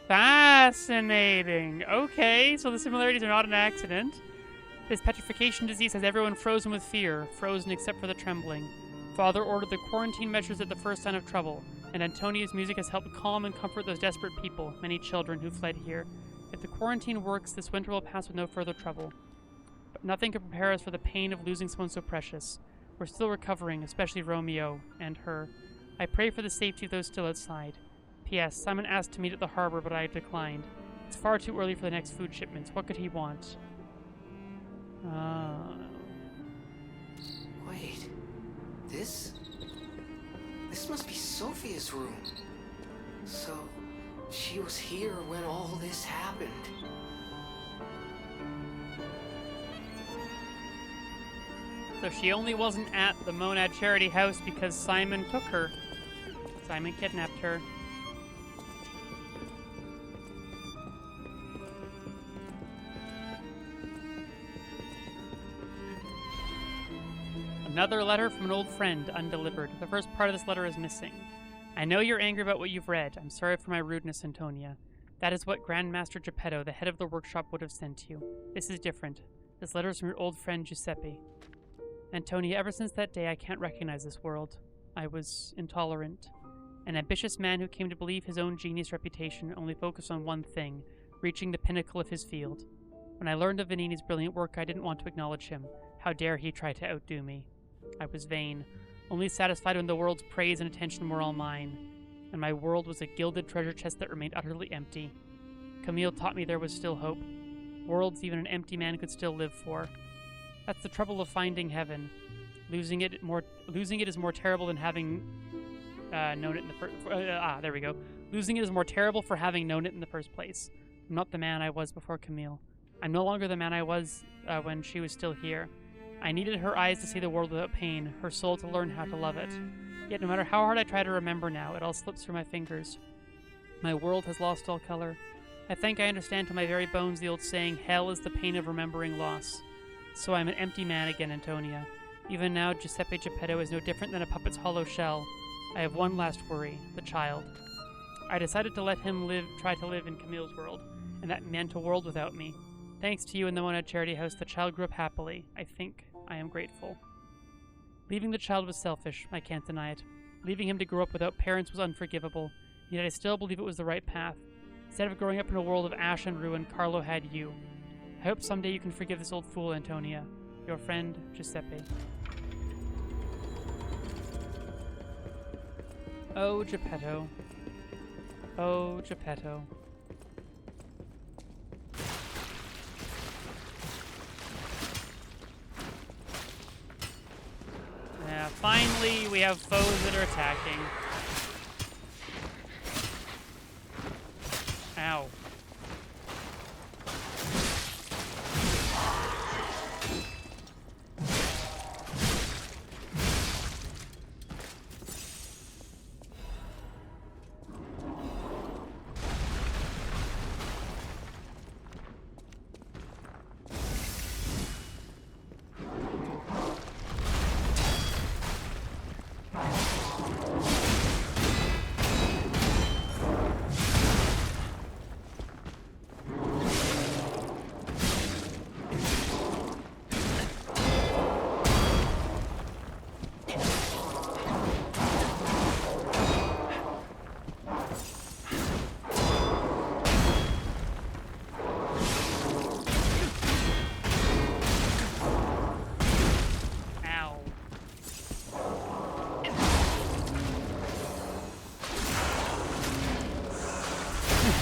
Fascinating. Okay, so the similarities are not an accident. This petrification disease has everyone frozen with fear, frozen except for the trembling. Father ordered the quarantine measures at the first sign of trouble, and Antonia's music has helped calm and comfort those desperate people, many children who fled here. If the quarantine works, this winter will pass with no further trouble. But nothing can prepare us for the pain of losing someone so precious. We're still recovering, especially Romeo and her. I pray for the safety of those still outside. P.S. Simon asked to meet at the harbor, but I declined. It's far too early for the next food shipments. What could he want? Wait. This must be Sophia's room. So, she was here when all this happened. So she only wasn't at the Monad Charity House because Simon took her. Simon kidnapped her. Another letter from an old friend, undelivered. The first part of this letter is missing. I know you're angry about what you've read. I'm sorry for my rudeness, Antonia. That is what Grandmaster Geppetto, the head of the workshop, would have sent you. This is different. This letter is from your old friend Giuseppe. Antonia, ever since that day, I can't recognize this world. I was intolerant. An ambitious man who came to believe his own genius reputation only focused on one thing, reaching the pinnacle of his field. When I learned of Vanini's brilliant work, I didn't want to acknowledge him. How dare he try to outdo me? I was vain, only satisfied when the world's praise and attention were all mine, and my world was a gilded treasure chest that remained utterly empty. Camille taught me there was still hope. Worlds even an empty man could still live for. That's the trouble of finding heaven. Losing it is more terrible than having known it in the first. There we go. Losing it is more terrible for having known it in the first place. I'm not the man I was before Camille. I'm no longer the man I was when she was still here. I needed her eyes to see the world without pain, her soul to learn how to love it. Yet no matter how hard I try to remember now, it all slips through my fingers. My world has lost all color. I think I understand to my very bones the old saying, hell is the pain of remembering loss. So I'm an empty man again, Antonia. Even now, Giuseppe Geppetto is no different than a puppet's hollow shell. I have one last worry, the child. I decided to let him try to live in Camille's world, and that meant a world without me. Thanks to you and the one at Charity House, the child grew up happily. I think I am grateful. Leaving the child was selfish, I can't deny it. Leaving him to grow up without parents was unforgivable, yet I still believe it was the right path. Instead of growing up in a world of ash and ruin, Carlo had you. I hope someday you can forgive this old fool, Antonia. Your friend, Giuseppe. Oh, Geppetto. Oh, Geppetto. Yeah, finally we have foes that are attacking. Ow.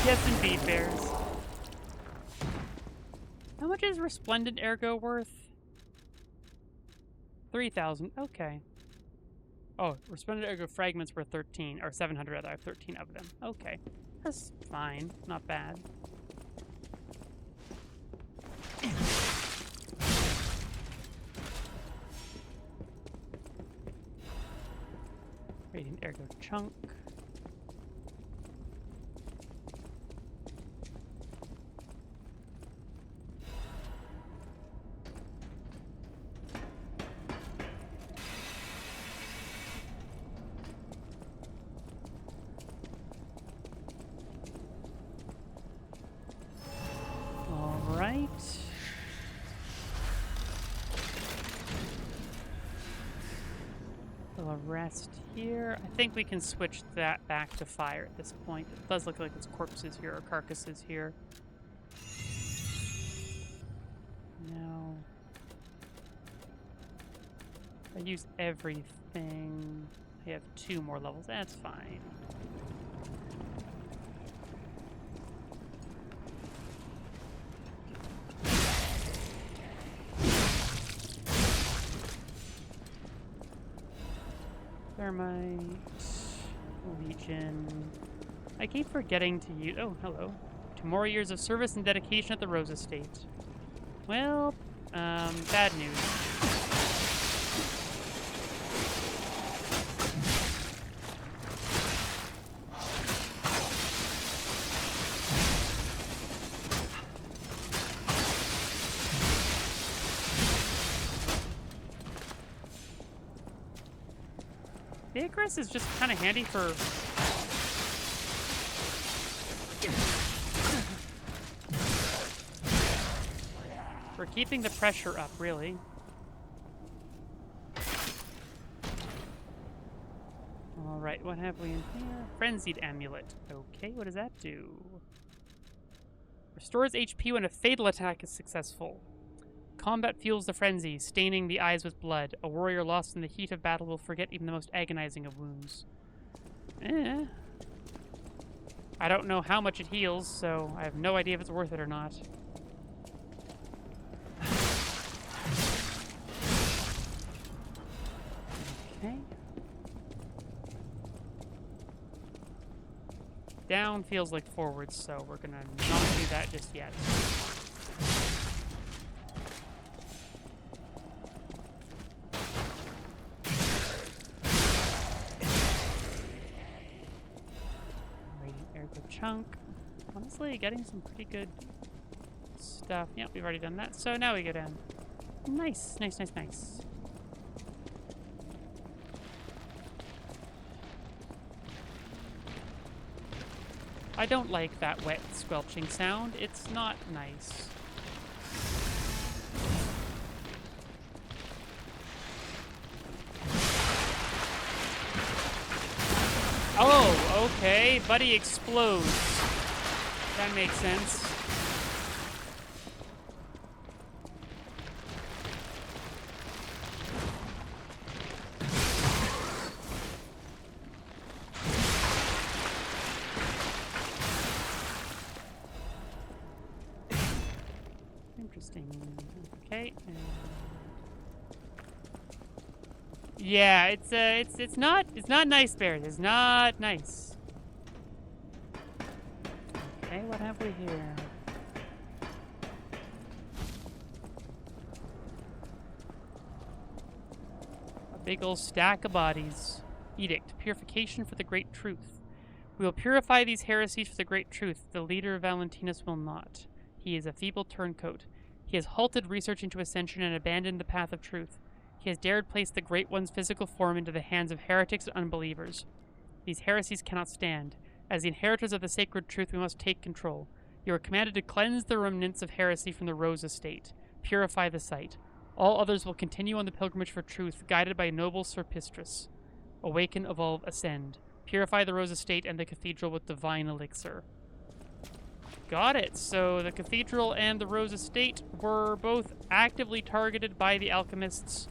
Yes, indeed, bears. How much is Resplendent Ergo worth? 3,000. Okay. Oh, Resplendent Ergo fragments were 13, or 700 rather. I have 13 of them. Okay. That's fine. Not bad. Radiant Ergo chunk. Rest here. I think we can switch that back to fire at this point. It does look like there's corpses here or carcasses here. Now, I used everything. I have 2 more levels. That's fine. Thermite, Legion. I keep forgetting to use. Oh, hello. 2 more years of service and dedication at the Rose Estate. Well, bad news. Icarus is just kind of handy for... for keeping the pressure up, really. Alright, what have we in here? Frenzied Amulet. Okay, what does that do? Restores HP when a fatal attack is successful. Combat fuels the frenzy, staining the eyes with blood. A warrior lost in the heat of battle will forget even the most agonizing of wounds. I don't know how much it heals, so I have no idea if it's worth it or not. Okay. Down feels like forward, so we're gonna not do that just yet. Radiant Ergo Chunk. Honestly, getting some pretty good stuff. Yep, we've already done that. So now we go down. Nice, nice, nice, nice. I don't like that wet squelching sound. It's not nice. Oh, okay. Buddy explodes. That makes sense. Interesting. Okay. Yeah, it's not nice, Bears. It's not nice. Okay, what have we here? A big old stack of bodies. Edict. Purification for the great truth. We will purify these heresies for the great truth. The leader, Valentinus, will not. He is a feeble turncoat. He has halted research into ascension and abandoned the path of truth. He has dared place the Great One's physical form into the hands of heretics and unbelievers. These heresies cannot stand. As the inheritors of the sacred truth, we must take control. You are commanded to cleanse the remnants of heresy from the Rose Estate. Purify the site. All others will continue on the pilgrimage for truth, guided by noble Sir Pistris. Awaken, evolve, ascend. Purify the Rose Estate and the cathedral with divine elixir. Got it. So the cathedral and the Rose Estate were both actively targeted by the alchemists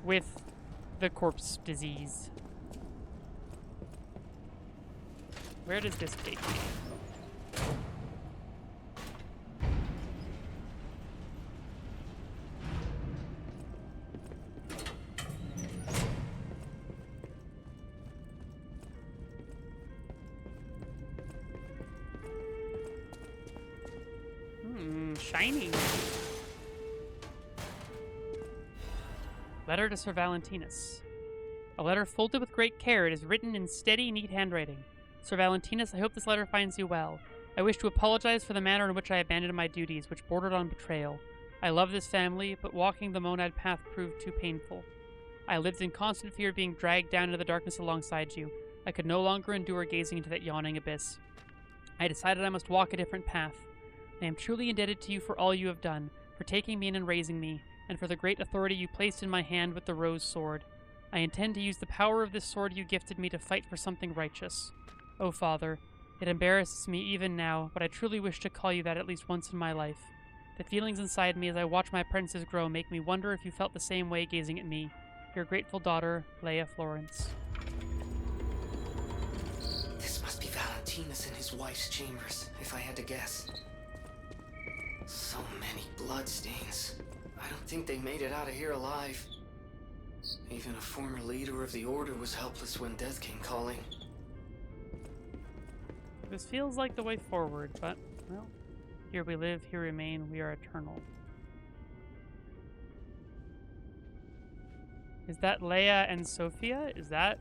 with the corpse disease. Where does this take me? Shiny. Letter to Sir Valentinus. A letter folded with great care. It is written in steady, neat handwriting. Sir Valentinus, I hope this letter finds you well. I wish to apologize for the manner in which I abandoned my duties, which bordered on betrayal. I love this family, but walking the monad path proved too painful. I lived in constant fear of being dragged down into the darkness alongside you. I could no longer endure gazing into that yawning abyss. I decided I must walk a different path. I am truly indebted to you for all you have done, for taking me in and raising me, and for the great authority you placed in my hand with the rose sword. I intend to use the power of this sword you gifted me to fight for something righteous. Oh, Father, it embarrasses me even now, but I truly wish to call you that at least once in my life. The feelings inside me as I watch my apprentices grow make me wonder if you felt the same way gazing at me. Your grateful daughter, Leia Florence. This must be Valentinus in his wife's chambers, if I had to guess. So many bloodstains. I don't think they made it out of here alive. Even a former leader of the Order was helpless when death came calling. This feels like the way forward, but, well, here we live, here remain, we are eternal. Is that Leia and Sophia? Is that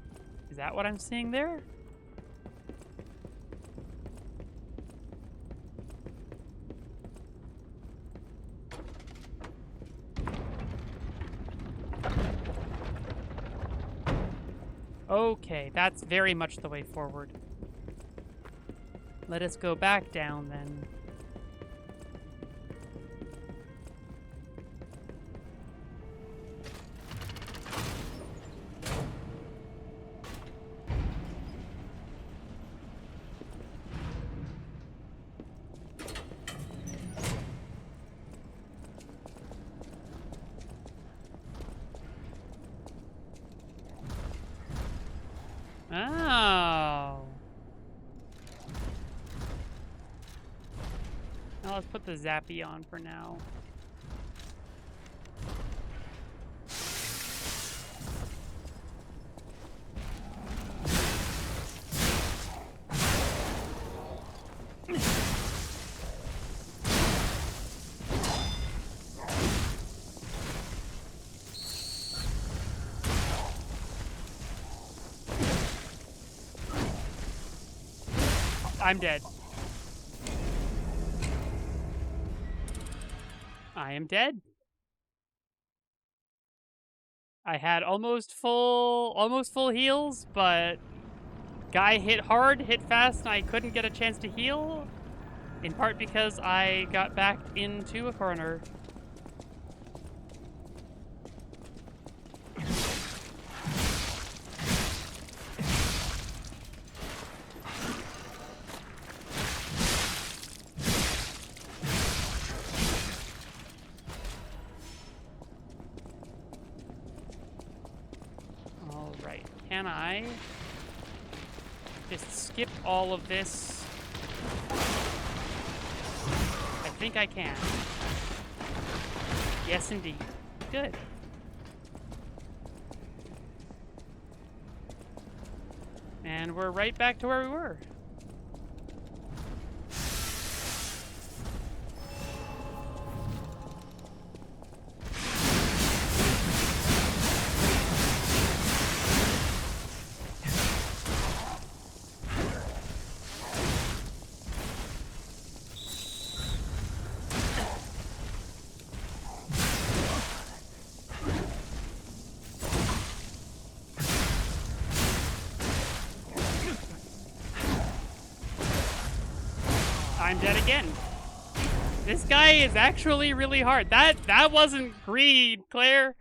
what I'm seeing there? Okay, that's very much the way forward. Let us go back down, then. Oh. Now let's put the zappy on for now. I'm dead. I am dead. I had almost full heals, but guy hit hard, hit fast, and I couldn't get a chance to heal. In part because I got backed into a corner. Alright, can I just skip all of this? I think I can. Yes, indeed. Good. And we're right back to where we were. I'm dead again. This guy is actually really hard. That wasn't greed, Claire.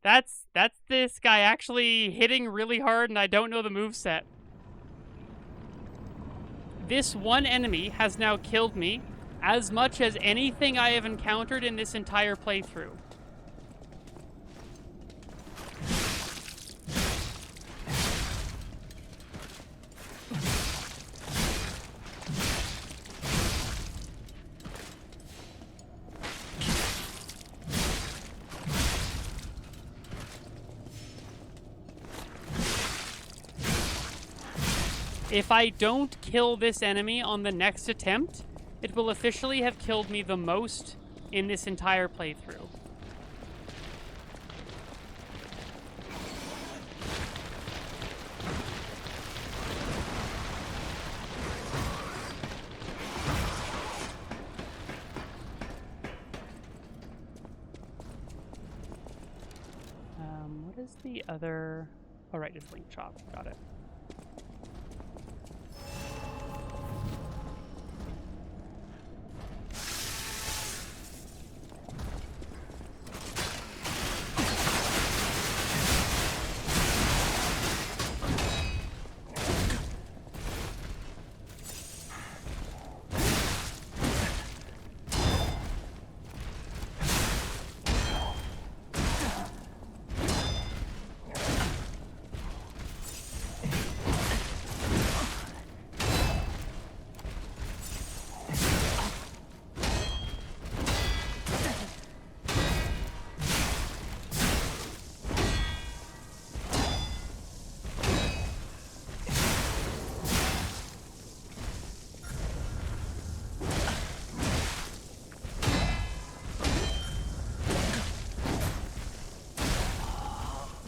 That's this guy actually hitting really hard, and I don't know the moveset. This one enemy has now killed me as much as anything I have encountered in this entire playthrough. If I don't kill this enemy on the next attempt, it will officially have killed me the most in this entire playthrough. What is the other... Oh, right, it's Link Chop. Got it.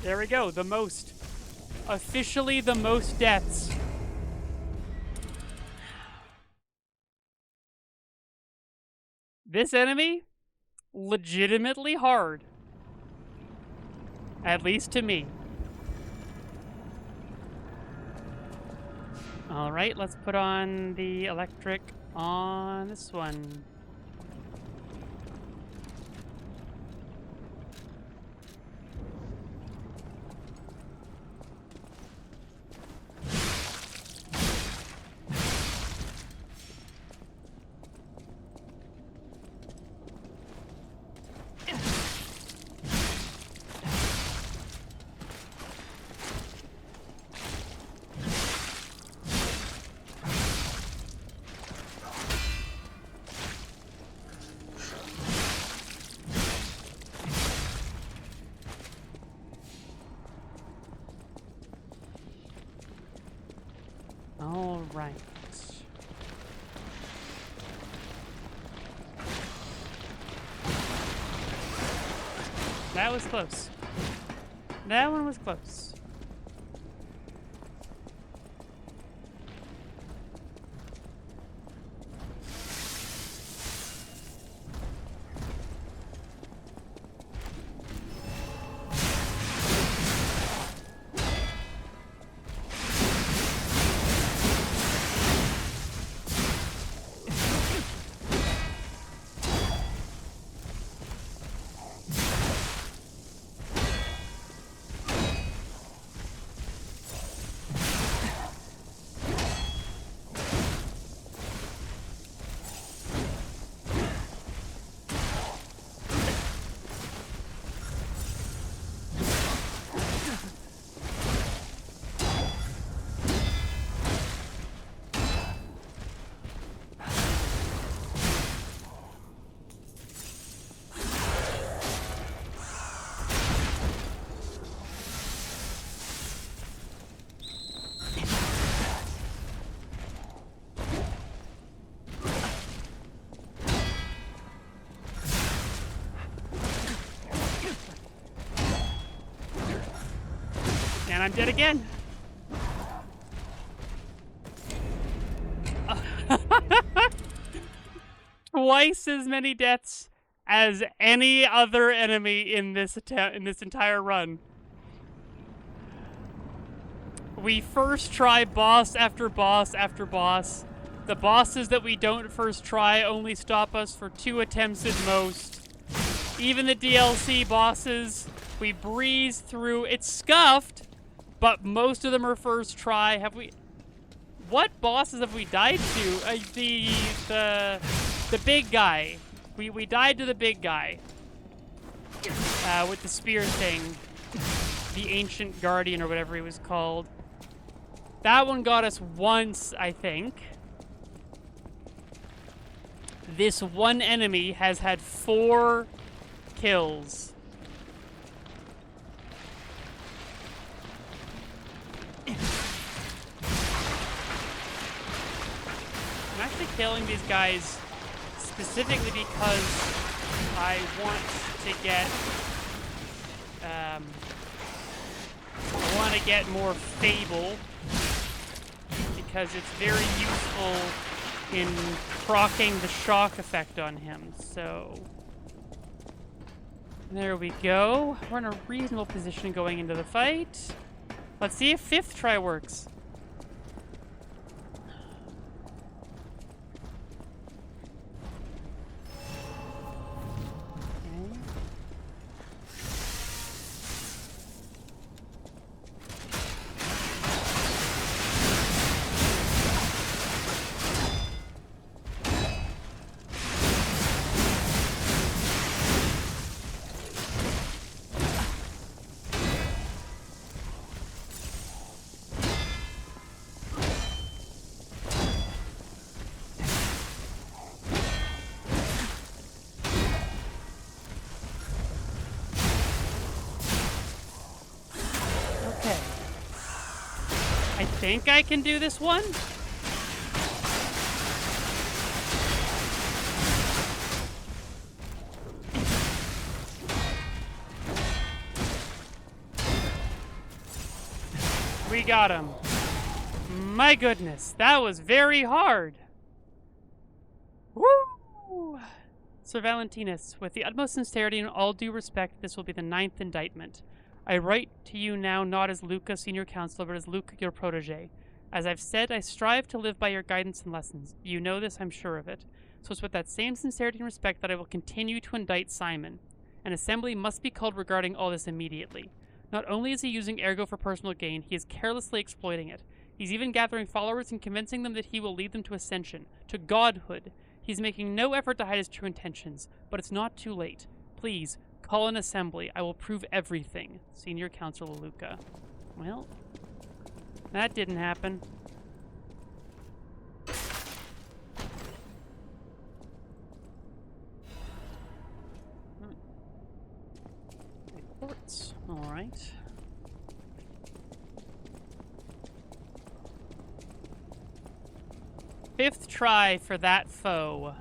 There we go, the most. Officially the most deaths. This enemy, legitimately hard. At least to me. Alright, let's put on the electric on this one. All right. That was close. That one was close. And I'm dead again. Twice as many deaths as any other enemy in this entire run. We first try boss after boss after boss. The bosses that we don't first try only stop us for 2 attempts at most. Even the DLC bosses, we breeze through. It's scuffed, but most of them are first try. What bosses have we died to? The big guy. We died to the big guy. With the spear thing. The Ancient Guardian or whatever he was called. That one got us once, I think. This one enemy has had 4 kills. I'm actually killing these guys specifically because I want to get more Fable, because it's very useful in proccing the shock effect on him. So there we go. We're in a reasonable position going into the fight. Let's see if 5th try works. I think I can do this one. We got him. My goodness, that was very hard. Woo! Sir Valentinus, with the utmost sincerity and all due respect, this will be the 9th indictment. I write to you now not as Luca, senior counselor, but as Luke, your protege. As I've said, I strive to live by your guidance and lessons. You know this, I'm sure of it. So it's with that same sincerity and respect that I will continue to indict Simon. An assembly must be called regarding all this immediately. Not only is he using Ergo for personal gain, he is carelessly exploiting it. He's even gathering followers and convincing them that he will lead them to ascension, to godhood. He's making no effort to hide his true intentions, but it's not too late. Please, call an assembly. I will prove everything. Senior Counselor Luca. Well, that didn't happen. Reports. All right. Fifth try for that foe.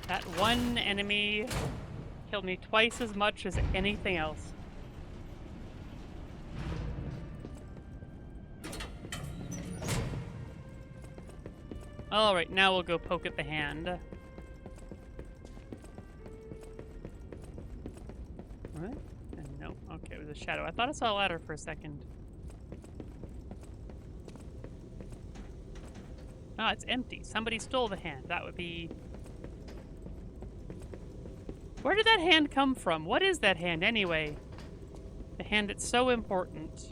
That one enemy killed me twice as much as anything else. Alright, now we'll go poke at the hand. What? No. Okay, it was a shadow. I thought I saw a ladder for a second. Ah, it's empty. Somebody stole the hand. That would be... Where did that hand come from? What is that hand, anyway? The hand that's so important.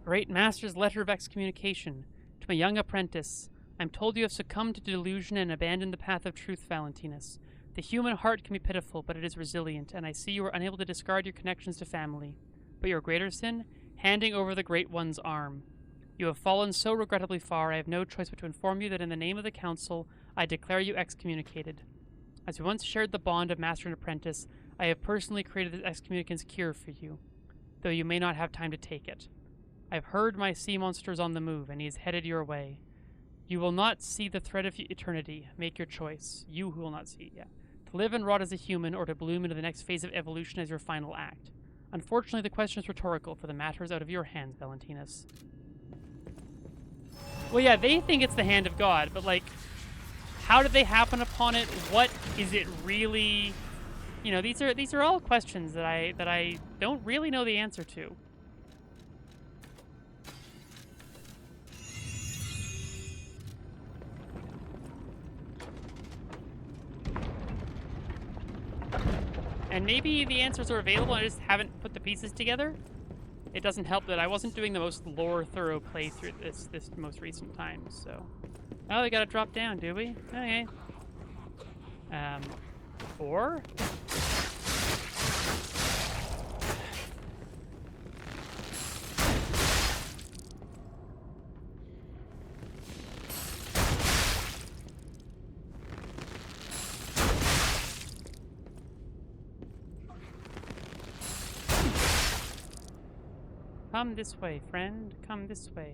Great Master's letter of excommunication. To my young apprentice, I'm told you have succumbed to delusion and abandoned the path of truth, Valentinus. The human heart can be pitiful, but it is resilient, and I see you are unable to discard your connections to family. But your greater sin? Handing over the Great One's arm. You have fallen so regrettably far, I have no choice but to inform you that in the name of the Council, I declare you excommunicated. As we once shared the bond of master and apprentice, I have personally created this excommunicant's cure for you, though you may not have time to take it. I've heard my sea monster is on the move, and he is headed your way. You will not see the thread of eternity. Make your choice. You who will not see it, yeah. To live and rot as a human, or to bloom into the next phase of evolution as your final act. Unfortunately, the question is rhetorical, for the matter is out of your hands, Valentinus. Well, yeah, they think it's the hand of God, but, like, how did they happen upon it? What is it really? You know, these are all questions that I don't really know the answer to. And maybe the answers are available, I just haven't put the pieces together. It doesn't help that I wasn't doing the most lore thorough playthrough this most recent time, so. Oh, we gotta drop down, do we? Okay. Or? Come this way, friend. Come this way.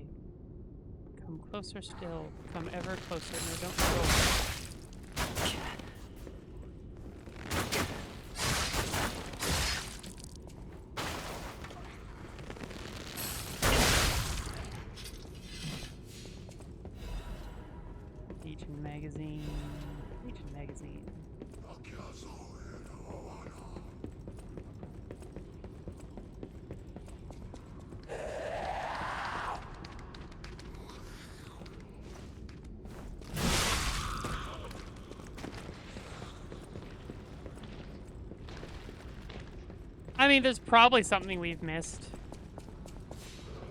Come closer still. Come ever closer. No, don't go. Legion magazine. Legion magazine. I mean, there's probably something we've missed.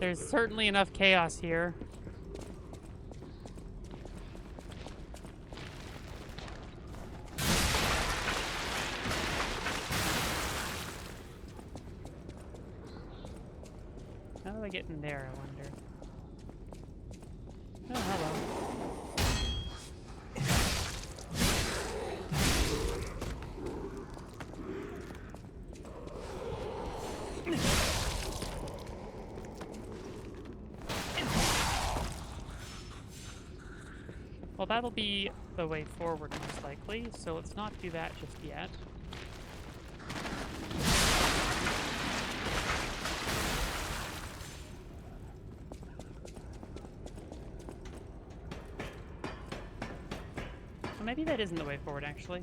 There's certainly enough chaos here. How do I get in there, I wonder? Oh, hello. Well, that'll be the way forward, most likely, so let's not do that just yet. Well, maybe that isn't the way forward, actually.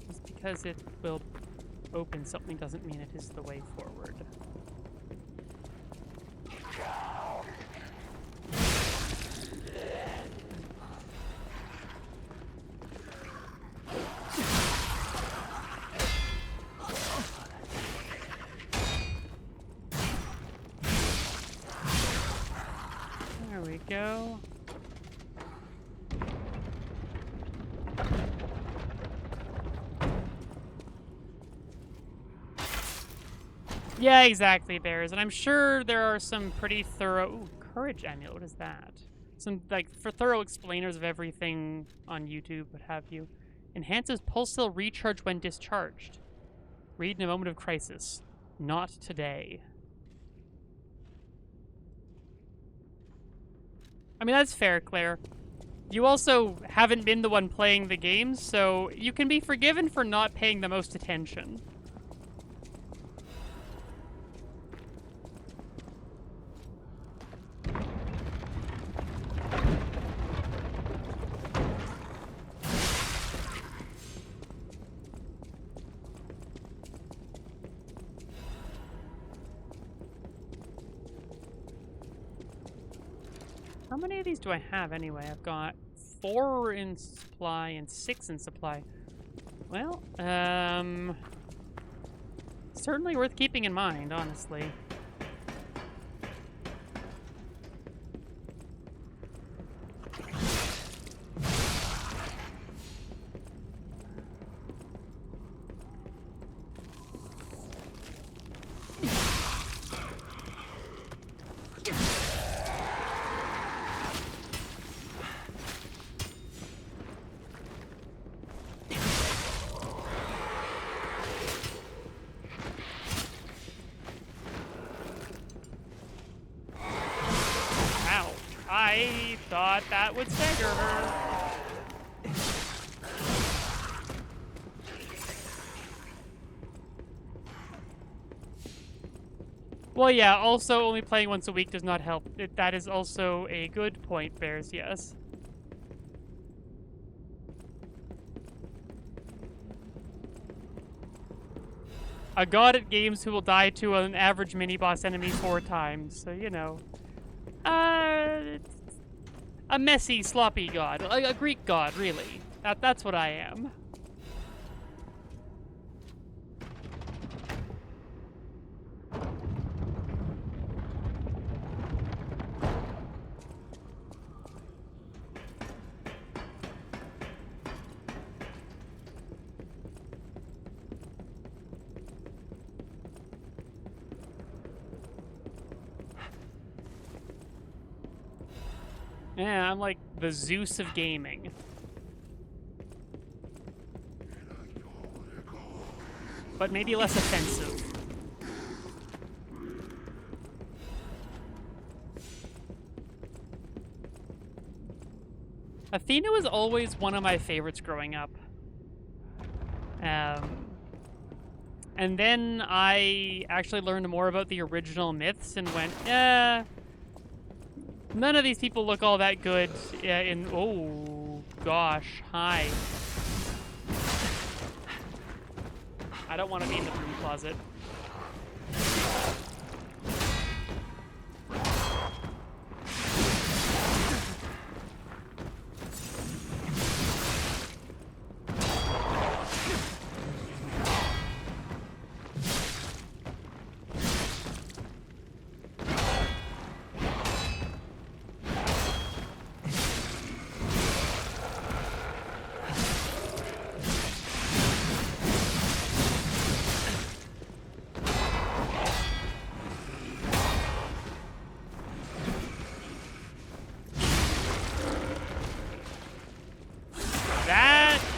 Just because it will open something doesn't mean it is the way forward. There we go. Yeah, exactly, Bears. And I'm sure there are some pretty thorough... Ooh, courage amulet. What is that? Some, like, for thorough explainers of everything on YouTube, what have you. Enhances pulse cell recharge when discharged. Read in a moment of crisis. Not today. I mean, that's fair, Claire. You also haven't been the one playing the games, so you can be forgiven for not paying the most attention. How many of these do I have anyway? I've got 4 in supply and 6 in supply. Well, certainly worth keeping in mind, honestly. I thought that would stagger her. Well, yeah, also only playing once a week does not help. That is also a good point, Bears, yes. A god at games who will die to an average mini-boss enemy 4 times, so, you know. A messy, sloppy god. A Greek god, really. That's what I am. Yeah, I'm like the Zeus of gaming. But maybe less offensive. Athena was always one of my favorites growing up. And then I actually learned more about the original myths and went, none of these people look all that good oh, gosh, hi. I don't want to be in the broom closet.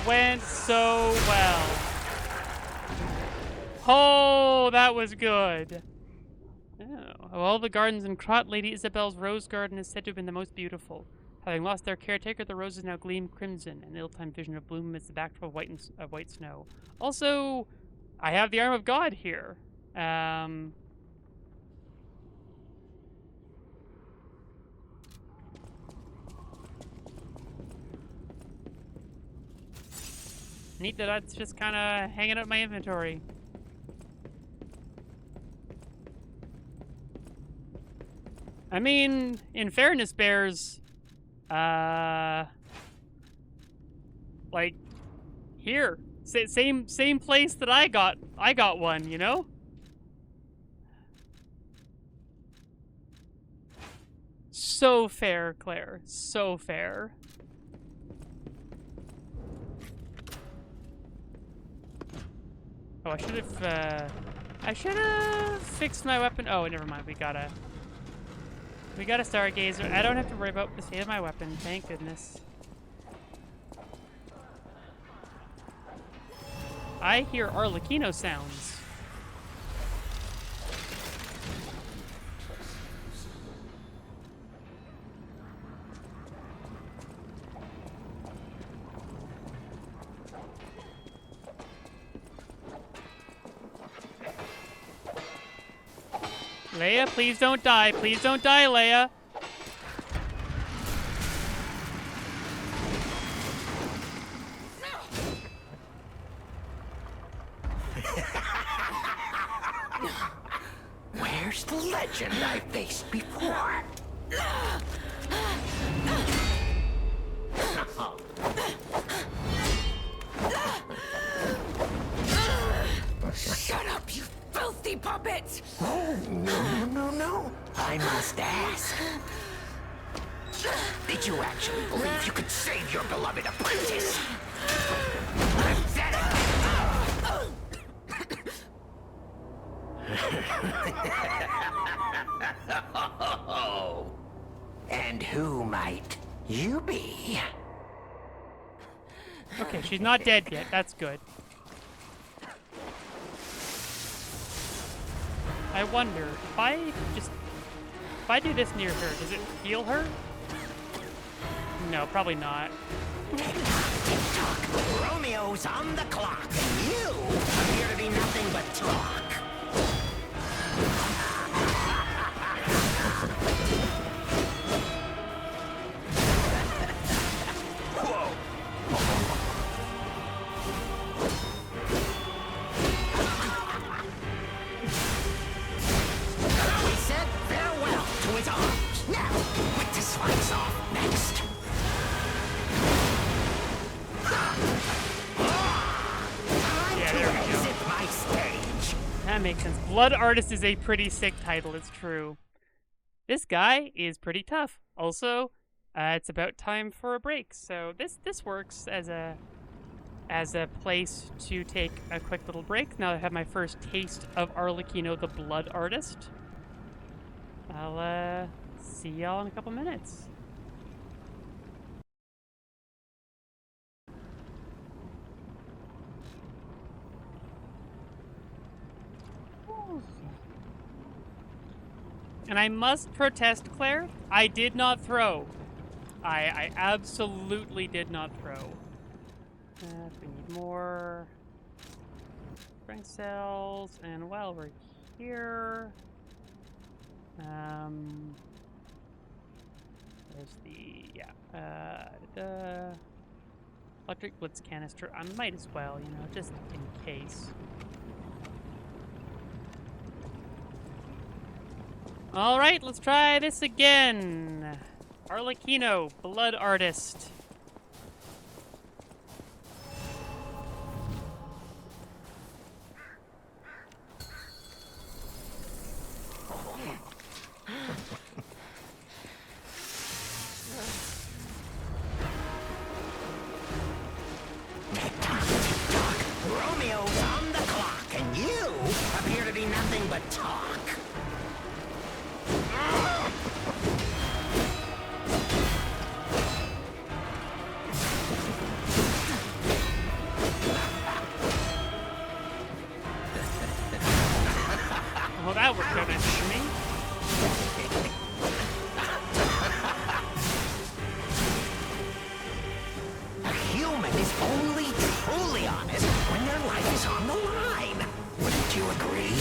Went so well. Oh, that was good. Oh. Of all the gardens in Krot, Lady Isabel's rose garden is said to have been the most beautiful. Having lost their caretaker, the roses now gleam crimson, an ill-timed vision of bloom amidst the backdrop of white snow. Also, I have the arm of God here. Neat that that's just kind of hanging out in my inventory. I mean, in fairness, Bears, like, here, same place that I got one, you know? So fair, Claire, so fair. Oh, I should have fixed my weapon. Oh, never mind. We got a Stargazer. I don't have to worry about the state of my weapon. Thank goodness. I hear Arlecchino sounds. Leia, please don't die. Please don't die, Leia. Where's the legend I faced before? Shut up, you filthy puppet! Oh, no. I must ask. Did you actually believe you could save your beloved apprentice? Pathetic! And who might you be? Okay, she's not dead yet. That's good. I wonder, if I do this near her, does it heal her? No, probably not. Tick-tock, Romeo's on the clock, and you appear to be nothing but talk. We said farewell to his arms. Now, quick to slice off next. Yeah, there we go. Exit my stage. That makes sense. Blood Artist is a pretty sick title, it's true. This guy is pretty tough. Also, it's about time for a break, so this works as a place to take a quick little break. Now that I have my first taste of Arlecchino the Blood Artist, I'll see y'all in a couple minutes. And I must protest, Claire. I did not throw. I absolutely did not throw. We need more brain cells, and while we're here, there's the electric blitz canister. I might as well, you know, just in case. All right, let's try this again. Arlecchino, Blood Artist. Tick-tock, Romeo's on the clock, and you appear to be nothing but talk. Well, that worked out nice for me. A human is only truly honest when their life is on the line. Wouldn't you agree?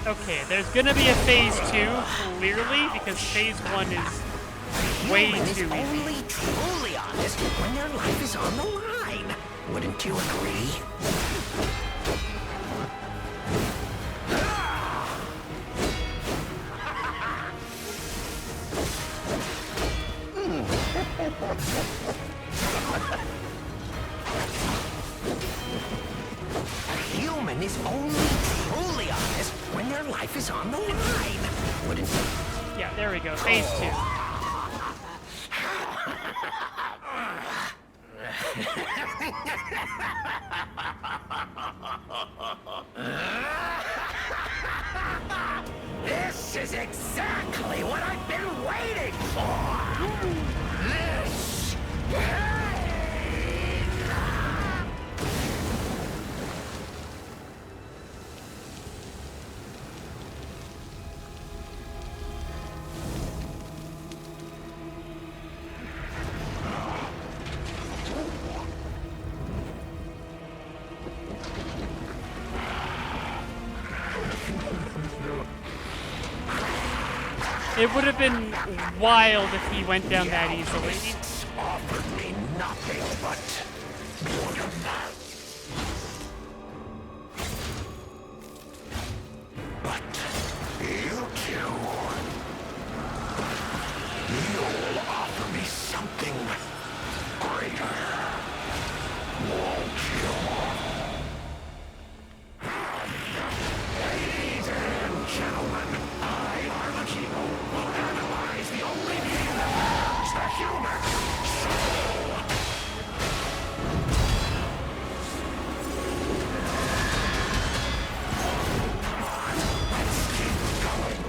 Okay, there's gonna be a phase 2, clearly, because phase 1 is way Human is too easy. only truly honest when their life is on the line. Wouldn't you agree? A human is only truly honest when their life is on the line. Wouldn't Yeah, there we go, phase 2. This is exactly what I've been waiting for! This pain! It would have been wild if he went down that easily. Offered me nothing but boredom. But you two, you'll offer me something greater, won't you? Ladies and gentlemen, I, Arlecchino, will analyze the only being that matters, the human soul. Let's keep going.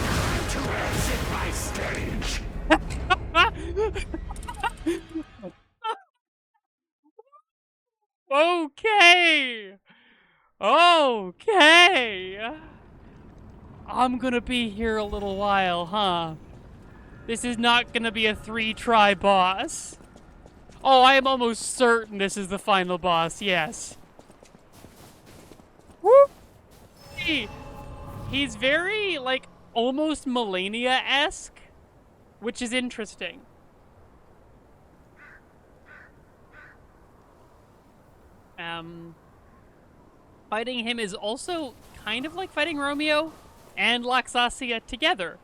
Time to exit my stage. Okay. Okay. I'm gonna be here a little while, huh? This is not gonna be a 3-try boss. Oh, I am almost certain this is the final boss, yes. Woo! He's very, like, almost Melania-esque, which is interesting. Fighting him is also kind of like fighting Romeo and Laxasia together.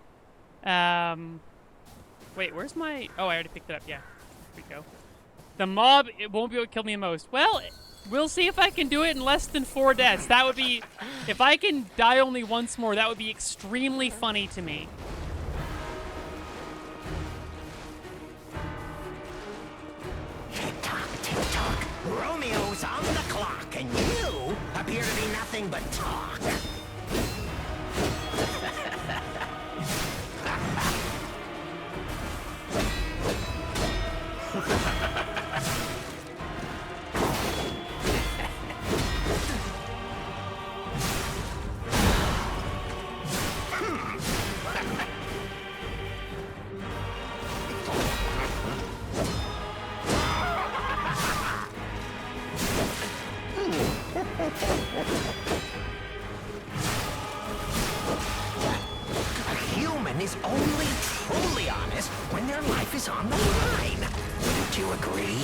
Wait, where's my... Oh, I already picked it up, yeah. Here we go. The mob, it won't be what killed me the most. Well, we'll see if I can do it in less than 4 deaths. That would be... If I can die only once more, that would be extremely funny to me. Tick-tock, tick-tock. Romeo's on the clock, and you appear to be nothing but talk. A human is only truly honest when their life is on the line. Wouldn't you agree?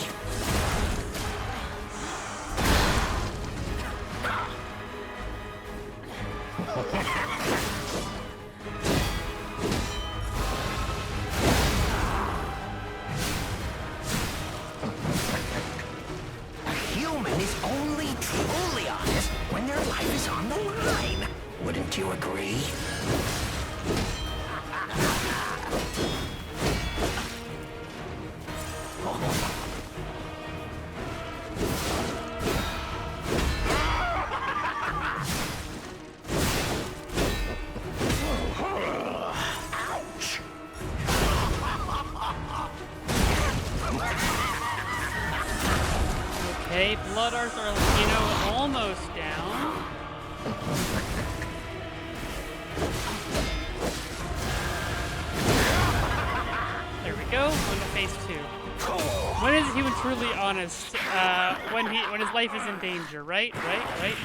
A human is only truly honest when their life is on the line. Wouldn't you agree? Ouch! Okay, Blood Arts Arlecchino almost down. There we go, on to phase 2. When is a human truly honest? When his life is in danger, right? Right?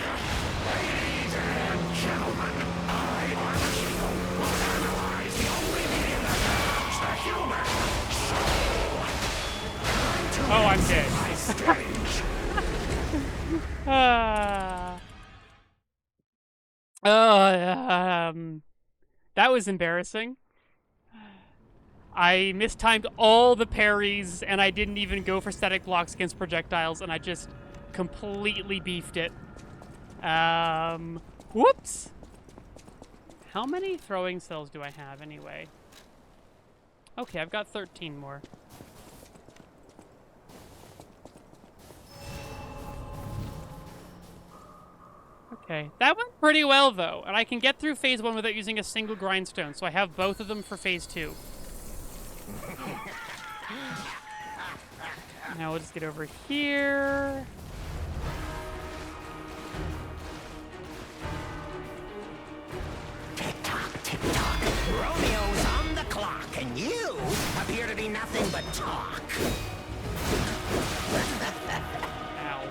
Oh, I'm dead. That was embarrassing. I mistimed all the parries, and I didn't even go for static blocks against projectiles, and I just completely beefed it. Whoops! How many throwing cells do I have, anyway? Okay, I've got 13 more. Okay, that went pretty well, though, and I can get through phase 1 without using a single grindstone, so I have both of them for phase 2. Now we'll just get over here. Tick-tock, tick-tock. Romeo's on the clock, and you appear to be nothing but talk. Ow.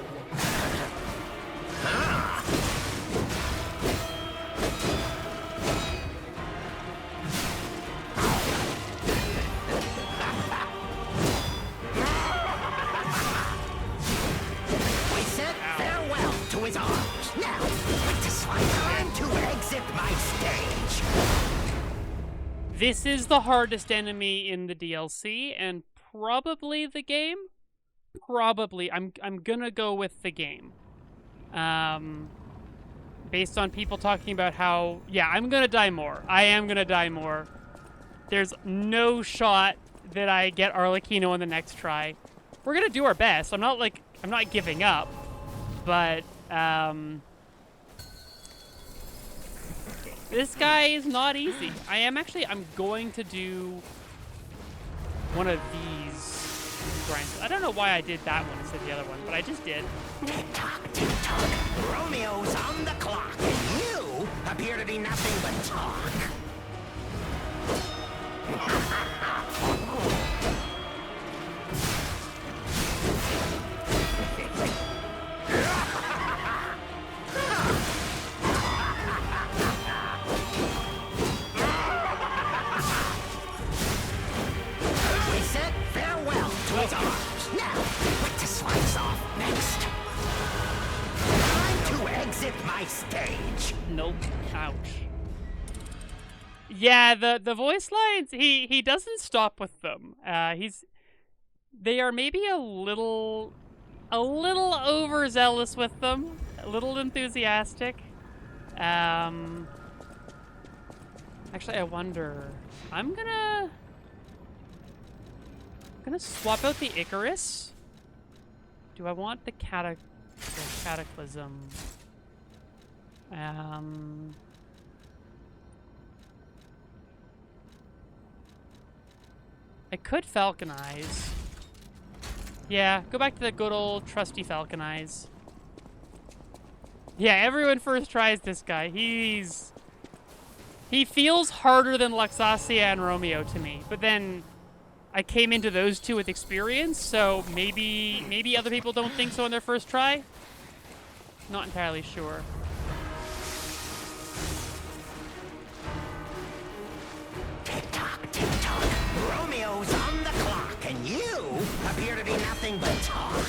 We said farewell to his arms. Now, it is my time to exit my stage. This is the hardest enemy in the DLC, and probably the game? Probably. I'm gonna go with the game. Based on people talking about how... Yeah, I'm gonna die more. I am gonna die more. There's no shot that I get Arlecchino on the next try. We're gonna do our best. I'm not giving up. But, this guy is not easy. I'm going to do one of these grinds. I don't know why I did that one instead of the other one, but I just did. Tick-tock, tick-tock. Romeo's on the clock, and you appear to be nothing but talk. We said farewell to his arms. Now, what to slice off next? Time to exit my stage. Nope. Ouch. Yeah, the voice lines, he doesn't stop with them. They are maybe a little overzealous with them, a little enthusiastic. Actually, I wonder. I'm gonna swap out the Icarus. Do I want the Cataclysm? I could Falcon Eyes. Yeah, go back to the good old trusty Falcon Eyes. Yeah, everyone first tries this guy. He feels harder than Luxasia and Romeo to me, but then I came into those two with experience, so maybe other people don't think so on their first try. Not entirely sure. Tick-tock, tick-tock. Romeo's on the clock, and you appear to be nothing but talk.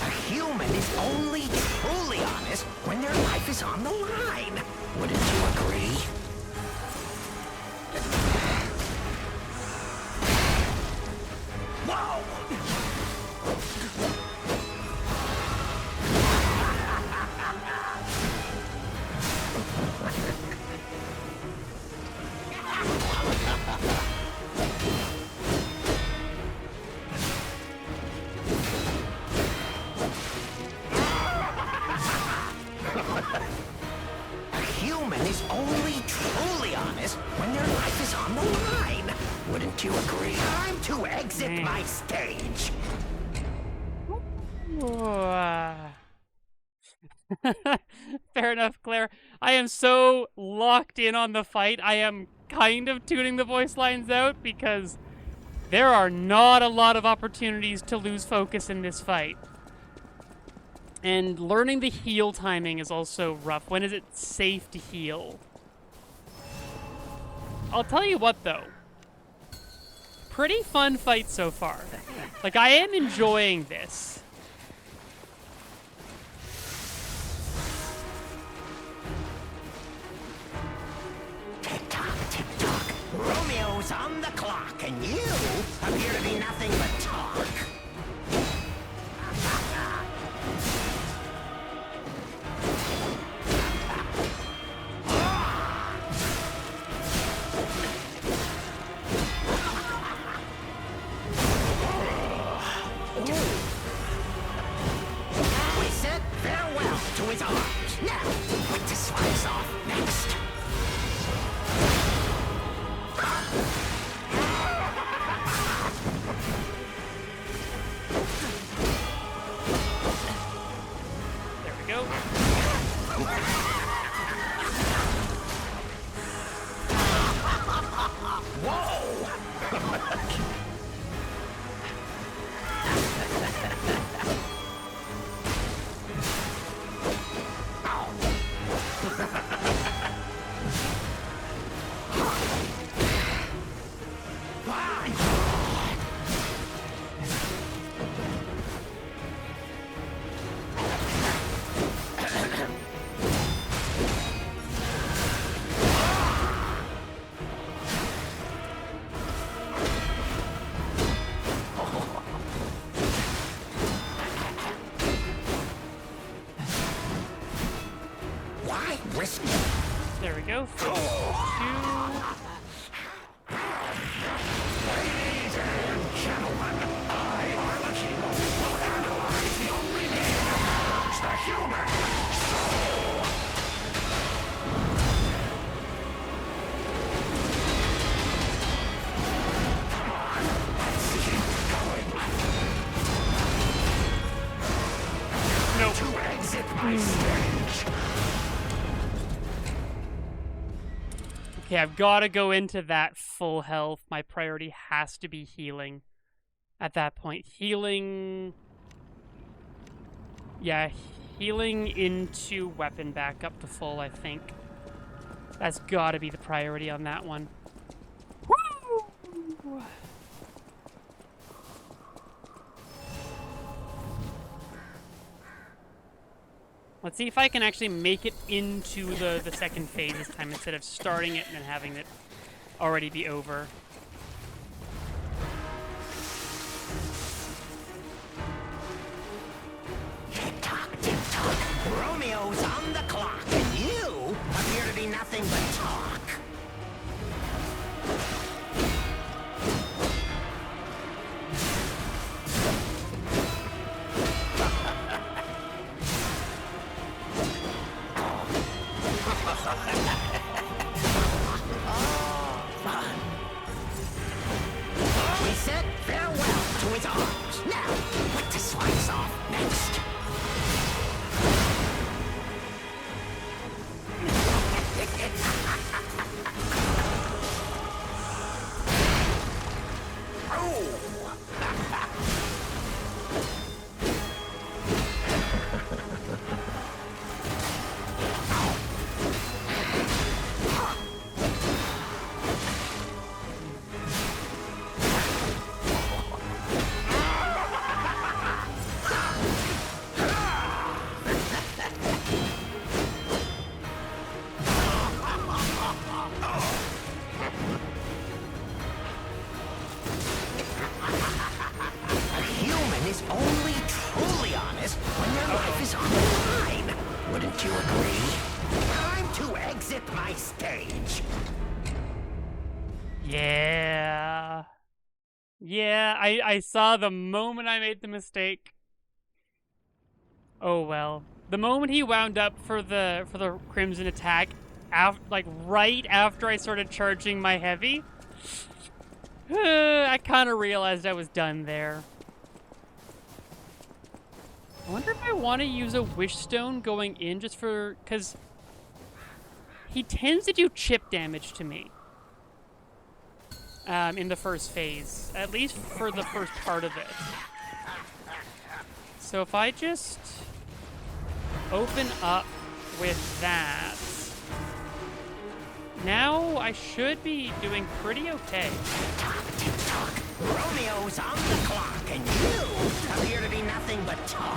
A human is only truly honest when their life is on the line. Wouldn't you agree? Whoa! A human is only truly honest when their life is on the line. Wouldn't you agree? Time to exit my stage. Fair enough, Claire. I am so locked in on the fight, I am kind of tuning the voice lines out because there are not a lot of opportunities to lose focus in this fight. And learning the heal timing is also rough. When is it safe to heal? I'll tell you what, though. Pretty fun fight so far. Like, I am enjoying this. Tick-tock, tick-tock. Romeo's on the clock, and you appear to be nothing but talk. We said farewell to his arms. Now, what to slice off next? There we go. I risk... There we go. Phase 2. Ladies and gentlemen, I, Arlecchino, will analyze the only being that knows the human soul. Come on, let's keep going. Nope. To exit my stage. Okay, I've got to go into that full health. My priority has to be healing. At that point, healing... Yeah, healing into weapon back up to full, I think. That's got to be the priority on that one. Woo! Let's see if I can actually make it into the second phase this time instead of starting it and then having it already be over. Tick-tock, tick-tock. Romeo's on the clock, and you appear to be nothing but talk. We said farewell to his arms. Now, what to slice off next? Is only truly honest when their life is on the line. Wouldn't you agree? Time to exit my stage. Yeah. Yeah, I saw the moment I made the mistake. Oh well. The moment he wound up for the Crimson attack, like right after I started charging my heavy, I kind of realized I was done there. I wonder if I want to use a Wish Stone going in just for... Because he tends to do chip damage to me. In the first phase. At least for the first part of it. So if I just open up with that... Now I should be doing pretty okay. Tick-tock. Romeo's on the clock, and you appear to be nothing but talk.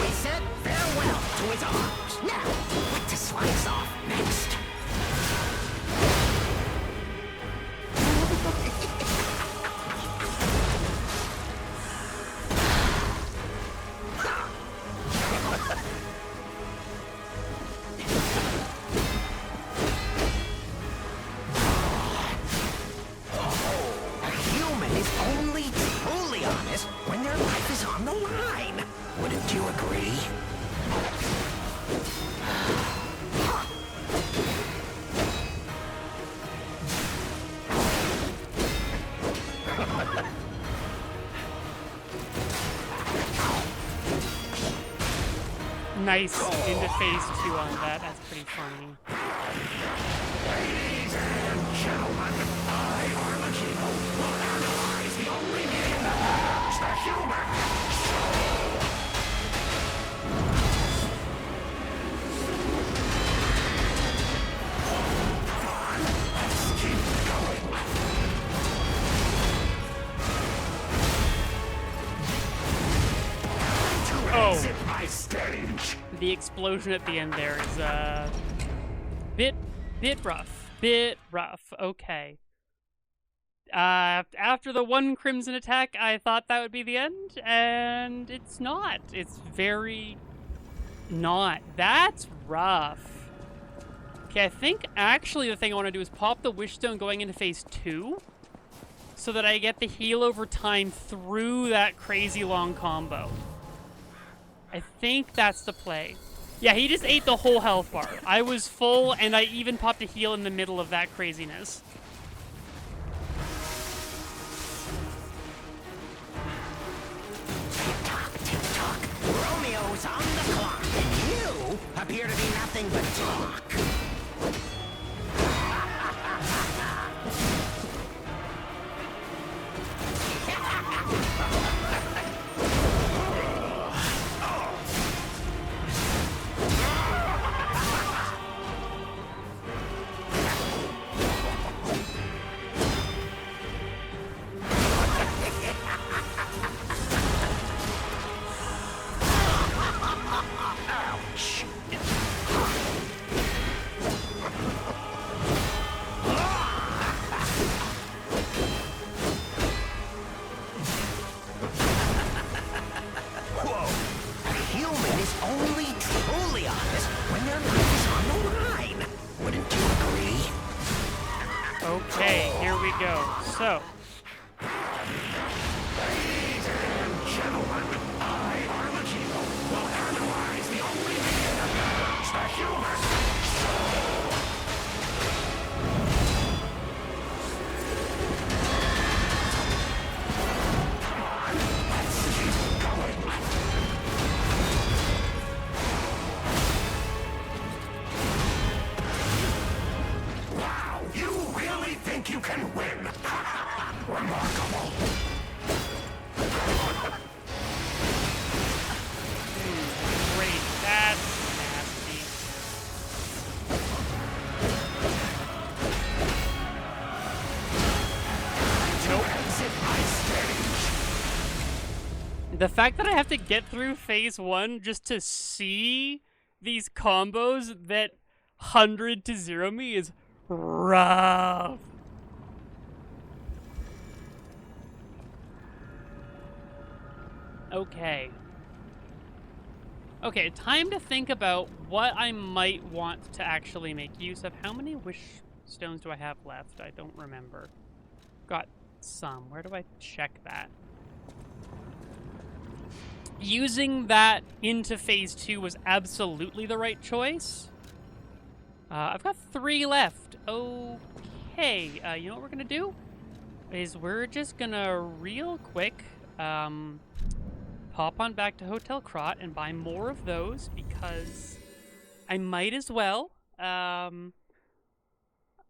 We said farewell to his arms. Now, what to slice off next? Nice into phase 2 on that. That's pretty funny. Ladies and gentlemen, I, Arlecchino, will analyze the only being that knows the human soul. Come on, let's keep going. To exit my stage. The explosion at the end there is bit rough. Okay. After the one crimson attack, I thought that would be the end, and it's not. It's very not. That's rough. Okay, I think actually the thing I want to do is pop the Wishstone going into phase 2, so that I get the heal over time through that crazy long combo. I think that's the play. Yeah, he just ate the whole health bar. I was full, and I even popped a heal in the middle of that craziness. Tick-tock, Romeo's on the clock, and you appear to be nothing but talk. Okay, here we go. So. Ladies and gentlemen, I, Arlecchino, will analyze the only thing that matters, the human soul. Come on, let's keep going. Wow, you really think you can win? Remarkable. Great, that's nasty. Nope. Exit my stage. The fact that I have to get through phase 1 just to see these combos that 100 to 0 me is rough. Okay. Okay, time to think about what I might want to actually make use of. How many wish stones do I have left? I don't remember. Got some. Where do I check that? Using that into phase 2 was absolutely the right choice. I've got 3 left. Okay, you know what we're gonna do? Is we're just gonna real quick, pop on back to Hotel Krot and buy more of those because I might as well. I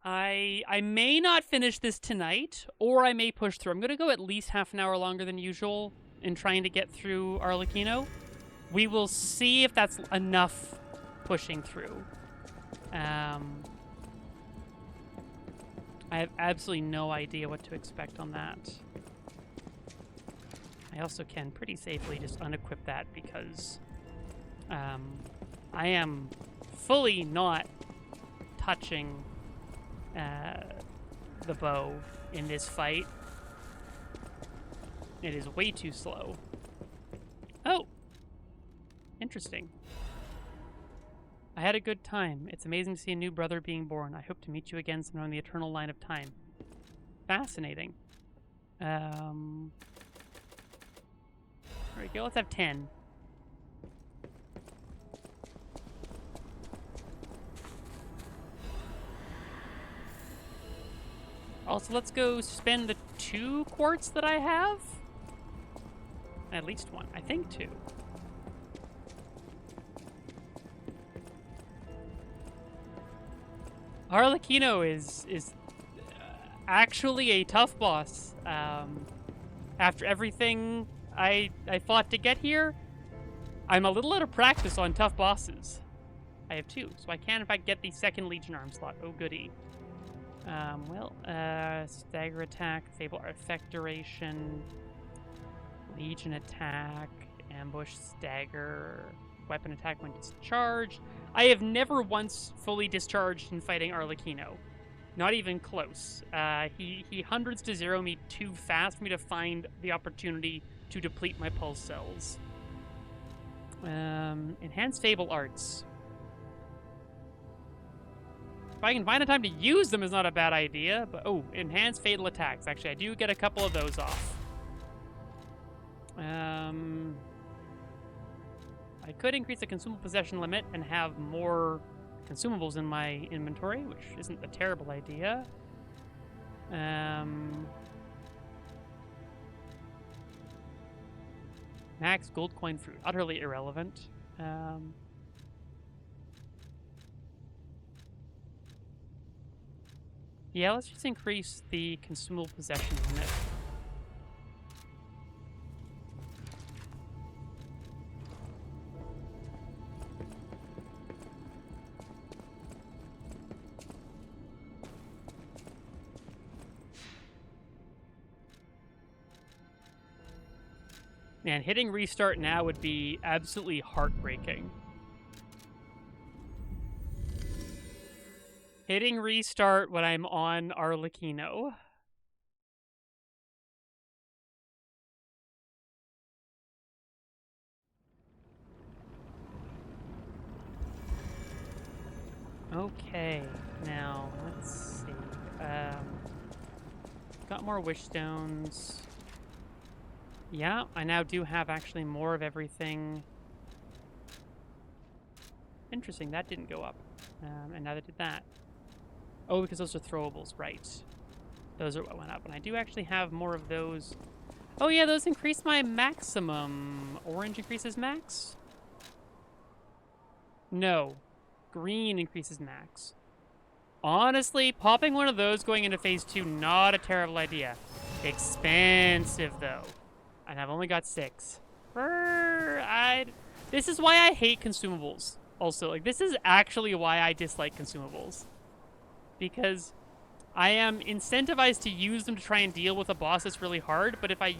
may not finish this tonight, or I may push through. I'm gonna go at least half an hour longer than usual in trying to get through Arlecchino. We will see if that's enough pushing through. I have absolutely no idea what to expect on that. I also can pretty safely just unequip that because I am fully not touching the bow in this fight. It is way too slow. Oh! Interesting. I had a good time. It's amazing to see a new brother being born. I hope to meet you again somewhere in the eternal line of time. Fascinating. There we go. Let's have 10. Also, let's go spend the 2 quartz that I have. At least 1. I think 2. Arlecchino is actually a tough boss. After everything I fought to get here, I'm a little out of practice on tough bosses. I have 2, so I can if I get the 2nd Legion arm slot. Oh goody. Stagger attack, Fable effect duration, Legion attack, ambush, stagger, weapon attack when discharged. I have never once fully discharged in fighting Arlecchino. Not even close. He hundreds to zero me too fast for me to find the opportunity to deplete my pulse cells. Enhanced Fable Arts. If I can find a time to use them is not a bad idea, but oh, Enhanced Fatal Attacks. Actually, I do get a couple of those off. I could increase the consumable possession limit and have more consumables in my inventory, which isn't a terrible idea. Max gold coin fruit, utterly irrelevant. Yeah, let's just increase the consumable possession limit. Man, hitting restart now would be absolutely heartbreaking. Hitting restart when I'm on Arlecchino. Okay, now let's see. Got more wish stones. Yeah, I now do have actually more of everything. Interesting, that didn't go up. And neither did that. Oh, because those are throwables, right. Those are what went up. And I do actually have more of those. Oh yeah, those increase my maximum. Orange increases max? No. Green increases max. Honestly, popping one of those going into phase 2, not a terrible idea. Expensive, though. And I've only got 6. This is why I hate consumables. Also, like, this is actually why I dislike consumables. Because I am incentivized to use them to try and deal with a boss that's really hard, but if I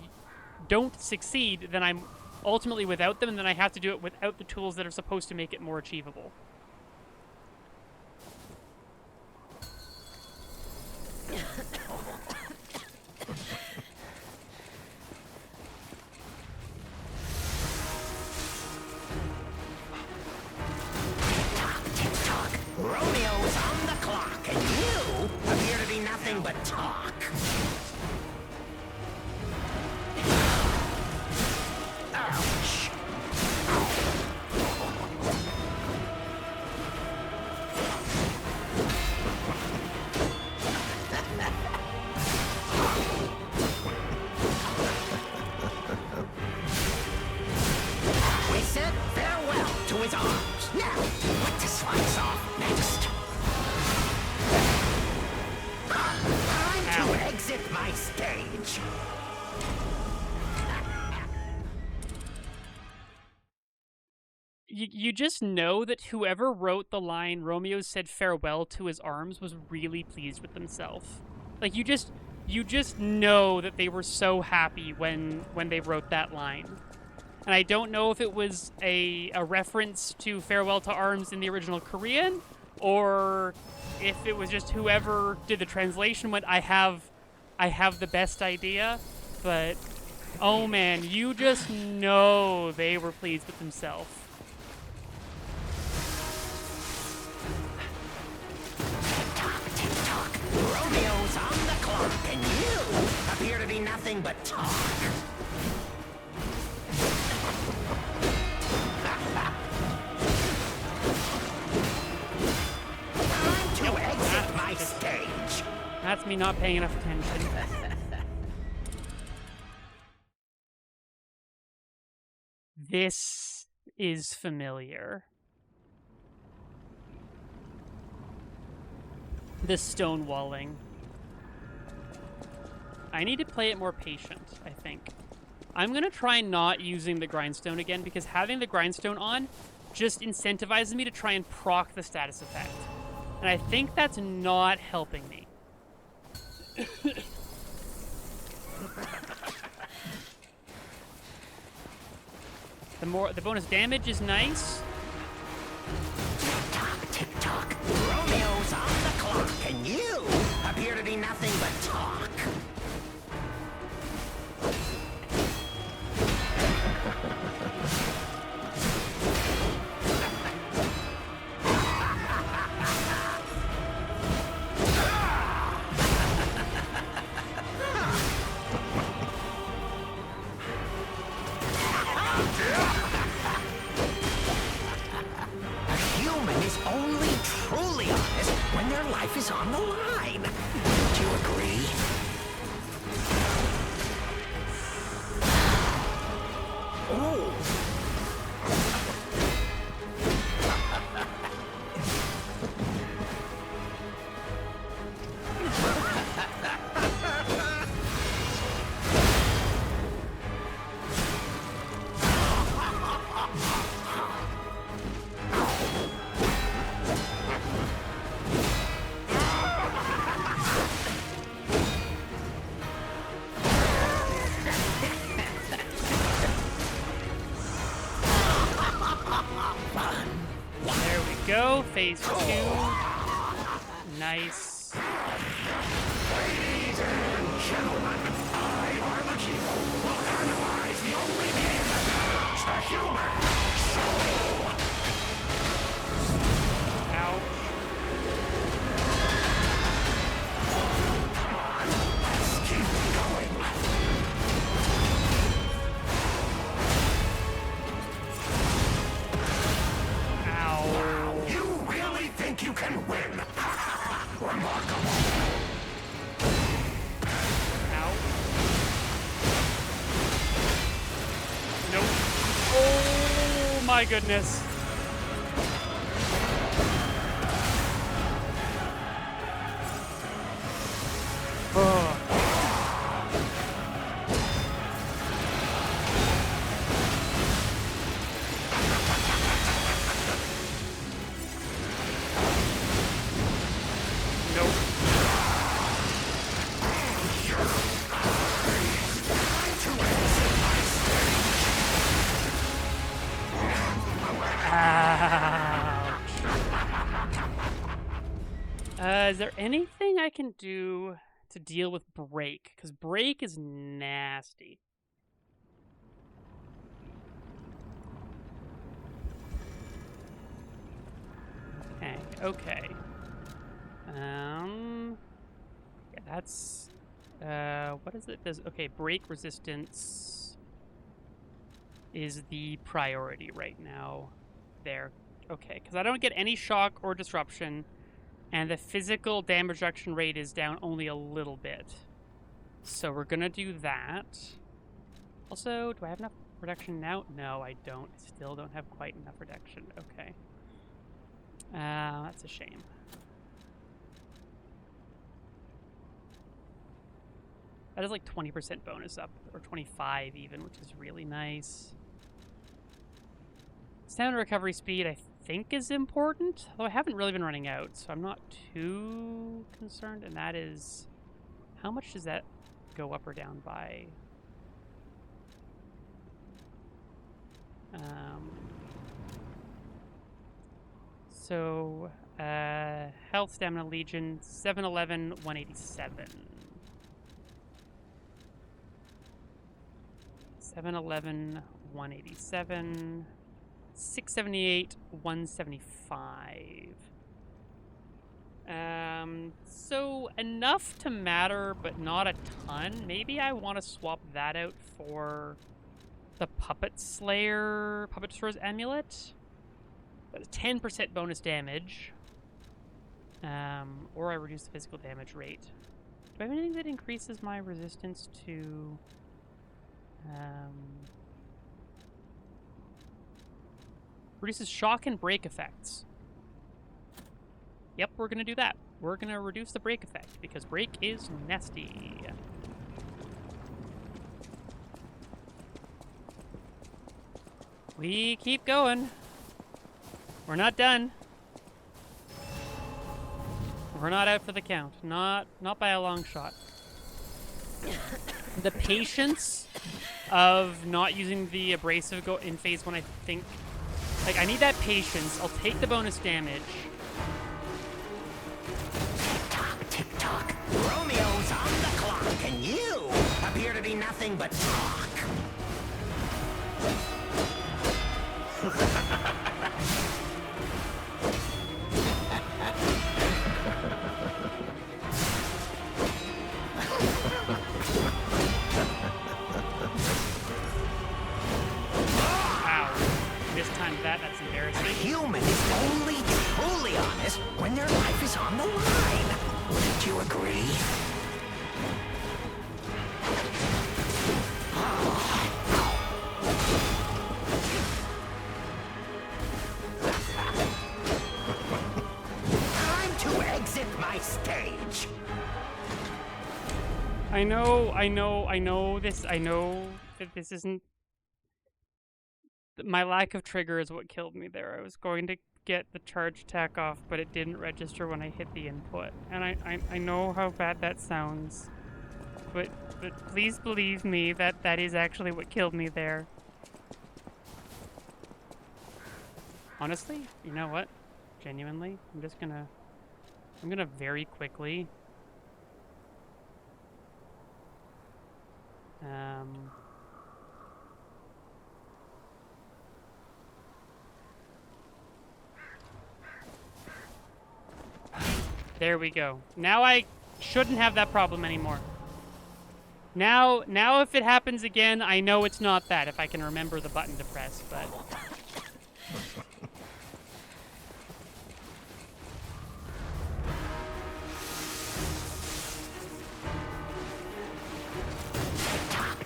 don't succeed, then I'm ultimately without them, and then I have to do it without the tools that are supposed to make it more achievable. Tock. Romeo's on the clock, and you appear to be nothing but talk. Ouch. We said farewell to his arms. Now, let the slice off next. Time to exit my stage. You just know that whoever wrote the line "Romeo said farewell to his arms" was really pleased with themselves. Like, you just know that they were so happy when they wrote that line. And I don't know if it was a reference to Farewell to Arms in the original Korean, or if it was just whoever did the translation went, I have the best idea. But, oh man, you just know they were pleased with themselves. Tick-tock. Romeo's on the clock, and you appear to be nothing but talk. Time to exit my stage. That's me not paying enough attention. This is familiar. The stonewalling. I need to play it more patient, I think. I'm going to try not using the grindstone again, because having the grindstone on just incentivizes me to try and proc the status effect. And I think that's not helping me. The bonus damage is nice. Tick tock. Romeo's on the clock, and you appear to be nothing but talk. Life is on the line. Don't you agree? Oh. Go, phase 2. Nice. Ladies and gentlemen, I, Arlecchino, will analyze the only game that knows the human soul. Ouch. Come on, let's keep going. You can win. Remarkable. Ow. Nope. Oh my goodness. Oh. Is there anything I can do to deal with break? Because break is nasty. Okay. Yeah, that's what is it? Okay, break resistance is the priority right now. There. Okay, because I don't get any shock or disruption. And the physical damage reduction rate is down only a little bit. So we're gonna do that. Also, do I have enough reduction now? No, I don't. I still don't have quite enough reduction. Okay. That's a shame. That is like 20% bonus up, or 25 even, which is really nice. Stamina recovery speed, I think, is important, although I haven't really been running out, so I'm not too concerned. And that is, how much does that go up or down by? So health, stamina, legion, 711, 187. 711, 187. 678, 175. So enough to matter, but not a ton. Maybe I want to swap that out for the Puppet Destroyer's Amulet. That's 10% bonus damage. Or I reduce the physical damage rate. Do I have anything that increases my resistance to... reduces shock and break effects. Yep, we're gonna do that. We're gonna reduce the break effect, because break is nasty. We keep going. We're not done. We're not out for the count. Not by a long shot. The patience of not using the abrasive in phase 1, I think. Like, I need that patience. I'll take the bonus damage. Tick tock. Romeo's on the clock, and you appear to be nothing but talk. That's embarrassing. A human is only truly honest when their life is on the line. Wouldn't you agree? Time to exit my stage. I know that this isn't... My lack of trigger is what killed me there. I was going to get the charge attack off, but it didn't register when I hit the input. And I know how bad that sounds. But please believe me that that is actually what killed me there. Honestly, you know what? Genuinely, I'm gonna very quickly... There we go. Now I shouldn't have that problem anymore. Now if it happens again, I know it's not that, if I can remember the button to press, but...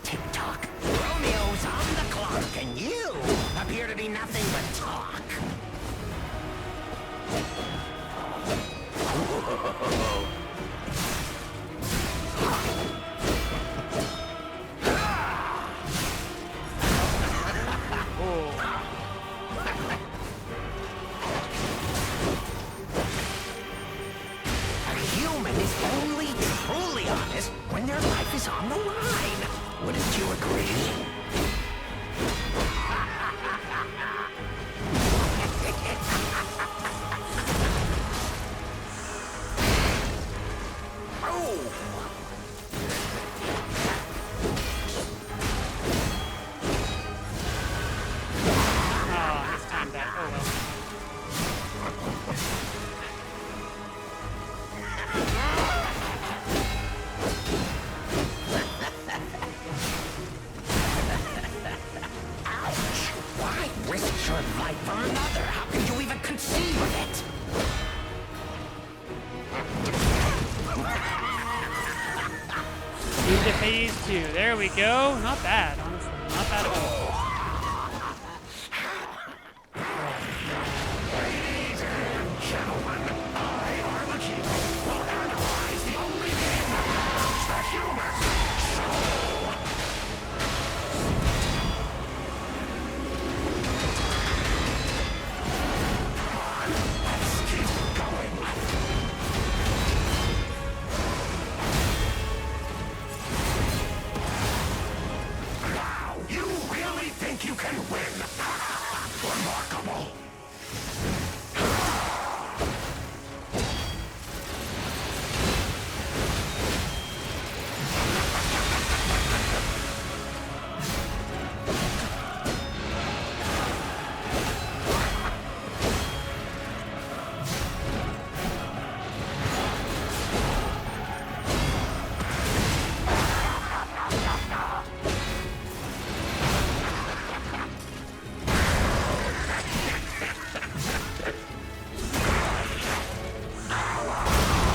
Tick tock. Romeo's on the clock, and you appear to be nothing but talk. A human is only truly honest when their life is on the line. Wouldn't you agree? Into phase 2. There we go. Not bad, honestly. Not bad at all. Ladies and gentlemen, I am the king. Will analyze the only man that knows the human soul. Let's keep going. Wow, you really think you can win? Remarkable.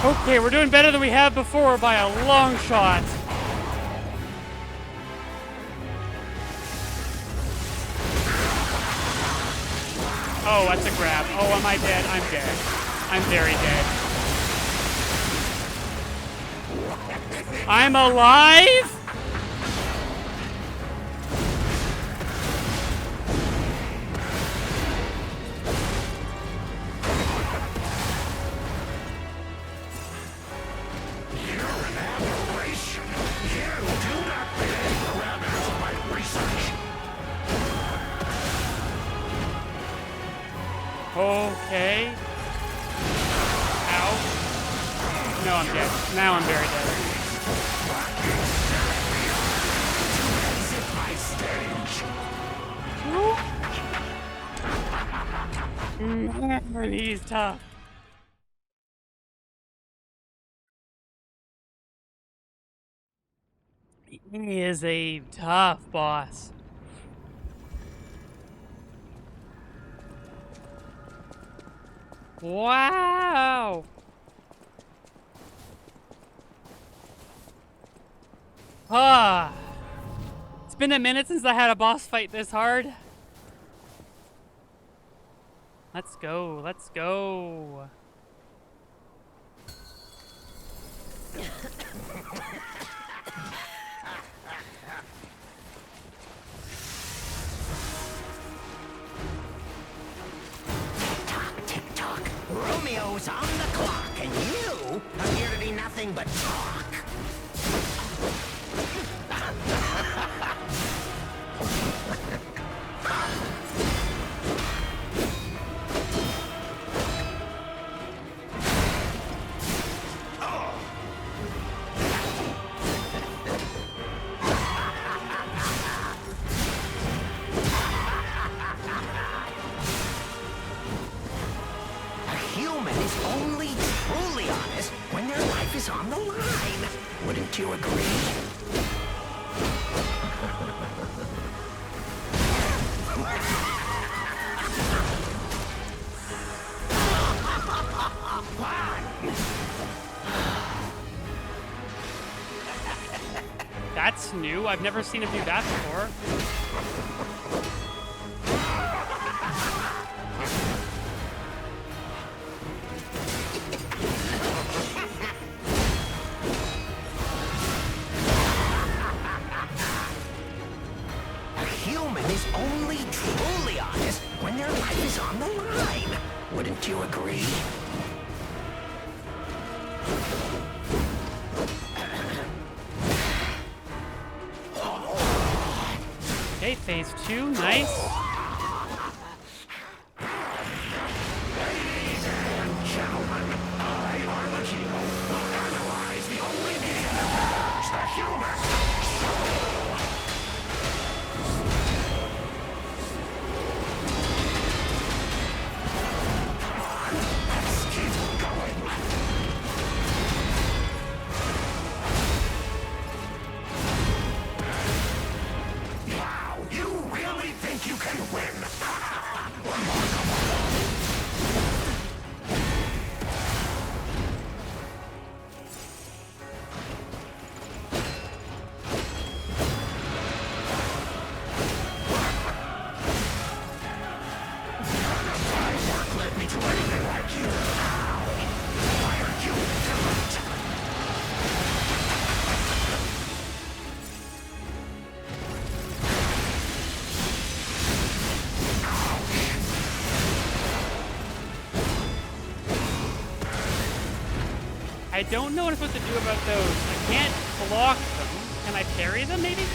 Okay, we're doing better than we have before by a long shot. Oh, that's a grab. Oh, am I dead? I'm dead. I'm very dead. I'm alive? Okay. Ow. No, I'm dead. Now I'm very dead. He's tough. He is a tough boss. Wow! Ah! It's been a minute since I had a boss fight this hard. Let's go, let's go. Tick-tock. Romeo's on the clock, and you appear to be nothing but talk. On the line. Wouldn't you agree? That's new. I've never seen him do that before. Wouldn't you agree? Okay, phase 2, nice. Ladies and gentlemen, I am the hero who analyze the only being that knows the human soul. I don't know what to do about those. I can't block them. Can I parry them, maybe?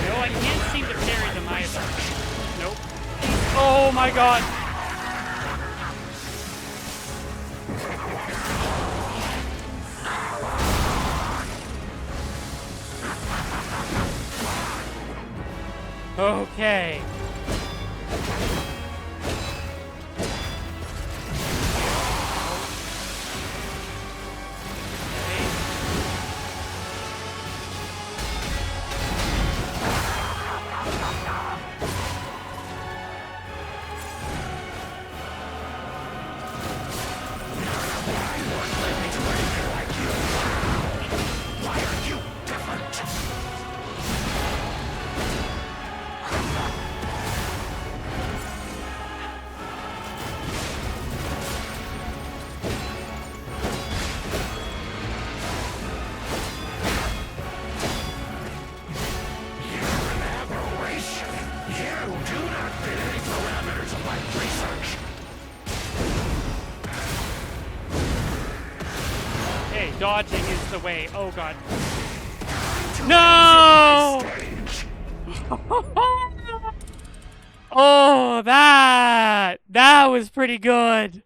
No, I can't seem to parry them either. Nope. Oh my god! Okay. Dodging is the way. Oh god. No! Oh, that was pretty good.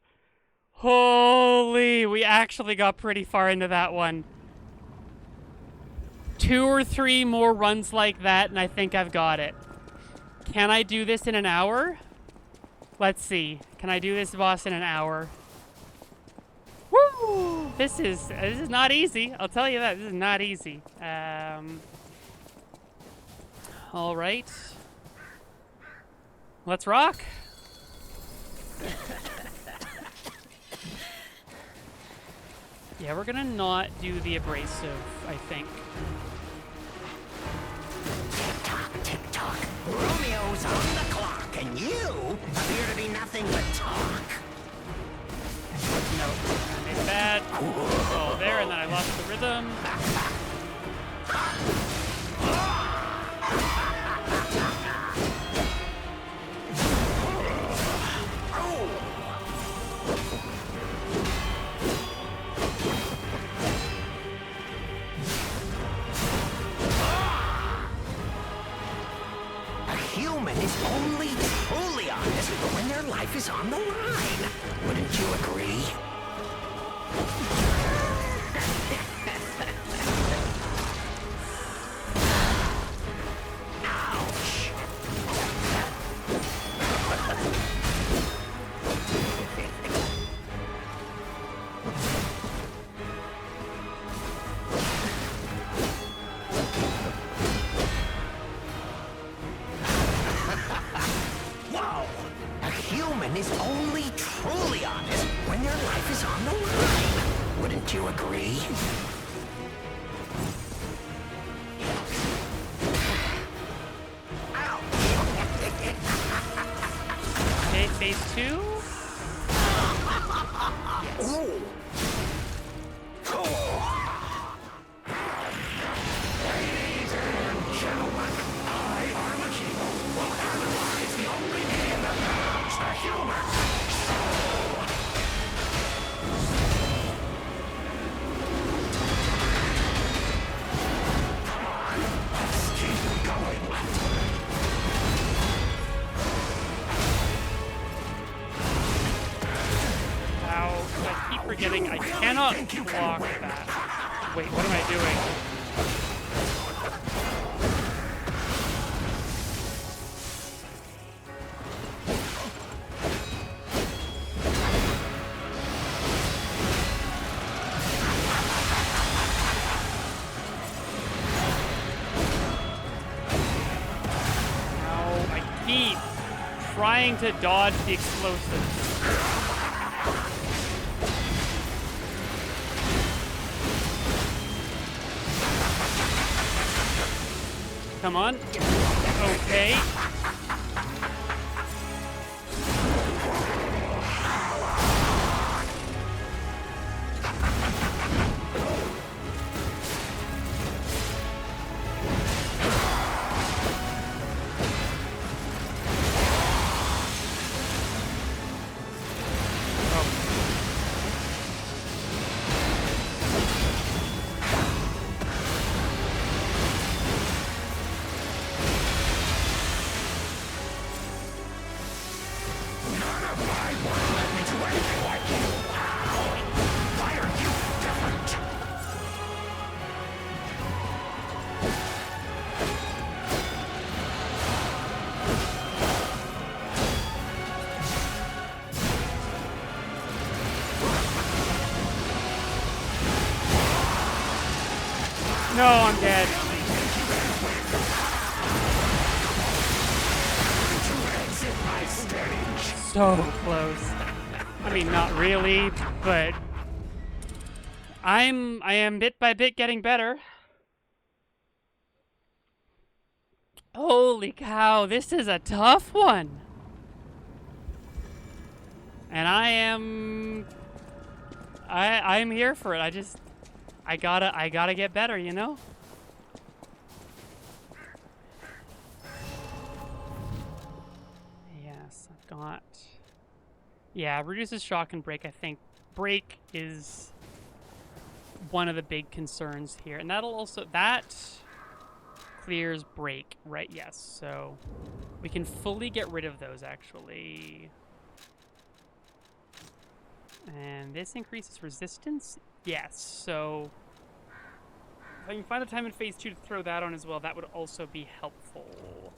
Holy, we actually got pretty far into that one. 2 or 3 more runs like that, and I think I've got it. Can I do this in an hour? Let's see. Can I do this boss in an hour? Woo! This is not easy. I'll tell you that. This is not easy. All right. Let's rock. Yeah, we're gonna not do the abrasive, I think. Tick tock. Romeo's on the clock, and you appear to be nothing but talk. No, I made bad. Oh, there, and then I lost the rhythm. A human is only truly honest when their life is on the line. Wouldn't you agree? Ouch. Whoa! A human is only truly honest when their life is on the line. Wouldn't you agree? Okay, phase 2. Ooh. Ow, I keep forgetting I cannot block that. Wait, what am I doing? Ow, I keep trying to dodge the explosives. Come on. Okay. No, I'm dead. So close. I mean, not really, but I am bit by bit getting better. Holy cow, this is a tough one. And I'm here for it. I gotta get better, you know? Yes, I've got... Yeah, reduces shock and break, I think. Break is one of the big concerns here. And that'll also... That clears break, right? Yes, so we can fully get rid of those, actually. And this increases resistance? Yes, so if I can find a time in phase 2 to throw that on as well, that would also be helpful.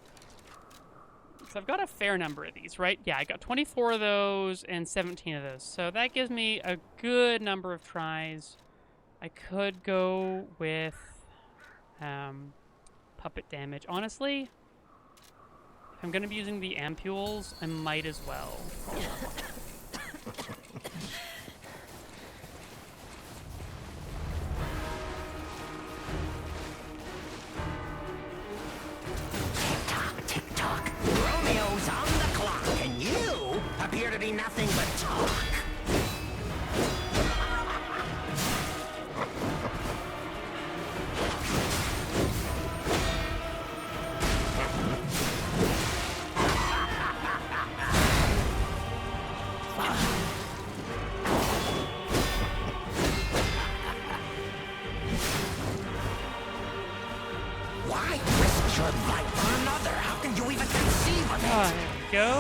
So I've got a fair number of these, right? Yeah, I got 24 of those and 17 of those. So that gives me a good number of tries. I could go with puppet damage. Honestly, if I'm going to be using the ampules, I might as well. Tock. Romeo's on the clock, and you appear to be nothing but talk. Why risk your life for another? How can you even conceive of it? There we go.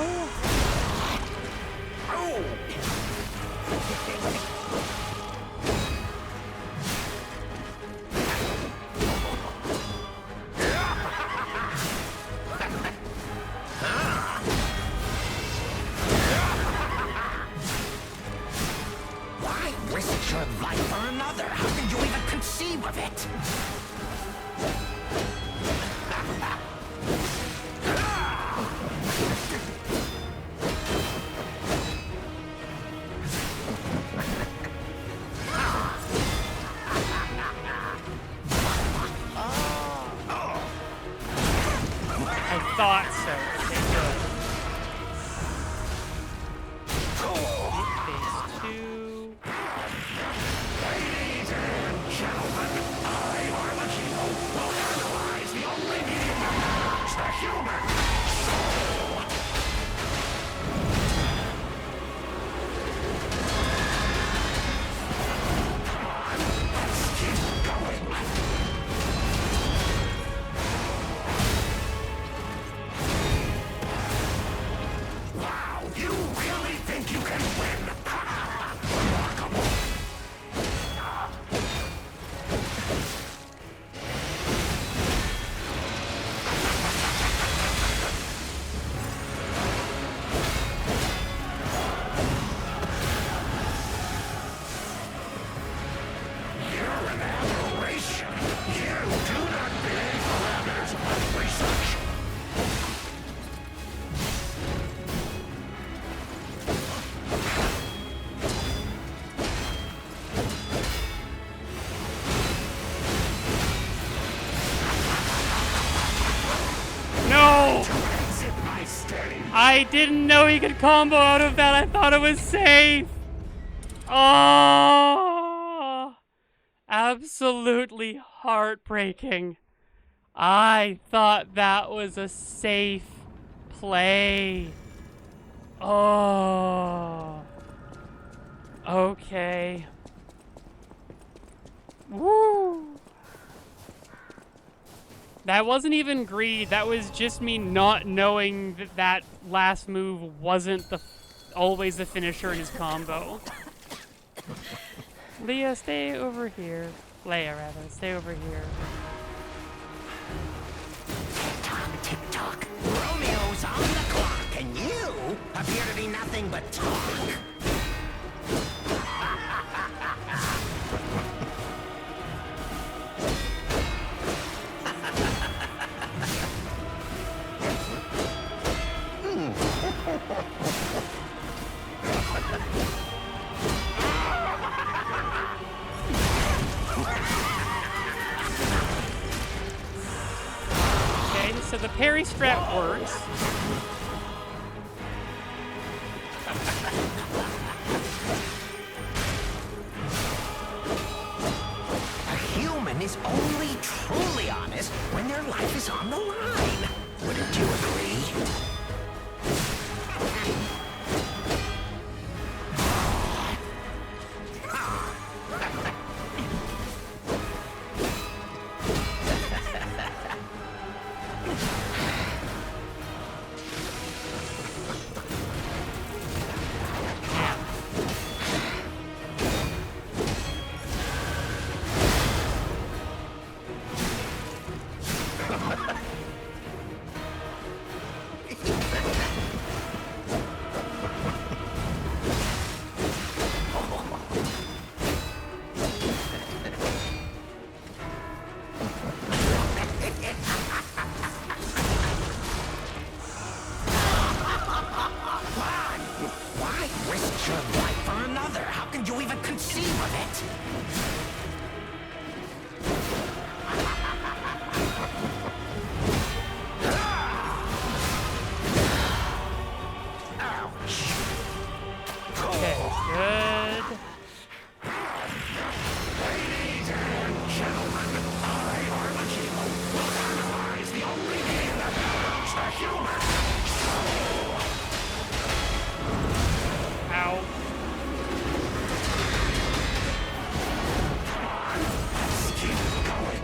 Why risk your life for another? How can you even conceive of it? I thought so. Okay, good. Phase 2. Ladies and gentlemen, I, Arlecchino, will analyze the only medium that matters, the human soul. Come on, let's keep going. Wow, you really think you can win? Remarkable. You're an aberration. You do not fit any parameters of my research. No! Exit my steady. I didn't know he could combo out of that. I thought it was safe. Oh, absolutely heartbreaking. I thought that was a safe play. Oh. Okay. Woo. That wasn't even greed. That was just me not knowing that that last move wasn't always the finisher in his combo. Leah, stay over here. Leia, rather. Stay over here. Tick-tock. Romeo's on the clock, and you appear to be nothing but talk. Okay, so the parry strat works. A human is only truly honest when their life is on the line. Wouldn't you agree? risk your life for another. How can you even conceive of it? Okay, good. Ladies and gentlemen, I, Arlecchino, will analyze the only being that knows the human soul. Ow. Let's keep going.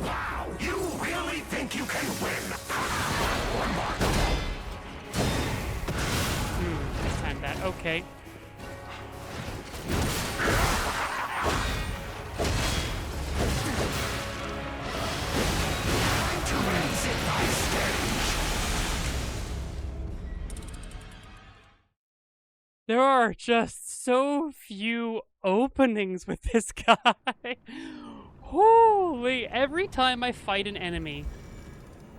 Wow, you really think you can win? Remarkable. This time that. Okay. To exit thy stage. There are just so few openings with this guy. Holy, every time I fight an enemy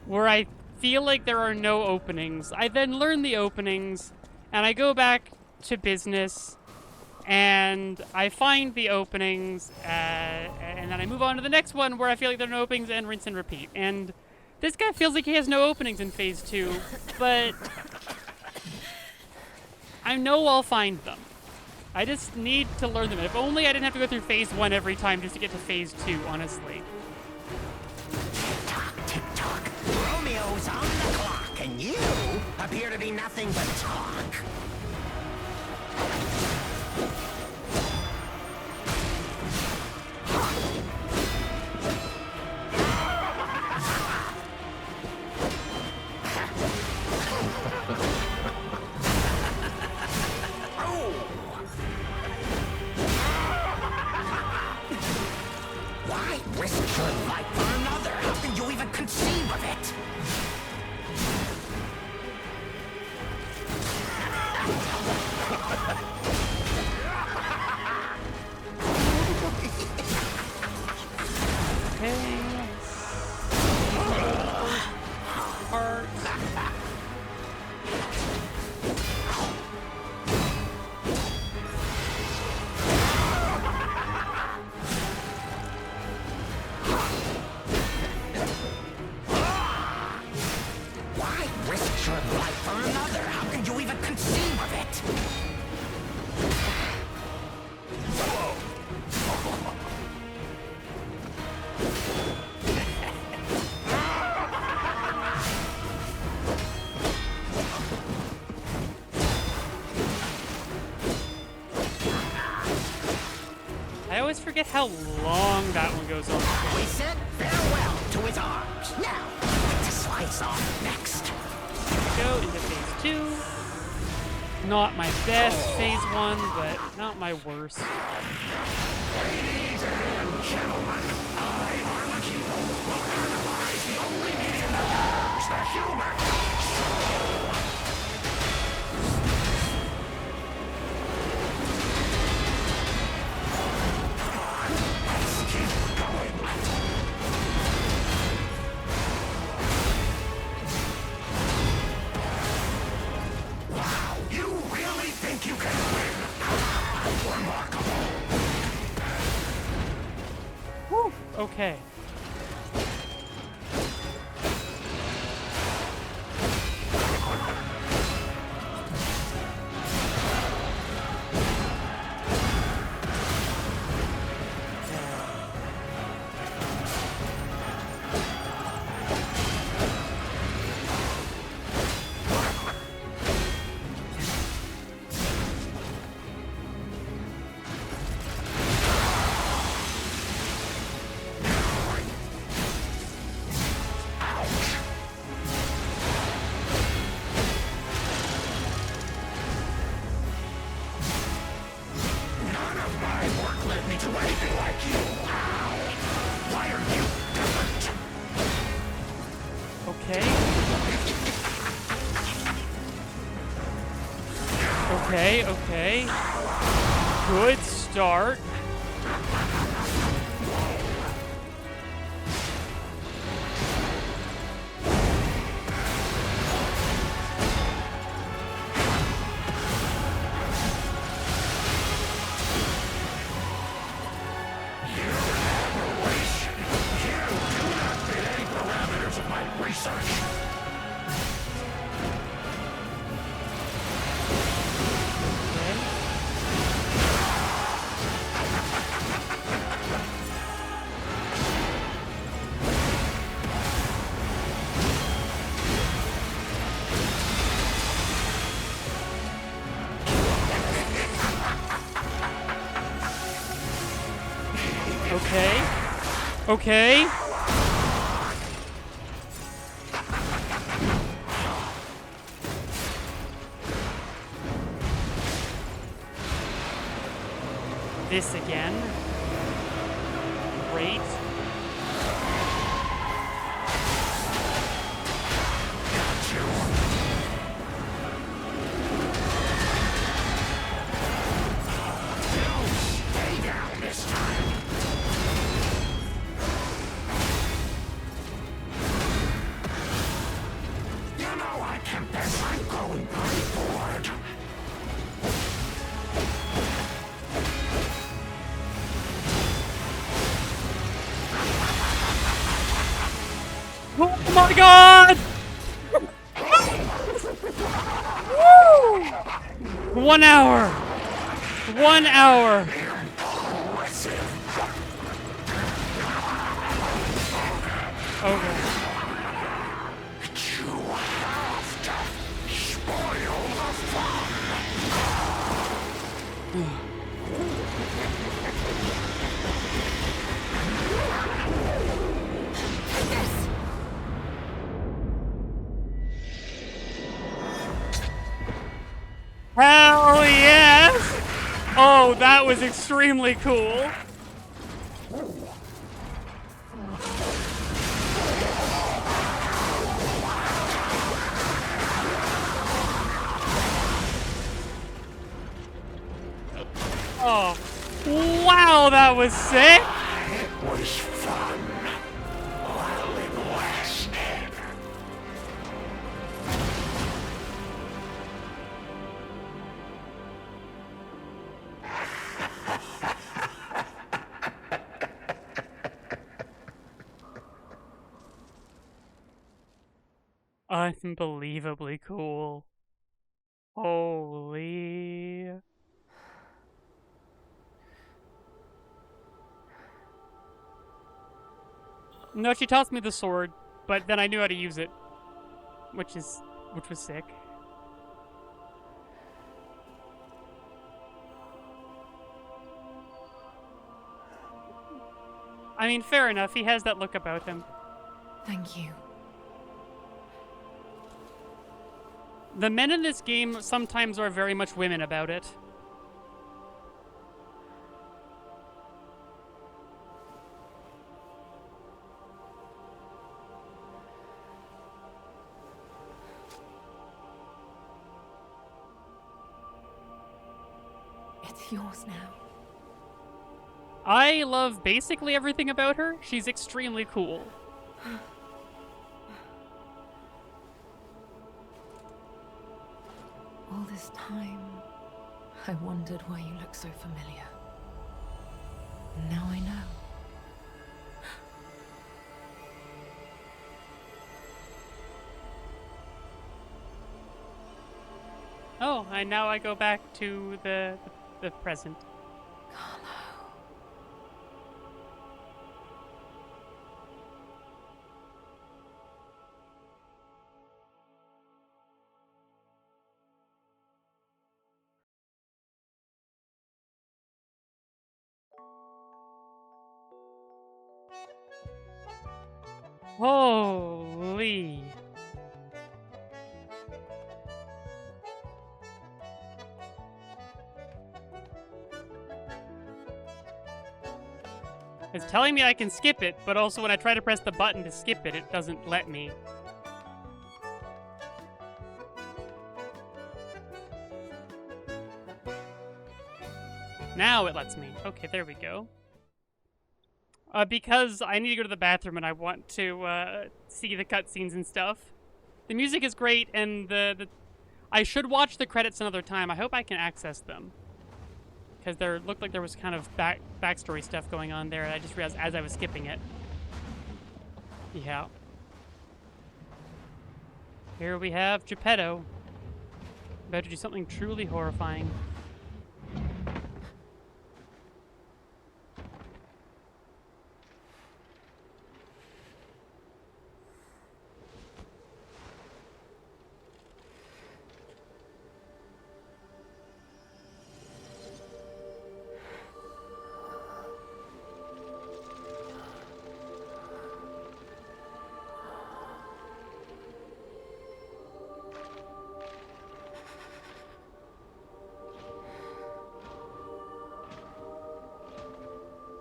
where I feel like there are no openings, I then learn the openings and I go back to business and I find the openings and then I move on to the next one where I feel like there are no openings and rinse and repeat. And this guy feels like he has no openings in phase 2, but I know I'll find them. I just need to learn them. If only I didn't have to go through phase 1 every time just to get to phase 2, honestly. Tick-tock, tick-tock. Romeo's on the clock, and you appear to be nothing but talk. Why risk your life for another? How can you even conceive of it? Why risk your life for another? How can you even conceive of it? I always forget how long that one goes on. We said farewell to his arms. Now, to slice off next. Go into phase 2. Not my best phase 1, but not my worst. Ladies and gentlemen, I, Arlecchino, will analyze the only medium that knows the human soul. Let's keep going. Wow, you really think you can win? Remarkable. Whew, okay. None of my work led me to anything like you. How? Why are you different? Okay. Okay, okay. Good start. Okay. Okay. This again. Great. Oh my god! Woo! 1 hour! 1 hour! Okay. Hell yes! Oh, that was extremely cool. Oh, wow, that was sick! It was fun while it lasted. Unbelievably cool. Holy. No, she tossed me the sword, but then I knew how to use it, which was sick. I mean, fair enough. He has that look about him. Thank you. The men in this game sometimes are very much women about it. It's yours now. I love basically everything about her. She's extremely cool. All this time, I wondered why you look so familiar. Now I know. Oh, and now I go back to the present. Holy. It's telling me I can skip it, but also when I try to press the button to skip it, it doesn't let me. Now it lets me. Okay, there we go. Because I need to go to the bathroom and I want to see the cutscenes and stuff. The music is great, and I should watch the credits another time. I hope I can access them. Because there looked like there was kind of backstory stuff going on there, and I just realized as I was skipping it. Yeah. Here we have Geppetto. About to do something truly horrifying.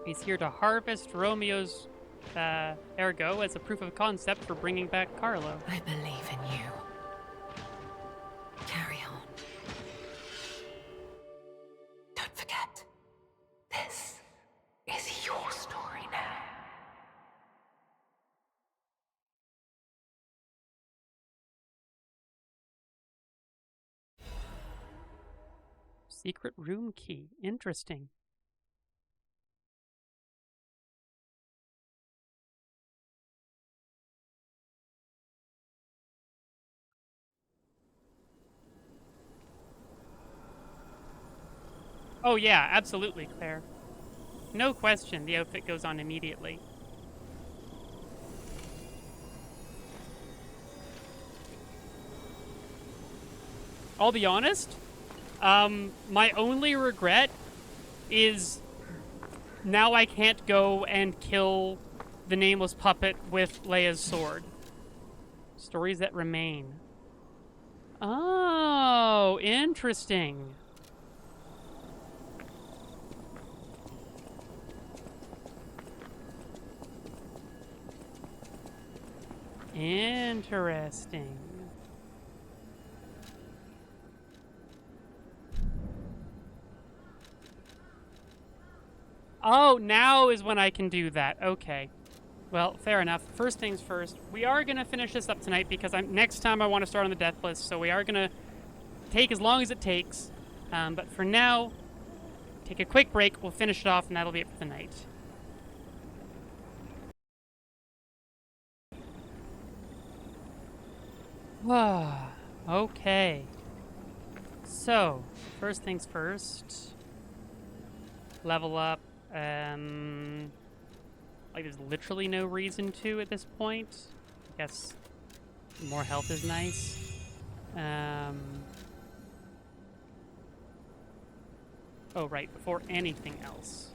He's here to harvest Romeo's ergo as a proof of concept for bringing back Carlo. I believe in you. Carry on. Don't forget, this is your story now. Secret room key. Interesting. Oh yeah, absolutely, Claire. No question, the outfit goes on immediately. I'll be honest, my only regret is now I can't go and kill the nameless puppet with Leia's sword. Stories that remain. Oh, interesting. Interesting. Oh, now is when I can do that. Okay. Well, fair enough. First things first. We are going to finish this up tonight because next time I want to start on the death list, so we are going to take as long as it takes. But for now, take a quick break. We'll finish it off, and that'll be it for the night. Okay. So, first things first. Level up. Like, there's literally no reason to at this point. I guess more health is nice. Oh, right, before anything else.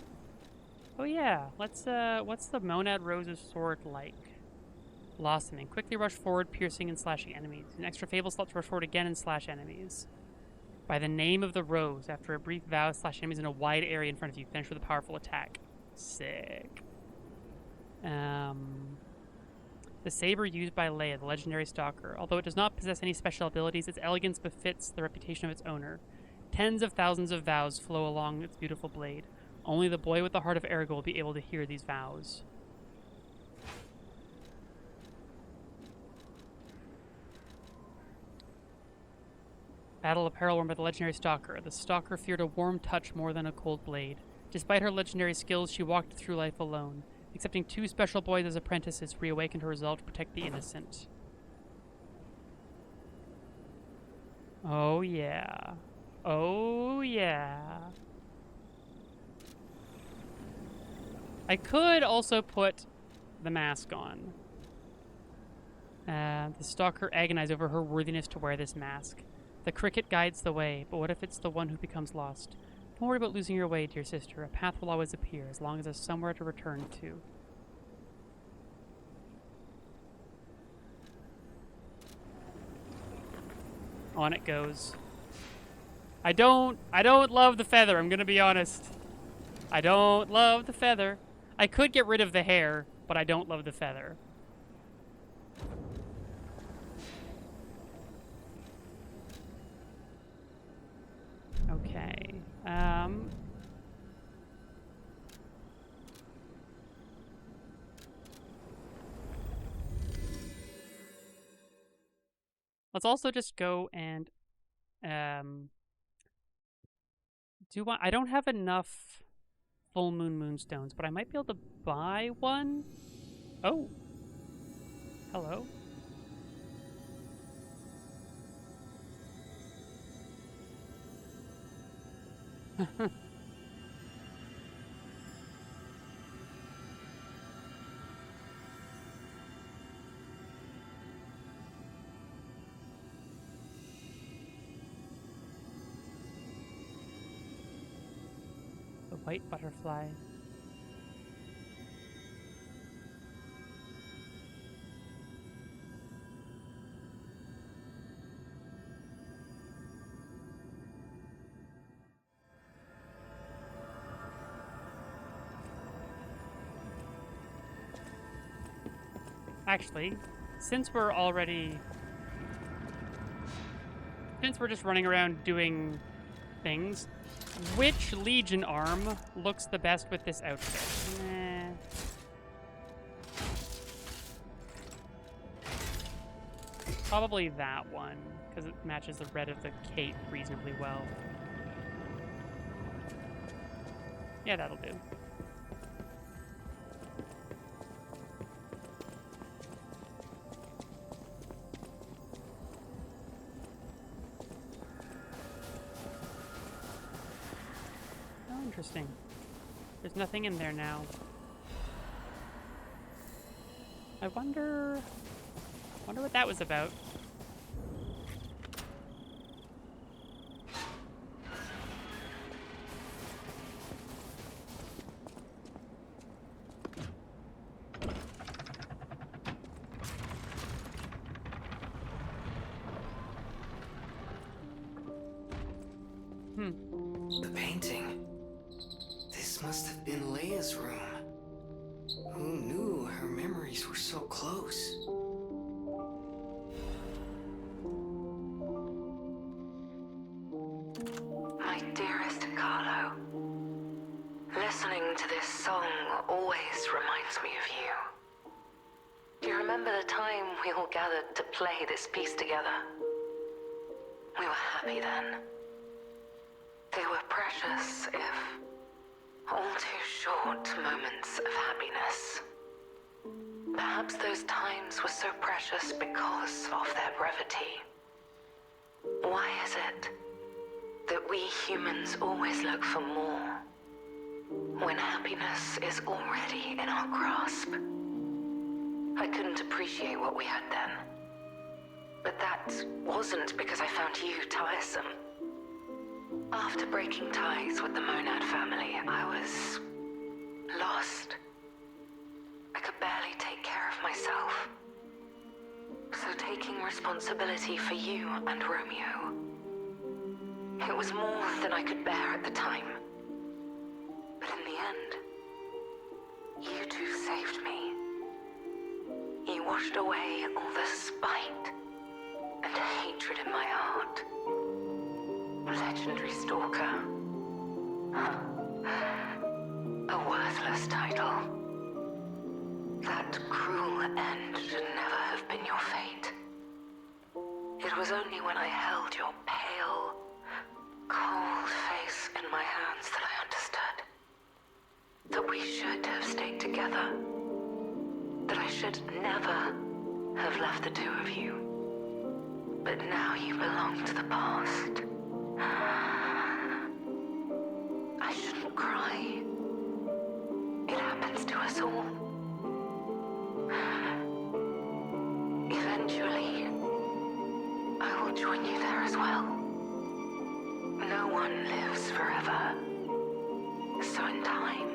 Oh, yeah, what's the Monad Rose's sword like? Blossoming. Quickly rush forward, piercing and slashing enemies. An extra Fable slot to rush forward again and slash enemies. By the name of the rose, after a brief vow, slash enemies in a wide area in front of you. Finish with a powerful attack. Sick. The saber used by Leia, the legendary stalker. Although it does not possess any special abilities, its elegance befits the reputation of its owner. Tens of thousands of vows flow along its beautiful blade. Only the boy with the heart of Ergo will be able to hear these vows. Battle apparel worn by the legendary stalker. The stalker feared a warm touch more than a cold blade. Despite her legendary skills, she walked through life alone. Accepting 2 special boys as apprentices reawakened her resolve to protect the innocent. Oh yeah. Oh yeah. I could also put the mask on. The stalker agonized over her worthiness to wear this mask. The cricket guides the way, but what if it's the one who becomes lost? Don't worry about losing your way, dear sister. A path will always appear, as long as there's somewhere to return to. On it goes. I don't love the feather, I'm gonna be honest. I don't love the feather. I could get rid of the hair, but I don't love the feather. Okay. Let's also just go and I don't have enough full moon moonstones, but I might be able to buy one. Oh. Hello. The white butterfly. Actually, since we're just running around doing things, which Legion arm looks the best with this outfit? Nah. Probably that one, because it matches the red of the cape reasonably well. Yeah, that'll do. Oh, interesting. There's nothing in there now. I wonder what that was about. The painting. This must have been Leia's room. Who knew her memories were so close? My dearest Carlo, listening to this song always reminds me of you. Do you remember the time we all gathered to play this piece together? We were happy then. They were precious, if all too short moments of happiness. Perhaps those times were so precious because of their brevity. Why is it that we humans always look for more when happiness is already in our grasp? I couldn't appreciate what we had then. But that wasn't because I found you tiresome. After breaking ties with the Monad family, I was lost. I could barely take care of myself. So taking responsibility for you and Romeo, it was more than I could bear at the time. But in the end, you two saved me. You washed away all the spite and hatred in my heart. Legendary Stalker. A worthless title. That cruel end should never have been your fate. It was only when I held your pale, cold face in my hands that I understood. That we should have stayed together. That I should never have left the two of you. But now you belong to the past. I shouldn't cry. It happens to us all. Eventually, I will join you there as well. No one lives forever. So in time,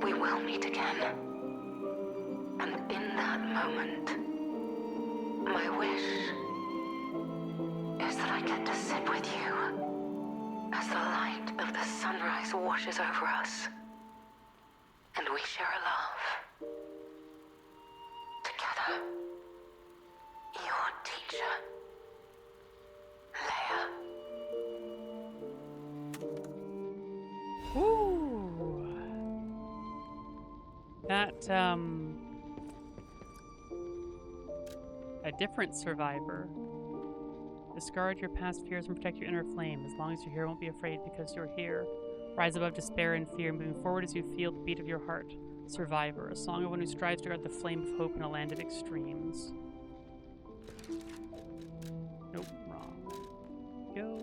we will meet again. And in that moment, my wish is that I get to sit with you as the light of the sunrise washes over us, and we share a laugh. Together, your teacher, Leia. Ooh. That, a different survivor. Discard your past fears and protect your inner flame. As long as you're here, won't be afraid because you're here. Rise above despair and fear, moving forward as you feel the beat of your heart. Survivor, a song of one who strives to guard the flame of hope in a land of extremes. Nope, wrong. Go.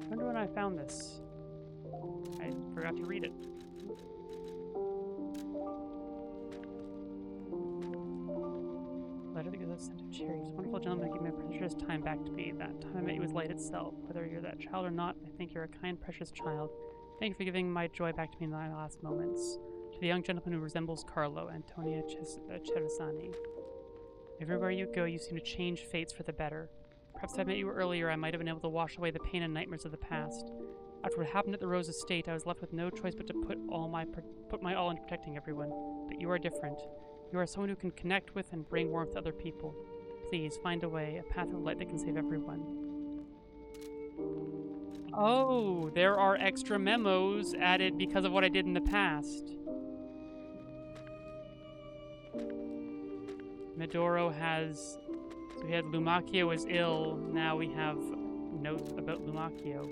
Wonder when I found this. I forgot to read it. Letter to scarlet scented cherries. Wonderful gentleman, give my precious time back to me. That time I met you was light itself. Whether you're that child or not, I think you're a kind, precious child. Thank you for giving my joy back to me in my last moments. To the young gentleman who resembles Carlo, Antonia Cerasani. Everywhere you go, you seem to change fates for the better. Perhaps if I met you earlier, I might have been able to wash away the pain and nightmares of the past. After what happened at the Rose Estate, I was left with no choice but to put my all into protecting everyone. But you are different. You are someone who can connect with and bring warmth to other people. Please, find a way, a path of light that can save everyone. Oh, there are extra memos added because of what I did in the past. Medoro has... So we had Lumacchio was ill, now we have notes about Lumacchio.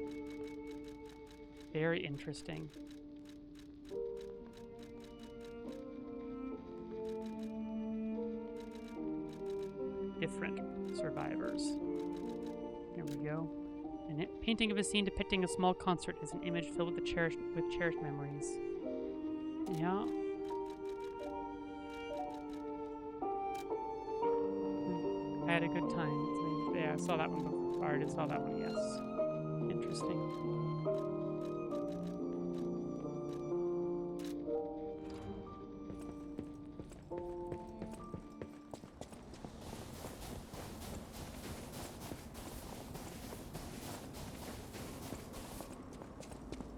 Very interesting. Different survivors. Here we go. A painting of a scene depicting a small concert is an image filled with cherished memories. Yeah. I had a good time. Yeah, I saw that one before. I already saw that one, yes. Interesting.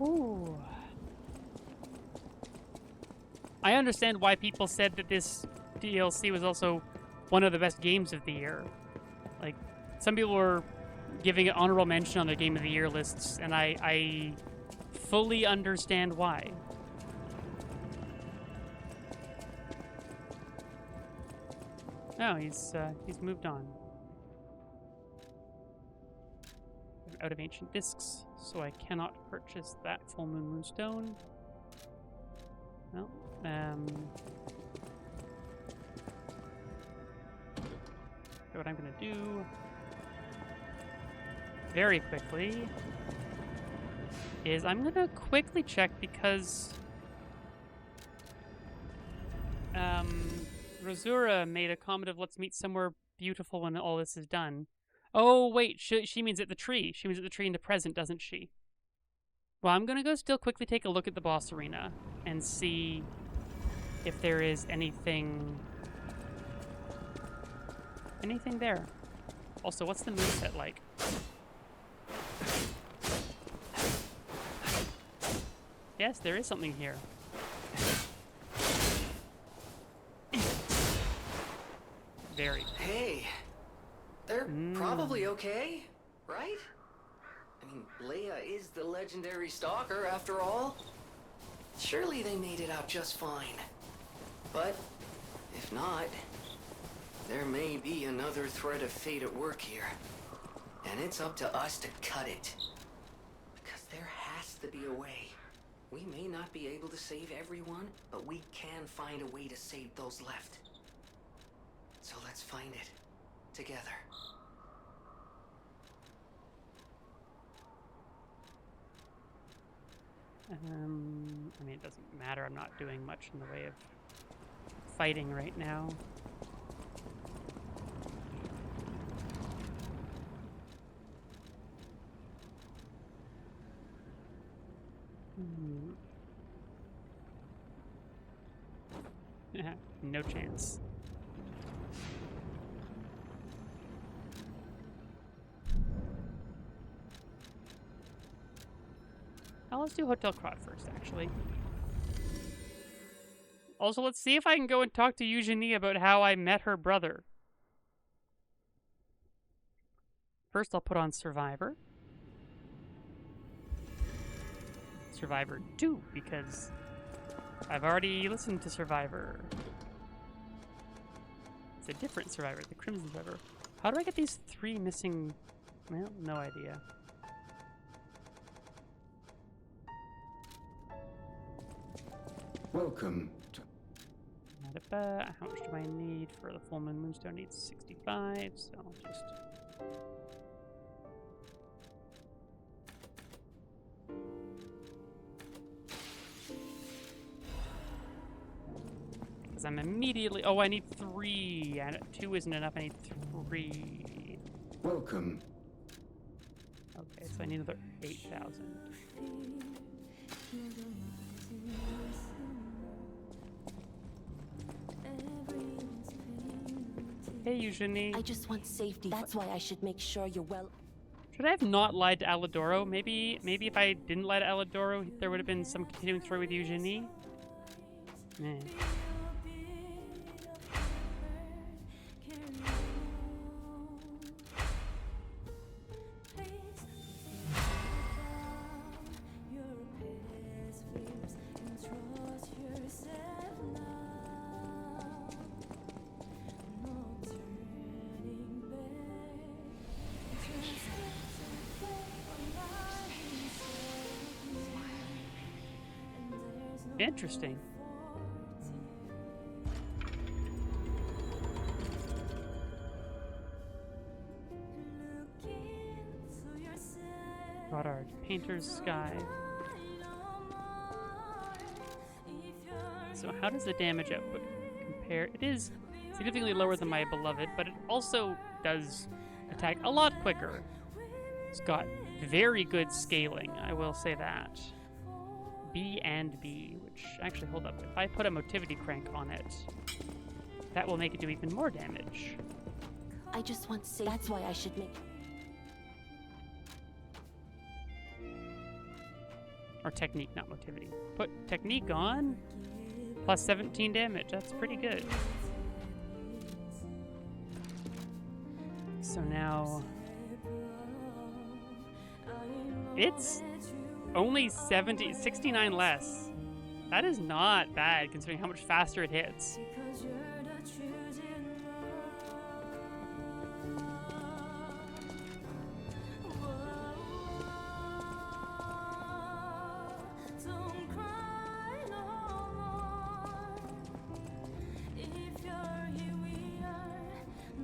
Ooh. I understand why people said that this DLC was also one of the best games of the year. Like, some people were giving it honorable mention on their Game of the Year lists, and I fully understand why. No, he's moved on. I'm out of ancient discs, so I cannot purchase that full moonstone. Well, what I'm gonna do very quickly is I'm gonna quickly check because Rosura made a comment of let's meet somewhere beautiful when all this is done. Oh wait, she means at the tree. She means at the tree in the present, doesn't she? Well, I'm gonna go still quickly take a look at the boss arena and see if there is anything there. Also, what's the moveset like? Yes, there is something here. Very cool. Hey, they're probably okay, right? I mean, Leia is the legendary stalker after all. Surely they made it out just fine. But if not, there may be another thread of fate at work here. And it's up to us to cut it. Because there has to be a way. We may not be able to save everyone, but we can find a way to save those left. So let's find it. Together. I mean, it doesn't matter. I'm not doing much in the way of fighting right now. No chance. Now let's do Hotel Krat first, actually. Also, let's see if I can go and talk to Eugenie about how I met her brother. First, I'll put on Survivor. Survivor 2, because I've already listened to Survivor. It's a different Survivor, the Crimson Survivor. How do I get these 3 missing... Well, no idea. Welcome to... How much do I need for the full moonstone? I need 65, so I'll just... Because because I'm immediately... Oh, I need 3. And 2 isn't enough. I need 3. Welcome. Okay, so I need another 8,000. Hey, Eugenie. I just want safety. That's why I should make sure you're well. Should I have not lied to Alidoro? Maybe if I didn't lie to Alidoro, there would have been some continuing story with Eugenie. Man. Interesting. Got our painter's sky. So how does the damage output compare? It is significantly lower than my beloved, but it also does attack a lot quicker. It's got very good scaling, I will say that. B and B, which actually, hold up. If I put a motivity crank on it, that will make it do even more damage. I just want safety. That's why I should make... Or technique, not motivity. Put technique on, plus 17 damage. That's pretty good. So now... It's only 69 less. That is not bad, considering how much faster it hits.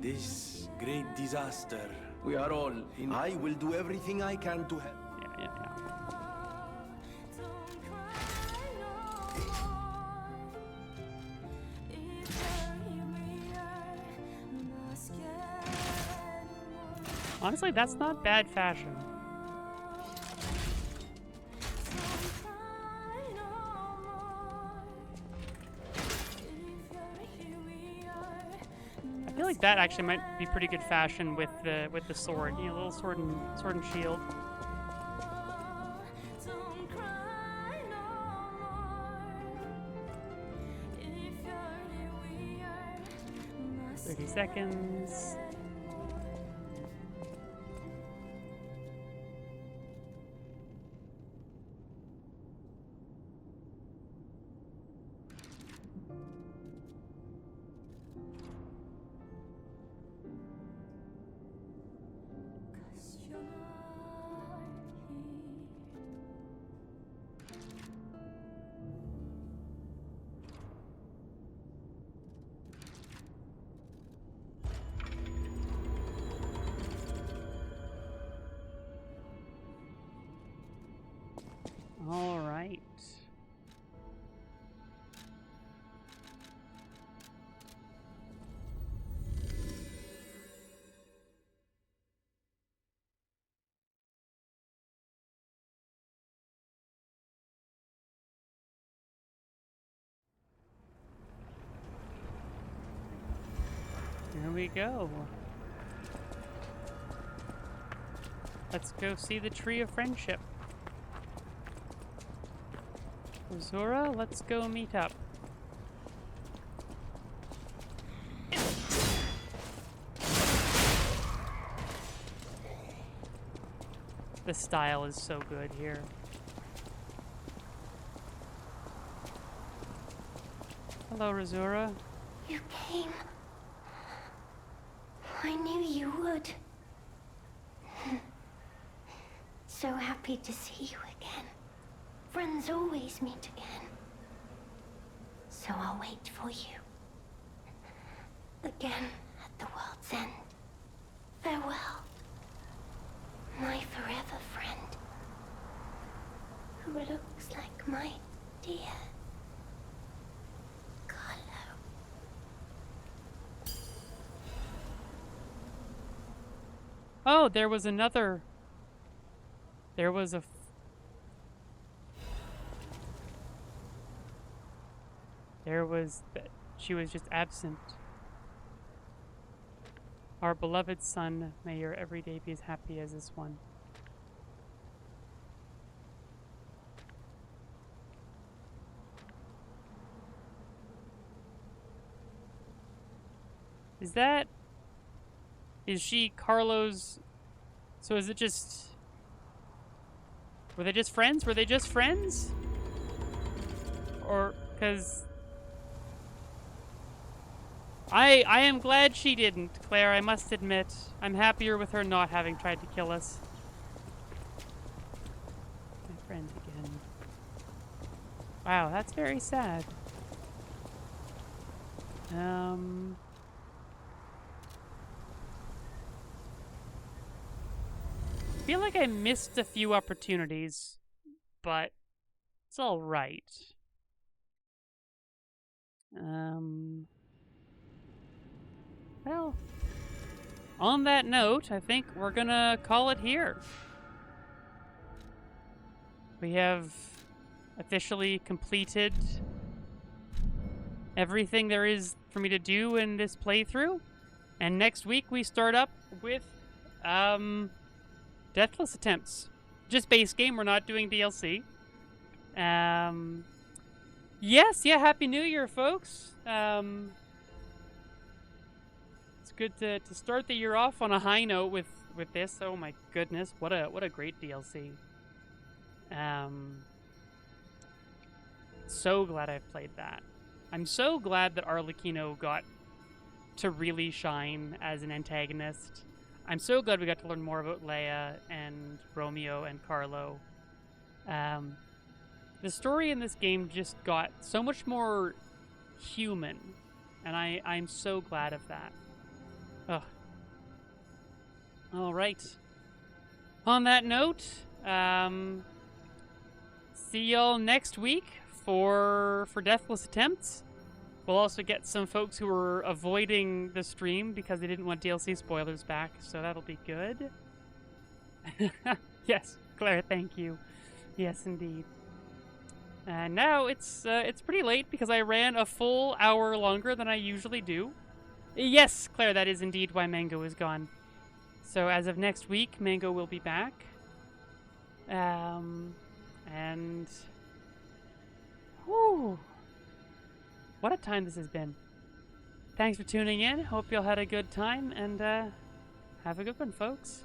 This great disaster. We are all in. I will do everything I can to help. Yeah. Honestly, that's not bad fashion. I feel like that actually might be pretty good fashion with the sword. You know, little sword and shield. "30 seconds. All right. Here we go. Let's go see the Tree of Friendship. Zora, let's go meet up. The style is so good here. Hello, Razura. You came. I knew you would. So happy to see you again. Friends always meet again. So I'll wait for you. Again at the world's end. Farewell. My forever friend. Who looks like my dear Carlo. Oh, there was another... There was a... There was... She was just absent. Our beloved son, may your every day be as happy as this one. Is that... Is she Carlo's... So is it just... Were they just friends? Were they just friends? Or... Because... I am glad she didn't, Claire, I must admit. I'm happier with her not having tried to kill us. My friend again. Wow, that's very sad. I feel like I missed a few opportunities, but it's all right. Well, on that note, I think we're gonna call it here. We have officially completed everything there is for me to do in this playthrough, and next week we start up with Deathless Attempts. Just base game, we're not doing DLC. Yes, yeah, Happy New Year, folks. It's good to start the year off on a high note with this. Oh my goodness, what a great DLC. So glad I've played that. I'm so glad that Arlecchino got to really shine as an antagonist. I'm so glad we got to learn more about Leia and Romeo and Carlo. The story in this game just got so much more human, and I'm so glad of that. Ugh. All right. On that note, see y'all next week for Deathless Attempts. We'll also get some folks who were avoiding the stream because they didn't want DLC spoilers back, so that'll be good. Yes, Claire, thank you. Yes, indeed. And now it's pretty late because I ran a full hour longer than I usually do. Yes, Claire, that is indeed why Mango is gone. So as of next week, Mango will be back. And... Whew. What a time this has been. Thanks for tuning in. Hope y'all had a good time, and have a good one, folks.